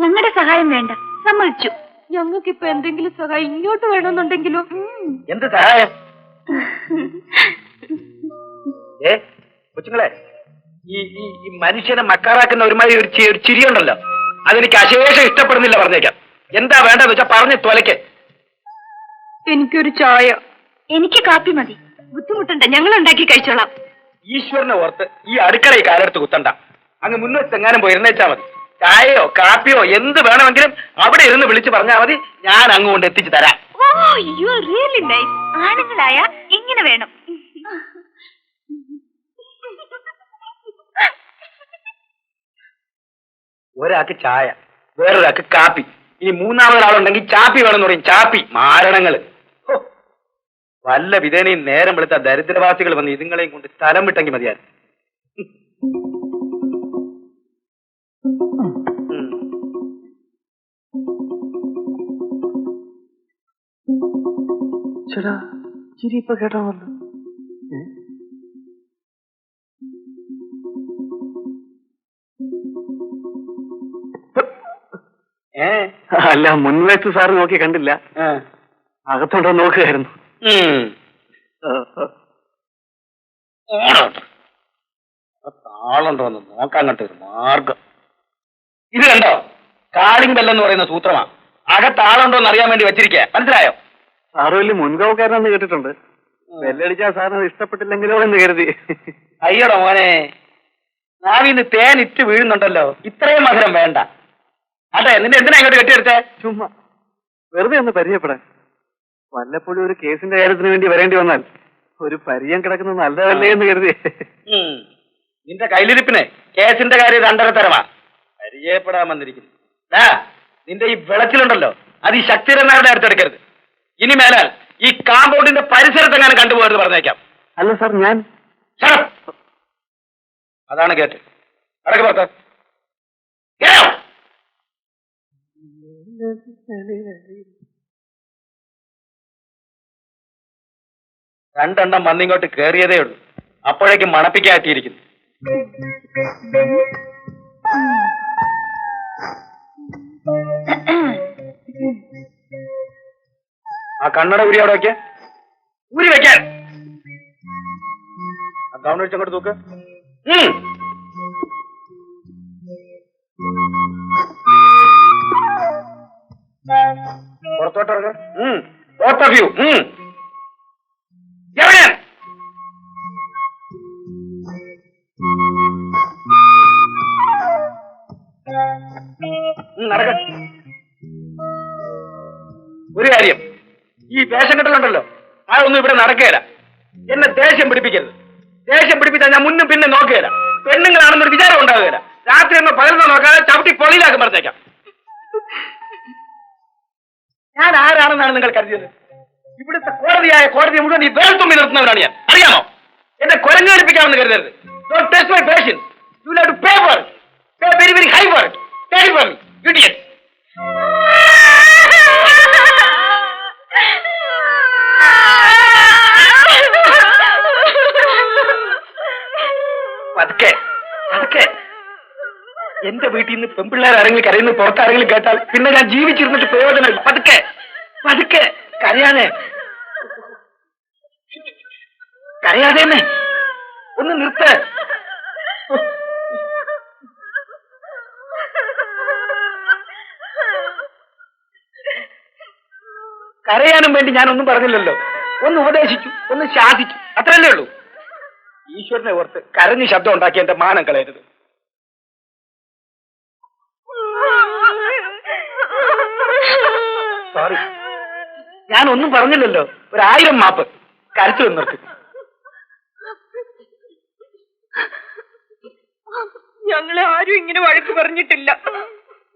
ഞങ്ങളുടെ സഹായം വേണ്ട, സമ്മതിച്ചു. ഞങ്ങൾക്കിപ്പോ എന്തെങ്കിലും സഹായം ഇങ്ങോട്ട് വേണമെന്നുണ്ടെങ്കിലോ?
എന്ത് സഹായം? കൊച്ചുങ്ങളെ, ഈ മനുഷ്യനെ മക്കാറാക്കുന്ന ഒരുമാതിരി ഒരു ചിരിയുണ്ടല്ലോ, അതെനിക്ക് അശേഷം ഇഷ്ടപ്പെടുന്നില്ല. പറഞ്ഞേക്കാം. എന്താ വേണ്ടെന്ന് വെച്ചാ പറഞ്ഞ് തൊലയ്ക്ക്.
എനിക്കൊരു ചായ. എനിക്ക് കാപ്പി മതി. ബുദ്ധിമുട്ടുണ്ട്, ഞങ്ങൾ ഉണ്ടാക്കി കഴിച്ചോളാം.
ഈശ്വരനെ ഓർത്ത് ഈ അടുക്കളയിൽ കാലെടുത്ത് കുത്തണ്ട. അങ്ങ് മുന്നോട്ട് എങ്ങാനും പോയി ഇരുന്നേച്ചാ മതി. ചായയോ കാപ്പിയോ എന്ത് വേണമെങ്കിലും അവിടെ ഇരുന്ന് വിളിച്ചു പറഞ്ഞാൽ മതി, ഞാൻ അങ്ങോട്ട് എത്തിച്ചു തരാം.
ആണുങ്ങളായ ഇങ്ങനെ വേണം.
ഒരാൾക്ക് ചായ, വേറൊരാൾക്ക് കാപ്പി, ഇനി മൂന്നാമതൊരാളുണ്ടെങ്കിൽ ചാപ്പി വേണമെന്ന് പറയും. ചാപ്പി മാരണങ്ങള്. വല്ല വിധേനയും നേരം വെളുത്ത ദരിദ്രവാസികൾ വന്ന് ഇതുങ്ങളെയും കൊണ്ട് സ്ഥലം വിട്ടെങ്കിൽ മതിയായിരുന്നു.
ചേട്ടാ, ചിരി ഇപ്പൊ കേട്ടാണല്ലോ. അല്ല, മുൻവശത്ത് സാറ് നോക്കി കണ്ടില്ല, അകത്തോണ്ടോ നോക്കുകയായിരുന്നു.
താളുണ്ടോന്ന് നോക്കാൻ കണ്ട ഒരു മാർഗം. ഇത് കണ്ടോ, കാളിംഗ് ബെല്ലെന്ന് പറയുന്ന സൂത്രമാ. അകത്താളുണ്ടോന്ന് അറിയാൻ വേണ്ടി വെച്ചിരിക്കുക, മനസ്സിലായോ?
സാറ് വലിയ മുൻകൗക്കാരനെന്ന് കേട്ടിട്ടുണ്ട്. ബെല്ലടിച്ചാൽ സാറിന് ഇഷ്ടപ്പെട്ടില്ലെങ്കിലോ എന്ന് കരുതി.
അയ്യടോ മോനെ, നാവിന്ന് തേൻ ഇറ്റ് വീഴുന്നുണ്ടല്ലോ, ഇത്രയും മധുരം വേണ്ട. അതെ, നിന്നെ എന്തിനാ ഇങ്ങോട്ട് കെട്ടിയെടുത്തേ?
ചുമ്മാ വെറുതെ ഒന്ന് പരിചയപ്പെടാൻ. വല്ലപ്പോഴും ഒരു കേസിന്റെ കാര്യത്തിന് വേണ്ടി വരേണ്ടി വന്നാൽ ഒരു പരിചയം കിടക്കുന്നത് നല്ലതല്ലേ എന്ന് കരുതി.
നിന്റെ കയ്യിലിരിപ്പിന് കേസിന്റെ കാര്യം രണ്ടര തരമാ. പരിചയപ്പെടാൻ വന്നിരിക്കുന്നു. നിന്റെ ഈ വിളച്ചിലുണ്ടല്ലോ, അത് ഈ ശക്തിരന്മാരുടെ അടുത്തെടുക്കരുത്. ഇനി മേലാൽ ഈ കാമ്പൗണ്ടിന്റെ പരിസരത്തെങ്ങാനും കണ്ടുപോകരുത് പറഞ്ഞേക്കാം.
അല്ല സാർ, ഞാൻ
Shut up. അതാണ് കേട്ട്. അടക്ക് പുറത്ത്. രണ്ടെണ്ണം വന്നിങ്ങോട്ട് കേറിയതേ ഉള്ളൂ, അപ്പോഴേക്കും മണപ്പിക്കാറ്റിയിരിക്കുന്നു. ആ കണ്ണട ഊരി അവിടെ വെക്ക. ഊരി വെക്കാൻ. ആ ഗൗൺ വെച്ചങ്ങോട്ട് തൂക്ക്. പുറത്തോട്ടിറങ്ങ. Both of you. എവിടെയാണ്? നടക്ക. ഒരു കാര്യം, ഈ വേഷം കെട്ടലുണ്ടല്ലോ, അതൊന്നും ഇവിടെ നടക്കുകയില്ല. എന്നെ ദേഷ്യം പിടിപ്പിക്കരുത്. ദേഷ്യം പിടിപ്പിച്ചാൽ ഞാൻ മുന്നും പിന്നെ നോക്കുകയില്ല. പെണ്ണുങ്ങളാണെന്നൊരു വിചാരം ഉണ്ടാവുകയില്ല. രാത്രി എന്നെ പകർന്ന് നോക്കാതെ ചവിട്ടി പൊളിയിലാക്കും പറഞ്ഞേക്കാം. ഞാൻ ആരാണെന്നാണ് നിങ്ങൾ കരുതിയത്? ഇവിടുത്തെ കോടതി മുഴുവൻ ഈ വേൽ തുമ്പി നിർത്തുന്നവരാണ് ഞാൻ, അറിയാമോ? എന്നെ കുരങ്ങ് കളിപ്പിക്കാമെന്ന് കരുതരുത്. Don't test my patience. You will have to pay for it. Pay very, very high for it. Pay for me, idiot. പതുക്കെ പതുക്കെ. എന്റെ വീട്ടിൽ നിന്ന് പെൺപിള്ളേർ ആരെങ്കിലും കരയുന്നത് പുറത്താരെങ്കിലും കേട്ടാൽ പിന്നെ ഞാൻ ജീവിച്ചിരുന്നിട്ട് പ്രയോജനമില്ല. പതുക്കെ പതുക്കെ. കരയാതെ കരയാതെ തന്നെ ഒന്ന് നിർത്ത്. കരയാനും വേണ്ടി ഞാനൊന്നും പറഞ്ഞില്ലല്ലോ. ഒന്ന് ഉപദേശിച്ചു, ഒന്ന് ശാസിച്ചു, അത്രയല്ലേ ഉള്ളൂ. ഈശ്വരനെ ഓർത്ത് കരഞ്ഞ് ശബ്ദം ഉണ്ടാക്കി എന്റെ മാനം കളയരുത്. സോറി, ഞാനൊന്നും പറഞ്ഞില്ലല്ലോ. 1000 മാപ്പ്. കരച്ചു നിർത്തി.
ഞങ്ങളെ ആരും ഇങ്ങനെ വഴക്ക് പറഞ്ഞിട്ടില്ല.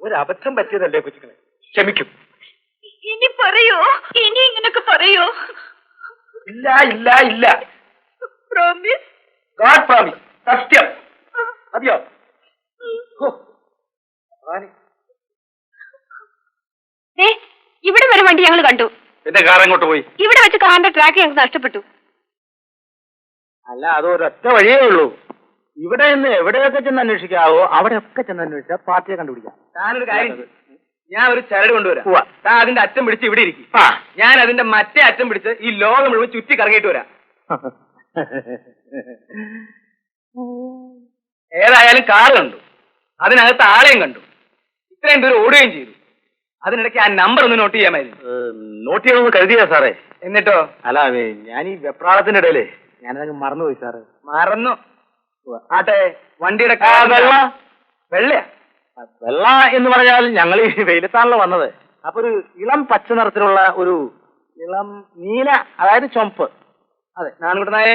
ഒരബദ്ധം പറ്റിയതല്ലേ കൊച്ചുങ്ങളെ, ക്ഷമിക്കും.
ഇനി പറയോ? ഇനി ഇങ്ങനൊക്കെ പറയോ?
ഇല്ല ഇല്ല ഇല്ല.
പ്രോമിസ്.
God promise. സത്യം. മതിയോ?
ഇവിടെ വരെ വണ്ടി ഞങ്ങൾ കണ്ടു.
എന്റെ കാർ എങ്ങോട്ട് പോയി?
ഇവിടെ വെച്ച് കാറിന്റെ ട്രാക്ക് ഞങ്ങൾക്ക് നഷ്ടപ്പെട്ടു.
അല്ല, അതൊരൊറ്റ വഴിയേ ഉള്ളൂ. ഇവിടെ നിന്ന് എവിടെയൊക്കെ ചെന്ന് അന്വേഷിക്കാവോ അവിടെയൊക്കെ ചെന്ന് അന്വേഷിച്ചാൽ പാർട്ടിയെ കണ്ടുപിടിക്കാം.
ഞാനൊരു കാര്യം ചെയ്യും. ഞാൻ ഒരു ചരട് കൊണ്ടുവരാം. താൻ അതിന്റെ അറ്റം പിടിച്ച് ഇവിടെ ഇരിക്കും. ഞാൻ അതിന്റെ മറ്റേ അറ്റം പിടിച്ച് ഈ ലോകം മുഴുവൻ ചുറ്റി കറങ്ങിയിട്ട് വരാം. ഏതായാലും കാർ കണ്ടു, അതിനകത്ത് ആളെയും കണ്ടു, ഇത്രയും ദൂരം ഓടുകയും ചെയ്തു. അതിനിടയ്ക്ക് ആ നമ്പർ ഒന്ന് നോട്ട് ചെയ്യാമായിരുന്നു.
നോട്ട് ചെയ്യണമെന്ന് കരുതിയാ സാറേ.
എന്നിട്ടോ?
അല്ല, ഞാൻ ഈ വെപ്രാളത്തിന്റെ ഇടയിലേ ഞാനതങ്ങ് മറന്നുപോയി സാറേ.
മറന്നു? ആട്ടെ, വണ്ടിയുടെ വെള്ളയാ?
വെള്ള എന്ന് പറഞ്ഞാൽ ഞങ്ങൾ ഈ വെയിലത്താണല്ലോ വന്നത്. അപ്പൊ ഒരു ഇളം പച്ച നിറത്തിലുള്ള ഒരു ഇളം നീല, അതായത് ചുമപ്പ്.
അതെ, നാണുകുട്ട നായേ,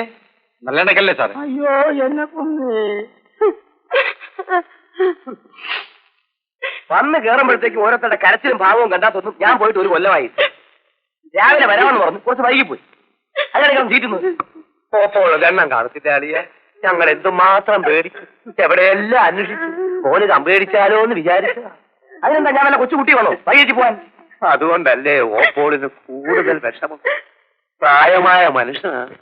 നല്ല ഇടയ്ക്കല്ലേ സാറേ?
അയ്യോ, എന്നെ കൊന്നേ.
വന്ന് കയറുമ്പോഴത്തേക്ക് ഓരോരുത്തരുടെ കരച്ചിലും ഭാവവും കണ്ടാ തോന്നും ഞാൻ പോയിട്ട് ഒരു കൊല്ലമായി. രാവിലെ വരാമെന്ന് പറഞ്ഞു, കുറച്ച് വൈകിപ്പോയി. അതിനിടയ്ക്ക് ചീറ്റുന്നു. പോപ്പോളൂ എണ്ണം കാണത്തില്ല അളിയെ. ഞങ്ങൾ എന്തുമാത്രം പേടിച്ചു, എവിടെയെല്ലാം അന്വേഷിച്ചു. ഫോന് കമ്പേടിച്ചാലോ എന്ന് വിചാരിച്ചു. അതിനെന്താ, ഞാൻ വല്ല കൊച്ചുകുട്ടി വേണോ വൈകിച്ച് പോവാൻ? അതുകൊണ്ടല്ലേ ഓപ്പോളിന് കൂടുതൽ വിഷമം. പ്രായമായ മനുഷ്യനാണ്.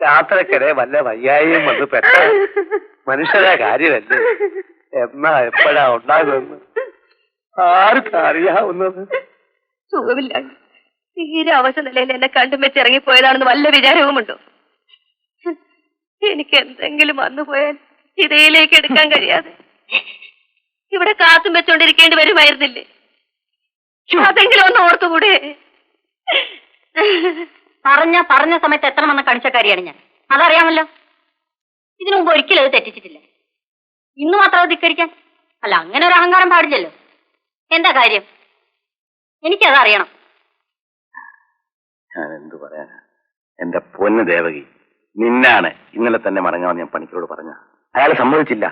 രാത്രിക്കരെ വല്ല വയ്യായും വന്ന് പെട്ട മനുഷ്യരുടെ കാര്യമല്ലേ. എന്നാ എപ്പോഴാ ഉണ്ടാകുമെന്ന് ആർക്കും അറിയാവുന്നത്.
സുഖമില്ല, തീരെ അവശ നിലയിൽ എന്നെ കണ്ടും വെച്ച് ഇറങ്ങിപ്പോയതാണെന്ന് വല്ല വിചാരവുമുണ്ടോ? എനിക്ക് എന്തെങ്കിലും വന്നുപോയാൽ ചിതയിലേക്ക് എടുക്കാൻ കഴിയാതെ ഇവിടെ കാത്തും വെച്ചോണ്ടിരിക്കേണ്ടി വരുമായിരുന്നില്ലേ? അതെങ്കിലും ഒന്ന് ഓർത്തുകൂടെ? പറഞ്ഞ സമയത്ത് എത്ര വന്ന കണിച്ചക്കാരിയാണ് ഞാൻ, അതറിയാമല്ലോ. ഇതിനു മുമ്പ് ഒരിക്കലും അത് തെറ്റിച്ചിട്ടില്ല. ഇന്ന് മാത്രം അത് ധിക്കരിക്കാൻ? അല്ല, അങ്ങനെ ഒരു അഹങ്കാരം പാടില്ലല്ലോ. എന്താ കാര്യം? എനിക്കതറിയണം.
ഞാൻ എന്തു പറയാനാ? എന്റെ പൊന്ന് ദേവകി, നിന്നാണ് ഇന്നലെ തന്നെ മടങ്ങാമെന്ന് ഞാൻ പണിക്കരോട് പറഞ്ഞ. അയാൾ സമ്മതിച്ചില്ല.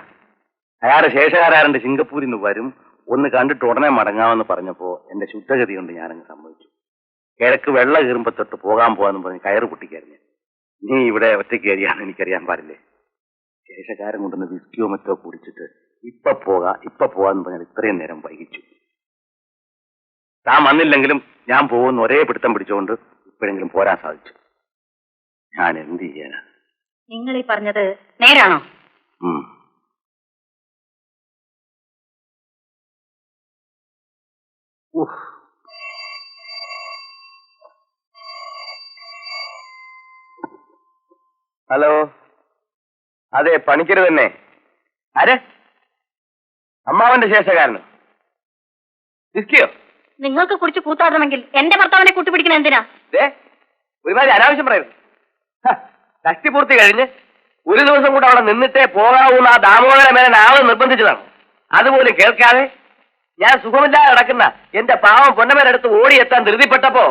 അയാളുടെ ശേഷകാരാരന്റെ സിംഗപ്പൂരിൽ നിന്ന് വരും, ഒന്ന് കണ്ടിട്ട് ഉടനെ മടങ്ങാമെന്ന് പറഞ്ഞപ്പോ എന്റെ ശുദ്ധഗതി കൊണ്ട് ഞാനങ്ങ് സമ്മതിച്ചു. കിഴക്ക് വെള്ള കീറുമ്പോ തൊട്ട് പോകാന്ന് പറഞ്ഞ് കയറ് പൊട്ടിക്കായിരുന്നു. നീ ഇവിടെ ഒറ്റയ്ക്ക് കയറിയാന്ന് എനിക്കറിയാൻ പാടില്ലേ? ശേഷകാരൻ കൊണ്ടുവന്ന് വിസ്കിയോ മറ്റോ കുടിച്ചിട്ട് ഇപ്പൊ പോകാന്ന് പറഞ്ഞാൽ ഇത്രയും നേരം വൈകിച്ചു. താൻ വന്നില്ലെങ്കിലും ഞാൻ പോകുന്ന ഒരേ പിടുത്തം പിടിച്ചുകൊണ്ട് ഇപ്പോഴെങ്കിലും പോരാൻ സാധിച്ചു. ഞാൻ എന്ത് ചെയ്യാനാ?
നിങ്ങൾ ഈ പറഞ്ഞത് നേരാണോ?
ഹലോ, അതെ, പണിക്കര് തന്നെ. ആര്? അമ്മാവന്റെ ശേഷകാരന് വിസ്കിയോ?
നിങ്ങൾക്ക് കുറിച്ച് കൂത്താടണമെങ്കിൽ എന്റെ ഭർത്താവിനെ കൂട്ടുപിടിക്കണ എന്തിനാ?
ഒരുമാതിരി അനാവശ്യം പറയുന്നു. കഷ്ടിപൂർത്തി കഴിഞ്ഞ് ഒരു ദിവസം കൂടെ അവിടെ നിന്നിട്ടേ പോകാവൂന്ന് ആ ദാമോദര മേനൻ ആള് നിർബന്ധിച്ചതാണ്. അതുപോലും കേൾക്കാതെ ഞാൻ സുഖമില്ലാതെ കിടക്കുന്ന എന്റെ പാവം പൊന്നമേനടുത്ത് ഓടിയെത്താൻ ധൃതിപ്പെട്ടപ്പോ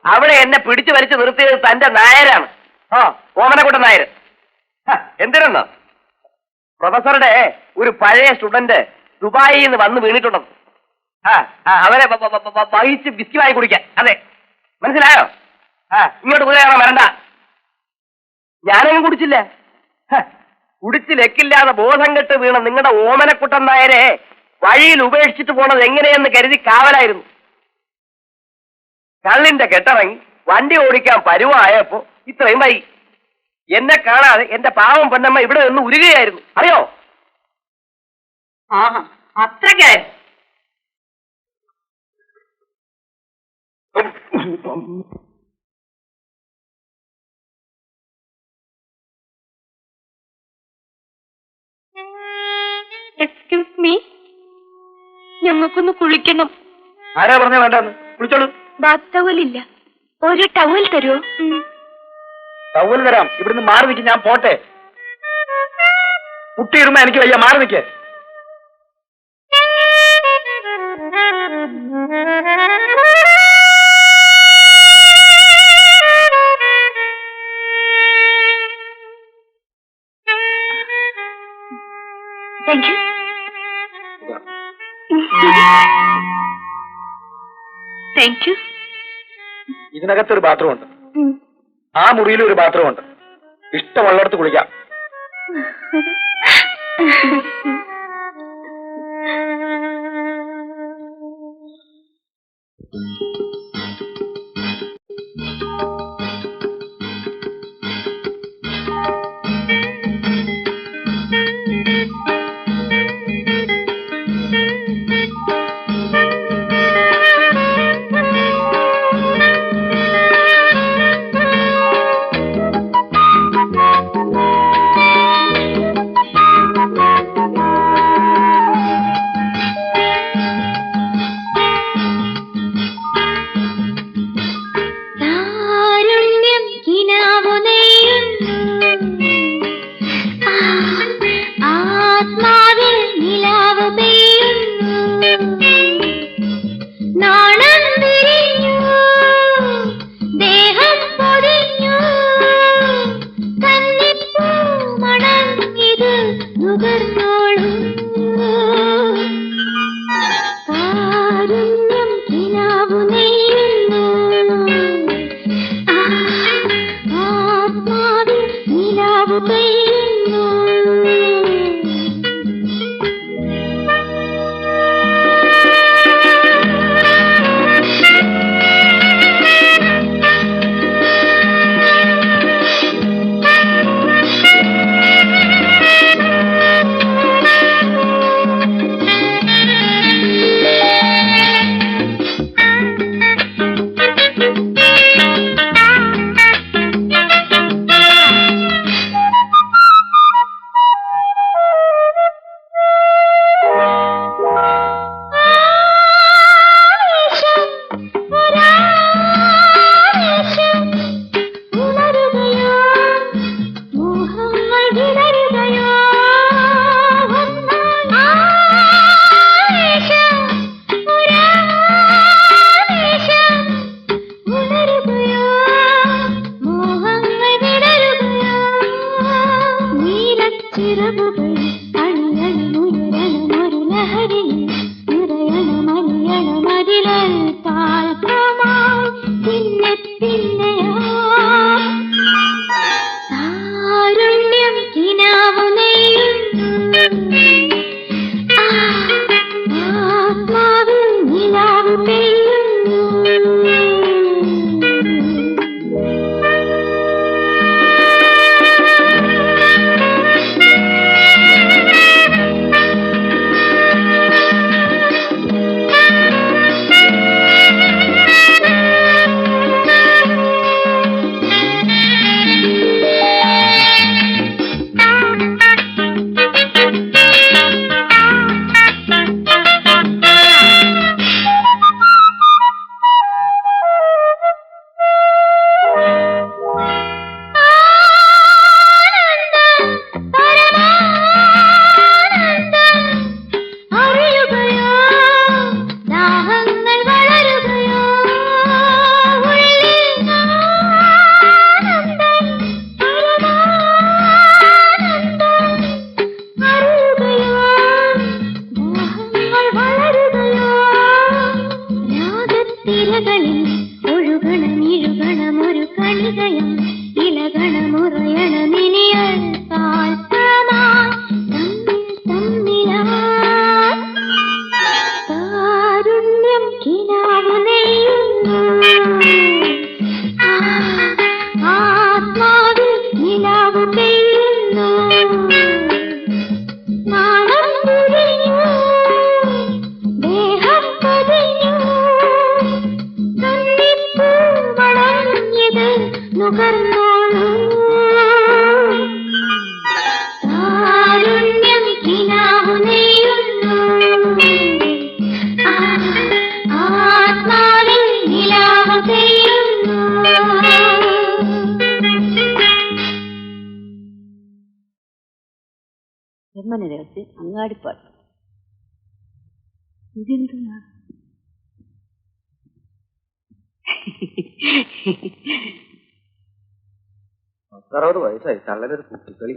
അവിടെ എന്നെ പിടിച്ചു വലിച്ചു നിർത്തിയത് തന്റെ നായരാണ്. ഓമനക്കുട്ടൻ നായർ. എന്തിനെന്നോ, പ്രൊഫസറുടെ ഒരു പഴയ സ്റ്റുഡന്റ് ദുബായിൽ നിന്ന് വന്ന് വീണിട്ടുണ്ടെന്ന്. അവരെ വഹിച്ച് വിസ്കി വാങ്ങി കുടിക്കാൻ. അതെ, മനസ്സിലായോ? ഇങ്ങോട്ട് കുതിരയാണോ വരണ്ട. ഞാനങ്ങ് കുടിച്ചില്ല. കുടിച്ച് ലെക്കില്ലാതെ ബോധം കെട്ട് വീണ നിങ്ങളുടെ ഓമനക്കുട്ടൻ നായരെ വഴിയിൽ ഉപേക്ഷിച്ചിട്ട് പോണത് എങ്ങനെയെന്ന് കരുതി കാവലായിരുന്നു. കള്ളിന്റെ കെട്ടിറങ്ങി വണ്ടി ഓടിക്കാൻ പരുവായപ്പോ ഇത്രയും വൈകി. എന്നെ കാണാതെ എന്റെ പാവം പൊന്നമ്മ ഇവിടെ നിന്ന് ഉരുകയായിരുന്നു. അറിയോ?
അത്രയ്ക്കായിരുന്നു. എക്സ്ക്യൂസ് മീ, ഞങ്ങൾക്കൊന്ന് കുളിക്കണം.
ആരാ പറഞ്ഞ വേണ്ടെന്ന്? കുളിച്ചോളൂ.
ബാത്ത് ടവലില്ല, ഒരു ടവൽ തരുമോ?
ടവൽ തരാം. ഇവിടുന്ന് മാറി നിൽക്കും, ഞാൻ പോട്ടെ. കുട്ടിയിടുമ്പോ എനിക്ക് വയ്യ, മാറി നിൽക്കേ.
Thank you. Thank you.
ഇതിനകത്തൊരു ബാത്റൂം ഉണ്ട്, ആ മുറിയിലും ഒരു ബാത്റൂം ഉണ്ട്. ഇഷ്ടമുള്ളിടത്ത് കുളിക്കാം.
പുലരിയിൽ നിറയണമണിയണമതിലൽ പാൽക്കമായി പിന്നെ പിന്നെയാ താരുണ്യം കിനാവു നെയ്യുന്നു ആത്മാവിൽ നിലാവ് പെയ്യുന്നു
രഹസ്യം അങ്ങാടിപ്പാട്ട്. ഇതെന്താ?
പത്തറുപത് വയസ്സായി തള്ളലൊരു കുട്ടിക്കളി.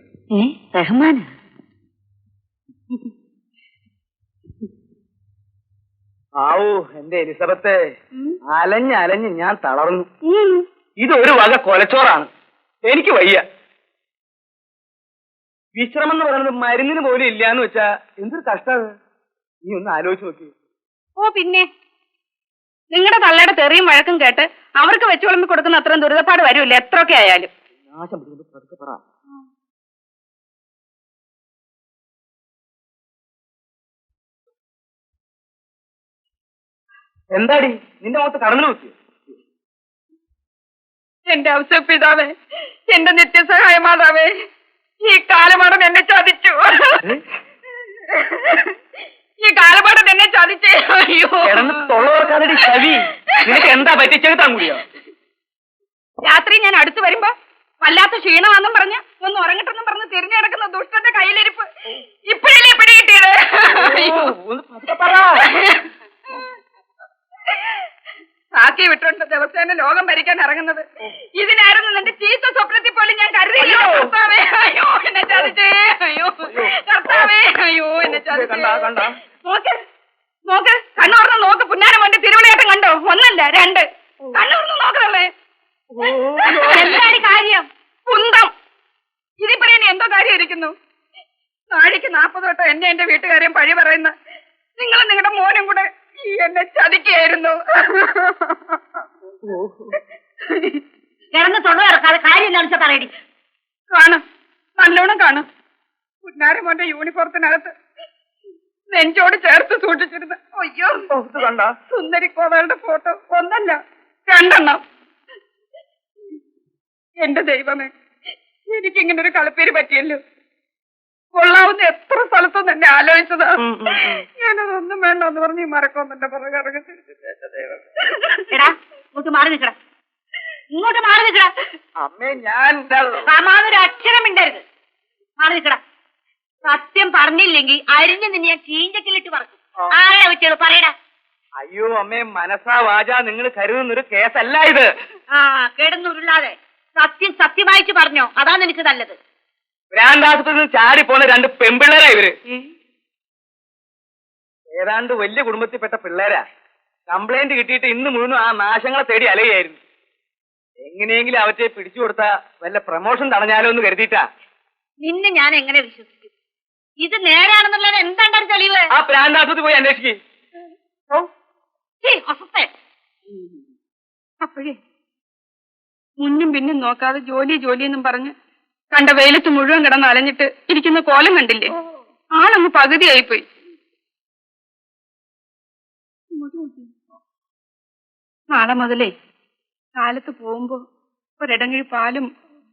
റഹ്മാന
ആവൂ എന്റെ എലിസബത്തെ, അലഞ്ഞ് ഞാൻ തളർന്നു. ഇതൊരു വക കൊലച്ചോറാണ്. എനിക്ക് വയ്യ. വിശ്രമം എന്ന് പറയുന്നത് മരുന്നിന് പോലും ഇല്ലാന്ന് വെച്ചാ എന്തൊരു കഷ്ടമാണ്. നീ ഒന്ന് ആലോചിച്ച് നോക്കി.
ഓ പിന്നെ നിങ്ങളുടെ തള്ളയുടെ തെറിയും വഴക്കും കേട്ട് അവർക്ക് വെച്ചു വിളമ്പി കൊടുക്കുന്ന അത്രയും ദുരിതപ്പാട് വരില്ല, എത്രയൊക്കെ ആയാലും.
നാശം പിടിക്കുന്നത് പതുക്കെ പറ. എന്താടി നിന്റെ മുഖത്ത് കടന്നു നോക്കിയോ?
എന്റെ ഔസപിതാവേ, എന്റെ നിത്യസഹായ മാതാവേ, ഈ കാലമാടൻ എന്നെ ചതിച്ചു. ഈ കാലമാടൻ എന്നെ ചതിച്ചേ. അയ്യോ,
തൊള്ളവർക്കാരടി കവി. നിനക്ക് എന്താ പറ്റിച്ചെടുത്താൻ കൂടിയോ?
രാത്രി ഞാൻ അടുത്ത് വരുമ്പോ വല്ലാത്ത ക്ഷീണമാണെന്നും പറഞ്ഞ് ഒന്ന് ഉറങ്ങട്ടെന്നും പറഞ്ഞ് തിരിഞ്ഞു കിടക്കുന്ന ദുഷ്ടന്റെ കയ്യിലിരിപ്പ് ഇപ്പോഴല്ലേ പിടികിട്ടിയത്. സാക്കി വിട്ടുണ്ട് ദിവസേന ലോകം ഭരിക്കാൻ ഇറങ്ങുന്നത്. ഇതിനായിരുന്നു നിന്റെ ചീത്ത സ്വപ്നത്തിൽ പോലും ഞാൻ കരുതിയില്ല. കർത്താവേ, അയ്യോ എന്നെ ചതിച്ചേ. അയ്യോ കർത്താവേ, അയ്യോ എന്നെ ചതിച്ചേ. നോക്ക് നോക്ക്, കണ്ണൂർന്ന് നോക്ക്. പുന്നാരം വേണ്ടി തിരുവിളയാട്ടം കണ്ടോ? ഒന്നല്ല രണ്ട്. കണ്ണൂർന്ന് നോക്കണല്ലേ. എന്താണ് കാര്യം? കുന്തം. ഇതിപ്പോ ഇനി എന്തോ കാര്യം ഇരിക്കുന്നു? നാഴിക്ക് 40 വട്ടം എന്റെ വീട്ടുകാരെയും പഴി പറയുന്ന നിങ്ങളും നിങ്ങളുടെ മോനും കൂടെ എന്നെ ചതിക്കായിരുന്നു. കിടന്ന് തൊണ്ണു ഇറക്കാതെ കാര്യം എന്താണെന്ന് വെച്ചാൽ പറയടി. കാണും, നല്ലോണം കാണും. പുന്നാരം മോന്റെ യൂണിഫോമത്തിനകത്ത് നെഞ്ചോട് ചേർത്ത് സൂക്ഷിച്ചിരുന്ന അയ്യോ
കണ്ട
സുന്ദരി കോതകളുടെ ഫോട്ടോ ഒന്നല്ല 2 എണ്ണം. എന്റെ ദൈവമേ, എനിക്കിങ്ങനെ ഒരു കളിപ്പേര് പറ്റിയല്ലോ. കൊള്ളാവുന്ന എത്ര സ്ഥലത്തൊന്നും എന്നെ ആലോചിച്ചതാ. ഞാനതൊന്നും വേണ്ട എന്ന് പറഞ്ഞ് മറക്കൊന്നും എന്റെ പുറകെ ഇറങ്ങി തിരിച്ചിട്ട് ദൈവം. ഇങ്ങോട്ട് മാറി നിൽക്കടാ, ഇങ്ങോട്ട് മാറി നിൽക്കടാ.
അമ്മേ, ഞാൻ
സമാനൊരു അക്ഷരം മിണ്ടരുത്. മാറി നിൽക്കടാ. സത്യം പറഞ്ഞില്ലെങ്കിൽ അരിഞ്ഞ് നിന്നെ ഞാൻ ചീഞ്ചക്കിലിട്ട് പറഞ്ഞു. ആരാ വെച്ചത് പറയടാ.
അയ്യോ അമ്മേ, മനസ്സാ വാചാ നിങ്ങൾ കരുതുന്നൊരു കേസല്ല ഇത്.
കിടന്നുരുളാതെ സത്യം സത്യമായിട്ട് പറഞ്ഞോ, അതാണ് എനിക്ക് നല്ലത്.
ഭ്രാന്താശുപത്രിയിൽ നിന്ന് ചാടി പോകുന്ന 2 പെമ്പിള്ളേരാ ഇവര്. ഏതാണ്ട് വലിയ കുടുംബത്തിൽപ്പെട്ട പിള്ളേരാ. കംപ്ലൈന്റ് കിട്ടിയിട്ട് ഇന്ന് മുഴുവൻ ആ നാശങ്ങളെ തേടി അലയായിരുന്നു. എങ്ങനെയെങ്കിലും അവറ്റെ പിടിച്ചു കൊടുത്താ വല്ല പ്രമോഷൻ തടഞ്ഞാലോ എന്ന് കരുതിയിട്ടാ.
നിന്നെ ഞാൻ എങ്ങനെ വിശ്വസിക്കും? ഇത് നേരാണെന്നുള്ളത് എന്താണ് തെളിവ്?
ആ പ്രാന്താസത്തിൽ പോയി അന്വേഷിക്കേ.
അപ്പോഴേ മുന്നും പിന്നും നോക്കാതെ ജോലി ജോലിയെന്നും പറഞ്ഞ് കണ്ട വെയിലത്ത് മുഴുവൻ കിടന്ന് അലഞ്ഞിട്ട് ഇരിക്കുന്ന കോലം കണ്ടില്ലേ? ആളങ്ങ് പകുതിയായിപ്പോയി. നാളെ മുതലേ കാലത്ത് പോകുമ്പോ ഒരിടങ്ങഴി പാലും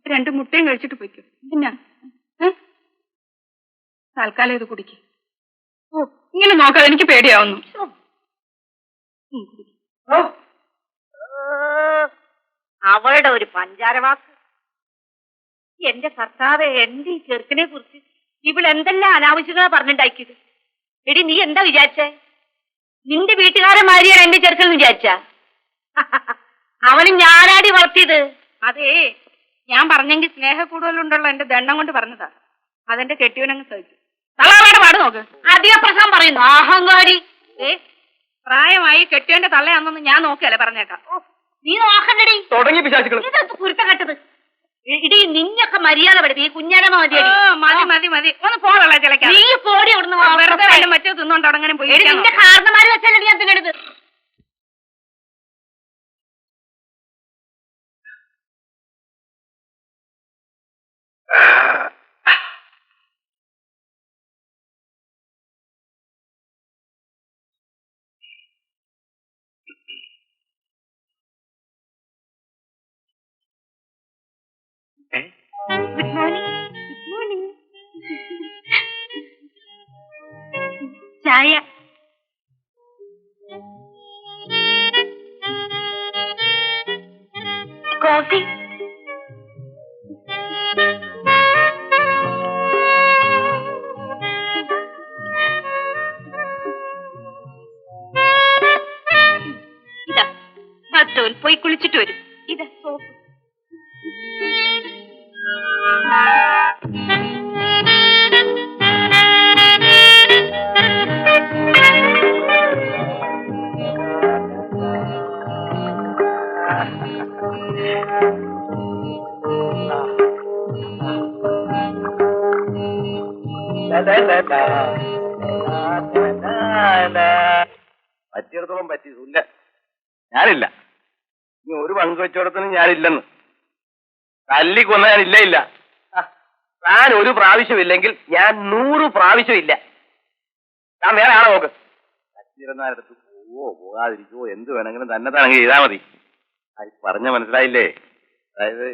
2 മുട്ടയും കഴിച്ചിട്ട് പോയിക്കും. പിന്നെ തൽക്കാലം ഇത് കുടിക്കും. ഓ, ഇങ്ങനെ നോക്കാതെ എനിക്ക് പേടിയാവുന്നു.
അവളുടെ ഒരു പഞ്ചാരവാക്ക്. എന്റെ കർത്താവ്, എന്റെ ഈ ചെറുക്കനെ കുറിച്ച് ഇവളെന്തെല്ലാം അനാവശ്യങ്ങളാ പറഞ്ഞിട്ടുണ്ടാക്കിയത്. എടി, നീ എന്താ വിചാരിച്ചേ? നിന്റെ വീട്ടുകാരെ മാരിയാണ് എന്റെ ചെറുക്കൻ വിചാരിച്ച? അവന് ഞാനാടി വളർത്തിയത്.
അതേ, ഞാൻ പറഞ്ഞെങ്കിൽ സ്നേഹ കൂടുതലുണ്ടല്ലോ എന്റെ ദണ്ണം കൊണ്ട് പറഞ്ഞതാ. അതെന്റെ കെട്ടിയവനങ്ങ് സഹിച്ചു. തള്ളാറാടെ പാട് നോക്ക്.
അധിക പ്രശ്നം പറയുന്നു, അഹങ്കാരി.
പ്രായമായി കെട്ടിയവന്റെ തള്ളയാണെന്ന് ഞാൻ നോക്കിയല്ലേ പറഞ്ഞേക്കാം.
നീ നോക്കണ്ടടി.
തുടങ്ങി പിശാചുക്കൾ.
ഇതെന്ത് കുരുത്തം കെട്ടത്? ഇടി, നിന്നൊക്കെ മര്യാദ പഠിപ്പി. ഈ കുഞ്ഞാനമ്മ മതിയടി.
മതി മതി മതി, ഒന്ന് പോകള്ള ചിലക്കാം.
നീ പോടി അവിടുന്ന്.
വെറുതെ മറ്റേ തിന്നോണ്ട് അങ്ങനെ പോയി.
നിന്റെ കാരണന്മാര് വെച്ചല്ലേ ഞാൻ തിന്നെടുത്ത്.
Good morning. Good morning. ചായ. കോഫി.
ഇതാ ബാത്റൂമിൽ പോയി കുളിച്ചിട്ട് വരും.
ഇതാ സോപ്പ്.
പറ്റിയിടത്തോളം പറ്റി. ഇല്ല, ഞാനില്ല. ഇനി ഒരു പങ്ക് വെച്ചോടത്തിനും ഞാനില്ലെന്ന്. തല്ലി കൊന്ന ഞാനില്ല. ഇല്ല, താൻ ഒരു പ്രാവശ്യമില്ലെങ്കിൽ ഞാൻ 100 പ്രാവശ്യമില്ല. ഞാൻ വേറെ ആളെ നോക്ക്. പറ്റിയിരുന്നടുത്ത് പോവോ പോകാതിരിക്കുവോ എന്ത് വേണമെങ്കിലും തന്നെ താണെങ്കിൽ ചെയ്താൽ മതി. അത് പറഞ്ഞ മനസ്സിലായില്ലേ? അതായത്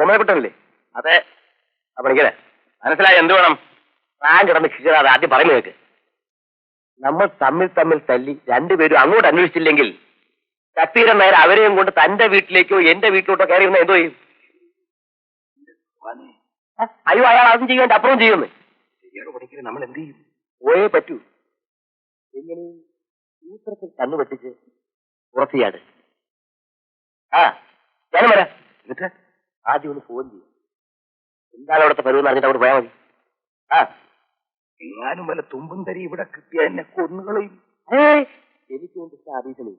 ഓമനക്കുട്ടനല്ലേ? അതെ. പഠിക്കണേ, മനസ്സിലായി. എന്ത് വേണം? ഞാൻ കിടന്ന് ക്ഷീണാതെ ആദ്യം പറഞ്ഞു കേൾക്ക്. നമ്മൾ തമ്മിൽ തല്ലി 2 പേരും അങ്ങോട്ട് അന്വേഷിച്ചില്ലെങ്കിൽ ചത്തീരൻ നേരെ അവരെയും കൊണ്ട് തന്റെ വീട്ടിലേക്കോ എന്റെ വീട്ടിലോട്ടോ കയറി ഇരുന്ന എന്തോ ചെയ്യും? അയ്യോ, അയാൾ അതും ചെയ്യാൻ അപ്പുറം ചെയ്യുന്നു. പഠിക്കണേ, നമ്മൾ എന്ത് ചെയ്യും? പോയേ പറ്റൂ. എങ്ങനെ സൂത്രത്തിൽ കണ്ണു വെട്ടിച്ച് ഉറപ്പിയാട്. ഞാനും വരാം. എന്നിട്ട് ആദ്യം ഒന്ന് ഫോൺ ചെയ്യും. എന്താണ് അവിടുത്തെ പരുവെന്ന് അറിഞ്ഞിട്ട് അവിടെ പോയാൽ മതി. എങ്ങാനും വല്ല തുമ്പും തരി ഇവിടെ കിട്ടിയ എന്നെ കൊന്നുകളയും. എനിക്ക് കൊണ്ട് ആഭീഷണി.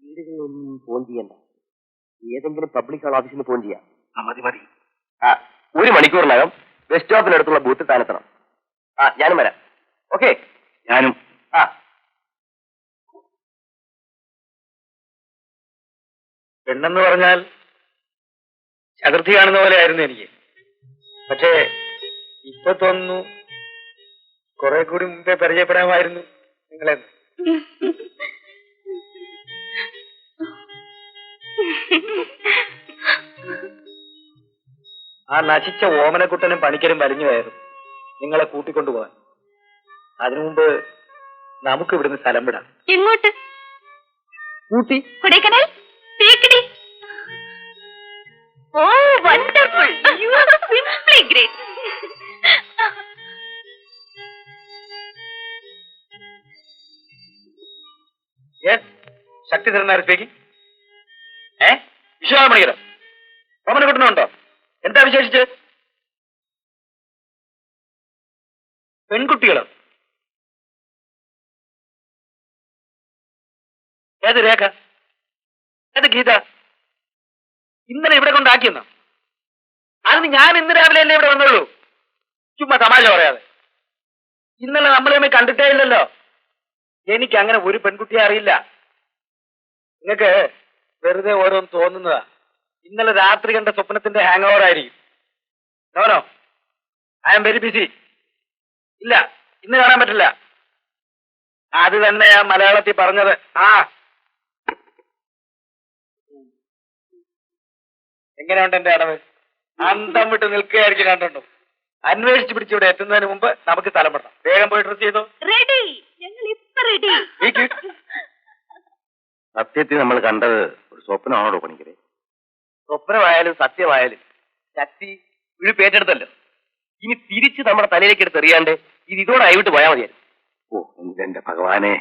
വീടുകളിലൊന്നും ഫോൺ ചെയ്യണ്ട. ഏതെങ്കിലും പബ്ലിക് ഓഫീസിന് ഫോൺ ചെയ്യാം. മതി. 1 മണിക്കൂറിനകം ബസ് സ്റ്റോപ്പിനടുത്തുള്ള ബൂത്തിൽ താനെത്തണം. ഞാനും വരാം. ഓക്കെ? ഞാനും.
പെണ്ണെന്ന് പറഞ്ഞാൽ ചതുർത്ഥി കാണുന്ന പോലെ ആയിരുന്നു എനിക്ക്. പക്ഷേ ഇപ്പൊ തോന്നുന്നു കുറെ കൂടി മുമ്പേ പരിചയപ്പെടാമായിരുന്നു നിങ്ങളെ. ആ നശിച്ച ഓമനക്കുട്ടനും പണിക്കരും വലിഞ്ഞുകയറും നിങ്ങളെ കൂട്ടിക്കൊണ്ടുപോകാൻ. അതിനു മുമ്പ് നമുക്ക് ഇവിടുന്ന് സ്ഥലം വിടാം.
എങ്ങോട്ട്?
കൂട്ടി.
കൊടൈക്കനാൽ.
ചിരിക്കടി. Oh wonderful, you are simply great.
Yes, Sakthidharan speaking. വിശ്വനാഥ മണികരം, റോമന കുട്ടനുണ്ടോ? എന്താ വിശേഷിച്ച്? പെൺകുട്ടികളോ? ഏത് രേഖ? ഏത് ഗീത? ഇന്നലെ ഇവിടെ കൊണ്ടാക്കിയെന്നോ? അതിന് ഞാൻ ഇന്ന് രാവിലെ അല്ലേ ഇവിടെ വന്നുള്ളൂ. ചുമ്മാ തമാശ പറയാതെ. ഇന്നലെ നമ്മൾ തമ്മിൽ കണ്ടിട്ടേ ഇല്ലല്ലോ. എനിക്ക് അങ്ങനെ ഒരു പെൺകുട്ടിയെ അറിയില്ല. നിങ്ങൾക്ക് വെറുതെ ഓരോന്ന് തോന്നുന്നതാ. ഇന്നലെ രാത്രി കണ്ട സ്വപ്നത്തിന്റെ ഹാങ് ഓവർ ആയിരിക്കും. No no, I am very busy. ഇല്ല, ഇന്ന് കാണാൻ പറ്റില്ല. അത് തന്നെയാ മലയാളത്തിൽ പറഞ്ഞത്. എങ്ങനെയുണ്ട് എന്റെ അടവ്? അന്തം വിട്ട് നിൽക്കുകയായിരിക്കും. കണ്ടുണ്ടോ? അന്വേഷിച്ച് പിടിച്ച് ഇവിടെ എത്തുന്നതിന് മുമ്പ് നമുക്ക് സ്ഥലം പെടണം. വേഗം പോയി ഡ്രസ് ചെയ്തോ.
റെഡി, ഞങ്ങൾ ഇപ്പൊ റെഡി.
സത്യത്തിൽ നമ്മൾ കണ്ടത് ഒരു സ്വപ്നമാണോ പണിക്കരെ?
സ്വപ്നമായാലും സത്യമായാലും ശക്തി വിഴുപ്പേറ്റെടുത്തല്ലോ. ഇനി തിരിച്ച് നമ്മുടെ തലയിലേക്ക് എടുത്ത് എറിയാണ്ട് ഇത് ഇതോടെ അയവിട്ട് പോയാൽ മതിയായിരുന്നു.
ഓ എന്റെ ഭഗവാനെ,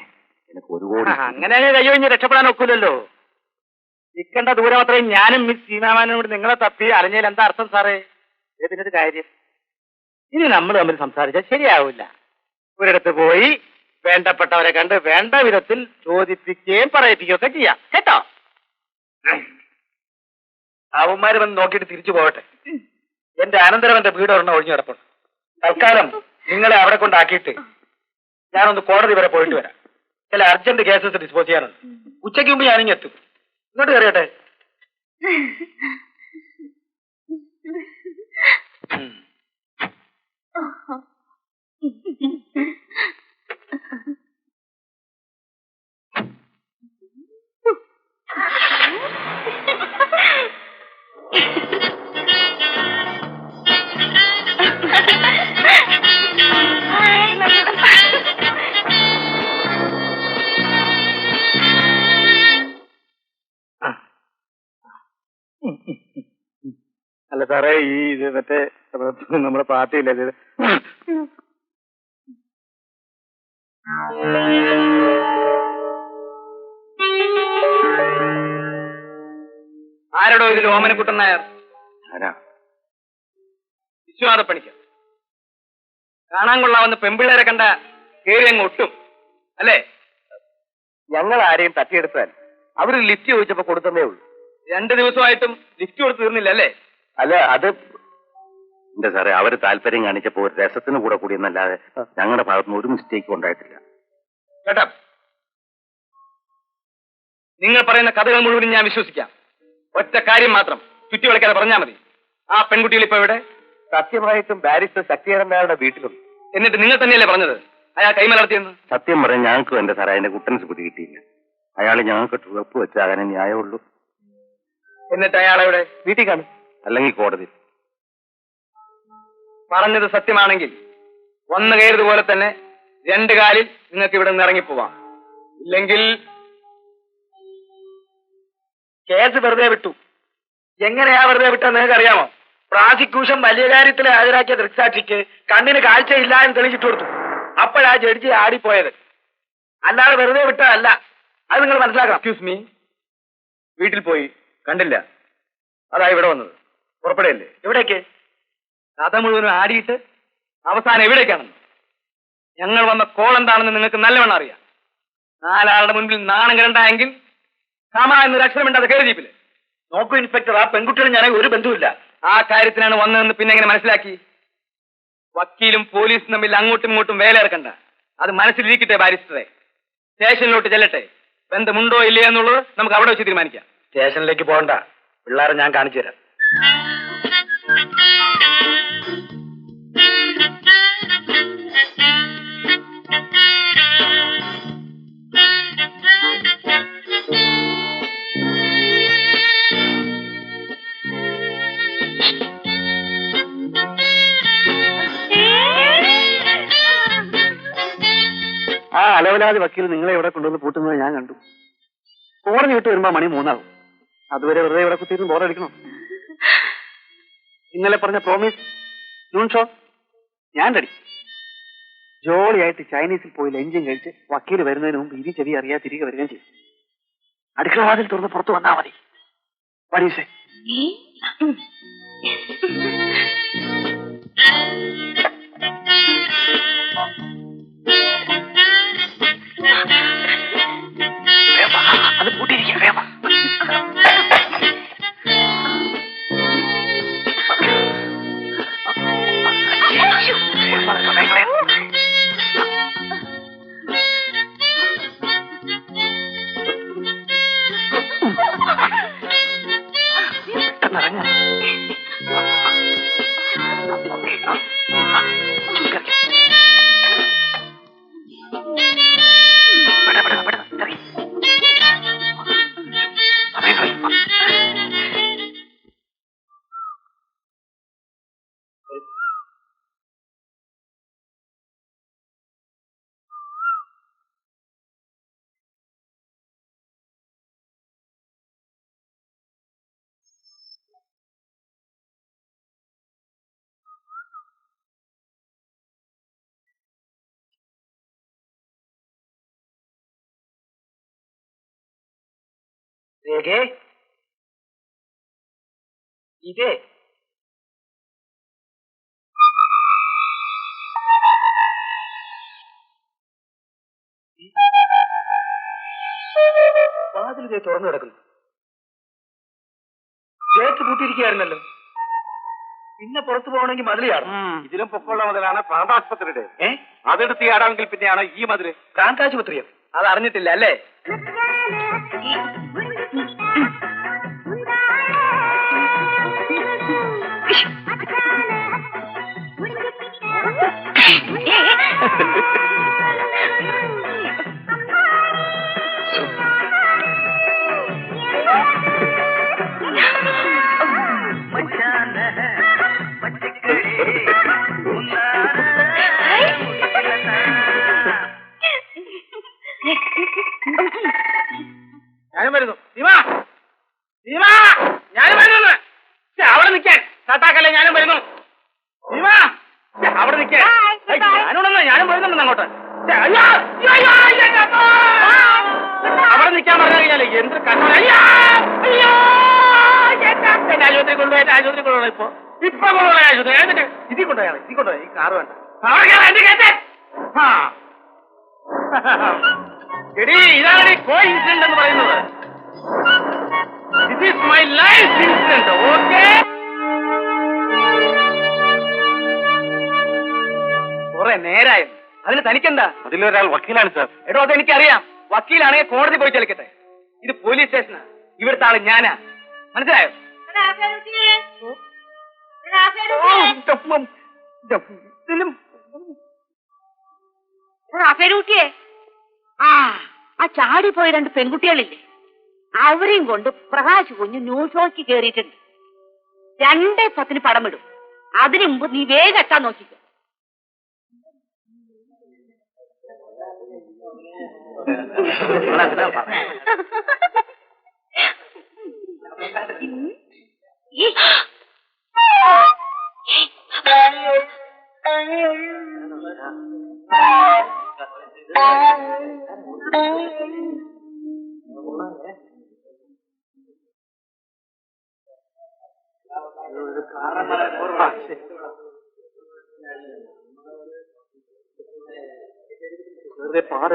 എനിക്ക് ഒരു കോടി.
അങ്ങനെ കൈയൊഴിഞ്ഞ് രക്ഷപ്പെടാൻ ഒക്കില്ലല്ലോ. നിൽക്കേണ്ട ദൂരം അത്രയും ഞാനും മിസ് സീമാമാനും കൂടി നിങ്ങളെ തപ്പി അറിഞ്ഞതിൽ എന്താ അർത്ഥം സാറേ? ഇതിനൊരു കാര്യം. ഇനി നമ്മൾ തമ്മിൽ സംസാരിച്ചാൽ ശരിയാവില്ല. ഒരിടത്ത് പോയി വേണ്ടപ്പെട്ടവരെ കണ്ട് വേണ്ട വിധത്തിൽ ചോദിപ്പിക്കുകയും പറയിപ്പിക്കുകയും ഒക്കെ ചെയ്യാം കേട്ടോ.
അവന്മാര് വന്ന് നോക്കിയിട്ട് തിരിച്ചു പോകട്ടെ. എന്റെ അനന്തരം എന്റെ വീട് ഒരെണ്ണം ഒഴിഞ്ഞു കിടപ്പുണ്ട്. തൽക്കാലം നിങ്ങളെ അവിടെ കൊണ്ടാക്കിയിട്ട് ഞാനൊന്ന് കോടതി വരെ പോയിട്ട് വരാം. ചില അർജന്റ് കേസസ് ഡിസ്പോസ് ചെയ്യാനുണ്ട്. ഉച്ചയ്ക്ക് മുമ്പ് ഞാനിങ്ങ് എത്തും. ഇങ്ങോട്ട് കയറിയട്ടെ.
അല്ല സാറേ, ഈ ഇത് മറ്റേ നമ്മുടെ പാർട്ടിയില്ലേ ഇത്?
ആരോടോ ഇതിൽ ഓമനക്കുട്ടൻ നായർ? വിശ്വനാഥ പണിക്കർ. കാണാൻ കൊള്ളാവുന്ന പെമ്പിള്ളേരെ കണ്ട കേറി അങ്ങ് ഒട്ടും അല്ലേ?
ഞങ്ങൾ ആരെയും തട്ടിയെടുത്താൽ അവർ ലിഫ്റ്റ് ചോദിച്ചപ്പോ കൊടുത്തതേ ഉള്ളൂ.
2 ദിവസമായിട്ടും ലിഫ്റ്റ് കൊടുത്ത് തീർന്നില്ല അല്ലേ?
അല്ല, അത് എന്റെ സാറേ, അവര് താല്പര്യം കാണിച്ചപ്പോ ഒരു രസത്തിന് കൂടെ കൂടിയെന്നല്ലാതെ ഞങ്ങളുടെ ഭാഗത്തുനിന്ന് ഒരു മിസ്റ്റേക്കും ഉണ്ടായിട്ടില്ല.
കേട്ടോ, നിങ്ങൾ പറയുന്ന കഥകൾ മുഴുവനും ഞാൻ വിശ്വസിക്കാം. ഒറ്റ കാര്യം മാത്രം ചുറ്റി വിളിക്കാതെ പറഞ്ഞാൽ മതി. ആ പെൺകുട്ടികൾ ഇപ്പൊ ഇവിടെ?
സത്യമായിട്ടും ബാരിസ്റ്റർ ശക്തിധരനായുടെ വീട്ടിലുണ്ട്.
എന്നിട്ട് നിങ്ങൾ തന്നെയല്ലേ പറഞ്ഞത് അയാൾ കൈമലർത്തിയെന്ന്?
സത്യം പറയാൻ ഞങ്ങൾക്കും എന്റെ സാറേ അതിന്റെ കുട്ടൻസ് പിടി കിട്ടിയില്ല. അയാൾ ഞങ്ങൾക്ക് ട്രിപ്പ് വെച്ച് അങ്ങനെ ന്യായമുള്ളൂ.
എന്നിട്ട് അയാളെവിടെ?
വീട്ടിൽ കാണും,
അല്ലെങ്കിൽ കോടതി.
പറഞ്ഞത് സത്യമാണെങ്കിൽ വന്നു കയറിയതുപോലെ തന്നെ 2 കാലിൽ നിങ്ങൾക്ക് ഇവിടെ നിന്ന് ഇറങ്ങിപ്പോവാം. ഇല്ലെങ്കിൽ കേസ് വെറുതെ വിട്ടു. എങ്ങനെയാ വെറുതെ വിട്ടാൽ നിങ്ങൾക്ക് അറിയാമോ? പ്രോസിക്യൂഷൻ വലിയ കാര്യത്തിൽ ഹാജരാക്കിയ ദൃക്സാക്ഷിക്ക് കണ്ണിന് കാഴ്ചയില്ല എന്ന് തെളിയിച്ചിട്ട് കൊടുത്തു. അപ്പോഴാ ജഡ്ജി ആടിപ്പോയത്. അല്ലാതെ വെറുതെ വിട്ടതല്ല. അത് നിങ്ങൾ മനസ്സിലാക്കണം. എക്സ്ക്യൂസ് മീ, വീട്ടിൽ പോയി കണ്ടില്ല, അതാ ഇവിടെ വന്നത്. പുറപ്പെടുകയല്ലേ? എവിടേക്ക്? കഥ മുഴുവനും ആടിയിട്ട് അവസാനം എവിടേക്കാണെന്ന്. ഞങ്ങൾ വന്ന കോൾ എന്താണെന്ന് നിങ്ങൾക്ക് നല്ലവണ്ണം അറിയാം. 4 ആളുടെ മുൻപിൽ നാണം കിടണ്ടായെങ്കിൽ കാമ എന്നൊരു അക്ഷരമുണ്ട്, അത് കയറി ജീപ്പില്. നോക്കൂ ഇൻസ്പെക്ടർ, ആ പെൺകുട്ടികൾ ഞാൻ ഒരു ബന്ധവുമില്ല. ആ കാര്യത്തിനാണ് വന്നതെന്ന് പിന്നെ എങ്ങനെ മനസ്സിലാക്കി? വക്കീലും പോലീസും തമ്മിൽ അങ്ങോട്ടും ഇങ്ങോട്ടും വേലയിറക്കണ്ട. അത് മനസ്സിലിരിക്കട്ടെ ബാരിസ്റ്ററെ. സ്റ്റേഷനിലോട്ട് ചെല്ലട്ടെ. ബന്ധമുണ്ടോ ഇല്ലയോ എന്നുള്ളത് നമുക്ക് അവിടെ വെച്ച് തീരുമാനിക്കാം. സ്റ്റേഷനിലേക്ക് പോകണ്ട, പിള്ളേരെ ഞാൻ കാണിച്ചു തരാം.
ആ അലവലാതി വക്കീൽ നിങ്ങളെ ഇവിടെ കൊണ്ടുവന്ന് പൂട്ടുന്നത് ഞാൻ കണ്ടു. കോടതി വിട്ട് വരുമ്പോ മണി 3 ആകും. അതുവരെ വെറുതെ ഇവിടെ കുത്തിയിരുന്ന് ബോറടിക്കണോ? ഇന്നലെ പറഞ്ഞ പ്രോമിസ് നൂൺ ഷോ ഞാൻ റെഡി. ജോളിയായിട്ട് ചൈനീസിൽ പോയി ലഞ്ചും കഴിച്ച് വക്കീൽ വരുന്നതിന് മുമ്പ് ഇരി ചെവി അറിയാതെ തിരികെ വരികയും ചെയ്യും. അടുക്കള വാതിൽ തുറന്ന് പുറത്ത് വന്നാൽ മതി. പരീക്ഷ അത് പൂട്ടിയിരിക്കുക. വേഗം രേഖേ, ഇതേ വാതിൽ ഇതേ തുറന്നു കിടക്കുന്നു. ഗേറ്റ് പൂട്ടിയിരിക്കുകയായിരുന്നല്ലോ. പിന്നെ പുറത്തു പോകണമെങ്കിൽ മതിലാണ്.
ഇതിലും പൊക്കമുള്ള മുതലാണ് പ്രാന്താശുപത്രിയുടെ. അതെടുത്ത് ആടാമെങ്കിൽ പിന്നെയാണ് ഈ മതില്.
പ്രാന്താശുപത്രിയോ? അത് അറിഞ്ഞിട്ടില്ല അല്ലേ?
ഞാനും വരുന്നു. ഞാനും വരുന്നു. അവിടെ നിൽക്കാൻ കാട്ടാക്കല്ലേ, ഞാനും വരുന്നു. അവിടെ നിൽക്കാൻ ഞാനും വരുന്നുണ്ട് അങ്ങോട്ട്. അവിടെ നിൽക്കാൻ പറഞ്ഞു കഴിഞ്ഞാലേ എന്ത് കണ്ണ. ആശുപത്രി കൊണ്ടുപോയിട്ട് ആശുപത്രി കൊണ്ടുപോകണം. ഇപ്പൊ കൊണ്ടുപോകണം ആശുപത്രി. എന്നിട്ട് ഇതിൽ കൊണ്ടുപോയാൽ ഈ കാറ് വേണ്ട. എടീ, ഇതാണ് കോ ഇൻസിഡന്റ് എന്ന് പറയുന്നത്. This is my life incident. Okay, കുറെ നേരായി. അതിന് തനിക്കെന്താ?
അതിലൊരാൾ വക്കീലാണ് സാർ.
എടോ, അതെനിക്കറിയാം. വക്കീലാണെങ്കിൽ കോടതി പോയി ചലിക്കട്ടെ. ഇത് പോലീസ് സ്റ്റേഷനാ. ഇവിടുത്തെ ആള് ഞാനാ. മനസ്സിലായോ?
ആ ചാടിപ്പോയി 2 പെൺകുട്ടികളില്ലേ, അവരെയും കൊണ്ട് പ്രകാശ് കുഞ്ഞ് ന്യൂസ് ഷോയ്ക്ക് കേറിയിട്ടുണ്ട്. 2:10 പടം വിടും. അതിനു മുമ്പ് നീ വേഗം എത്താൻ നോക്കിക്കോ.
വെറുതെ പാട്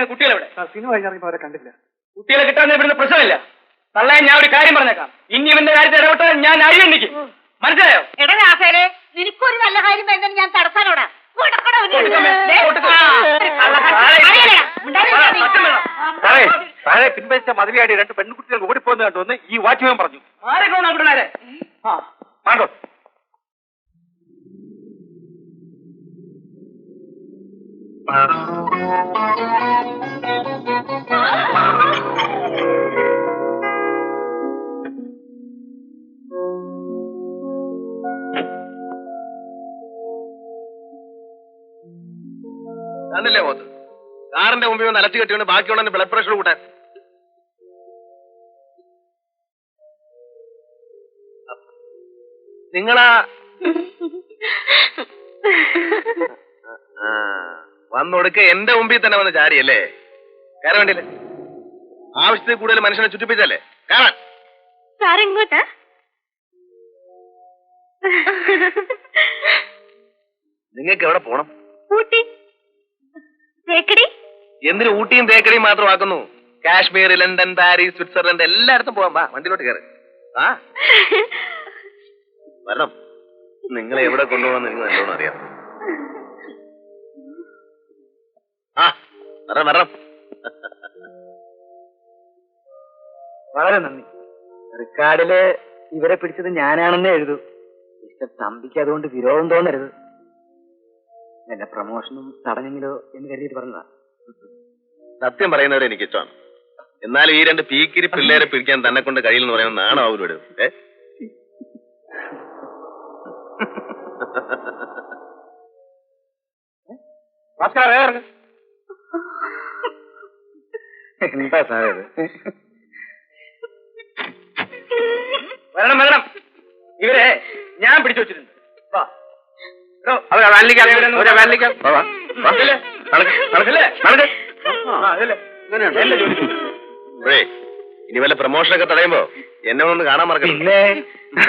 കുട്ടികളെവിടെ? സിനിമ കഴിഞ്ഞിറങ്ങിയപ്പോ അവരെ കണ്ടില്ല. കുട്ടികളെ കിട്ടാൻ ഇവിടുന്ന് പ്രശ്നമില്ല. തള്ളേ, ഞാൻ ഒരു കാര്യം പറഞ്ഞേക്കാം. ഇനി ഇവന്റെ കാര്യത്തിൽ ഇടപെട്ടാൽ ഞാൻ അഴിയണ്ടിക്കും. മനസ്സിലായോ?
എടാ, നിനക്കൊരു നല്ല കാര്യം വരുന്നത് ഞാൻ തടസ്സാനോടാ.
താഴെ പിൻവലിച്ച മതിലിയാടി 2 പെൺകുട്ടികൾ ഓടിപ്പോകുന്ന കണ്ടുവന്ന് ഈ വാച്ച്മാൻ പറഞ്ഞു.
ആരെങ്കിലും അവിടെ
മാണ്ടോ
കണ്ടില്ലേ പോത്ത് കാറിന്റെ മുമ്പിൽ വന്ന് അലച്ചു കെട്ടിക്കൊണ്ട് ബാക്കിയുള്ള ബ്ലഡ് പ്രഷർ കൂട്ടാൻ. നിങ്ങളാ വന്നൊടുക്ക എന്റെ മുമ്പിൽ തന്നെ വന്ന് ചാടിയല്ലേ? കയറാൻ വേണ്ടിയില്ലേ? ആവശ്യത്തിൽ കൂടുതൽ മനുഷ്യനെ ചുറ്റിപ്പിച്ചല്ലേ കാണാൻ.
സാറെങ്ങോട്ടാ?
നിങ്ങൾക്ക് എവിടെ പോണം?
ഊട്ടി തേക്കടി.
എന്തിനു ഊട്ടിയും തേക്കടിയും മാത്രമാക്കുന്നു? കാശ്മീർ, ലണ്ടൻ, പാരീസ്, സ്വിറ്റ്സർലൻഡ് എല്ലായിടത്തും പോകാം. വാ വണ്ടിയിലോട്ട് കയറി. ആ വരണം. നിങ്ങളെ എവിടെ കൊണ്ടുപോകണം എനിക്ക് നല്ലോണം അറിയാം. ആ വരണം വരണം.
വളരെ നന്ദി. റിക്കാർഡില് ഇവരെ പിടിച്ചത് ഞാനാണെന്നേ എഴുതൂ. മിസ്റ്റർ തമ്പിക്ക് അതുകൊണ്ട് വിരോധം തോന്നരുത്. എന്റെ പ്രമോഷനും തടഞ്ഞെങ്കിലോ എന്ന് കരുതിയിട്ട് പറഞ്ഞതാ.
സത്യം പറയുന്നവരെ എനിക്ക് ഇഷ്ടമാണ്. എന്നാലും ഈ രണ്ട് പീക്കിരി പിള്ളേരെ പിടിക്കാൻ തന്നെ കൊണ്ട് കഴിയില്ലെന്ന് പറയുന്നത് നാണോ അവരോട്?
എന്താ സാറേ ഇത്? വരണം വരണം. ഇവരെ ഞാൻ പിടിച്ചു വെച്ചിട്ടുണ്ട്. വാ. എടോ,
അവരെ വാനിലിക്കാം, അവരെ വാനിലിക്കാം.
നടക്കില്ലേ? നടക്കില്ലേ? നടക്ക്. ആ, അതല്ലേ.
ഇങ്ങനെയുണ്ട്.
എന്റെ ജോലി.
ഇനി വല്ല പ്രമോഷനൊക്കെ തടയുമ്പോ എന്നെ ഒന്ന് കാണാൻ മറക്കണ്ട.
പിന്നെ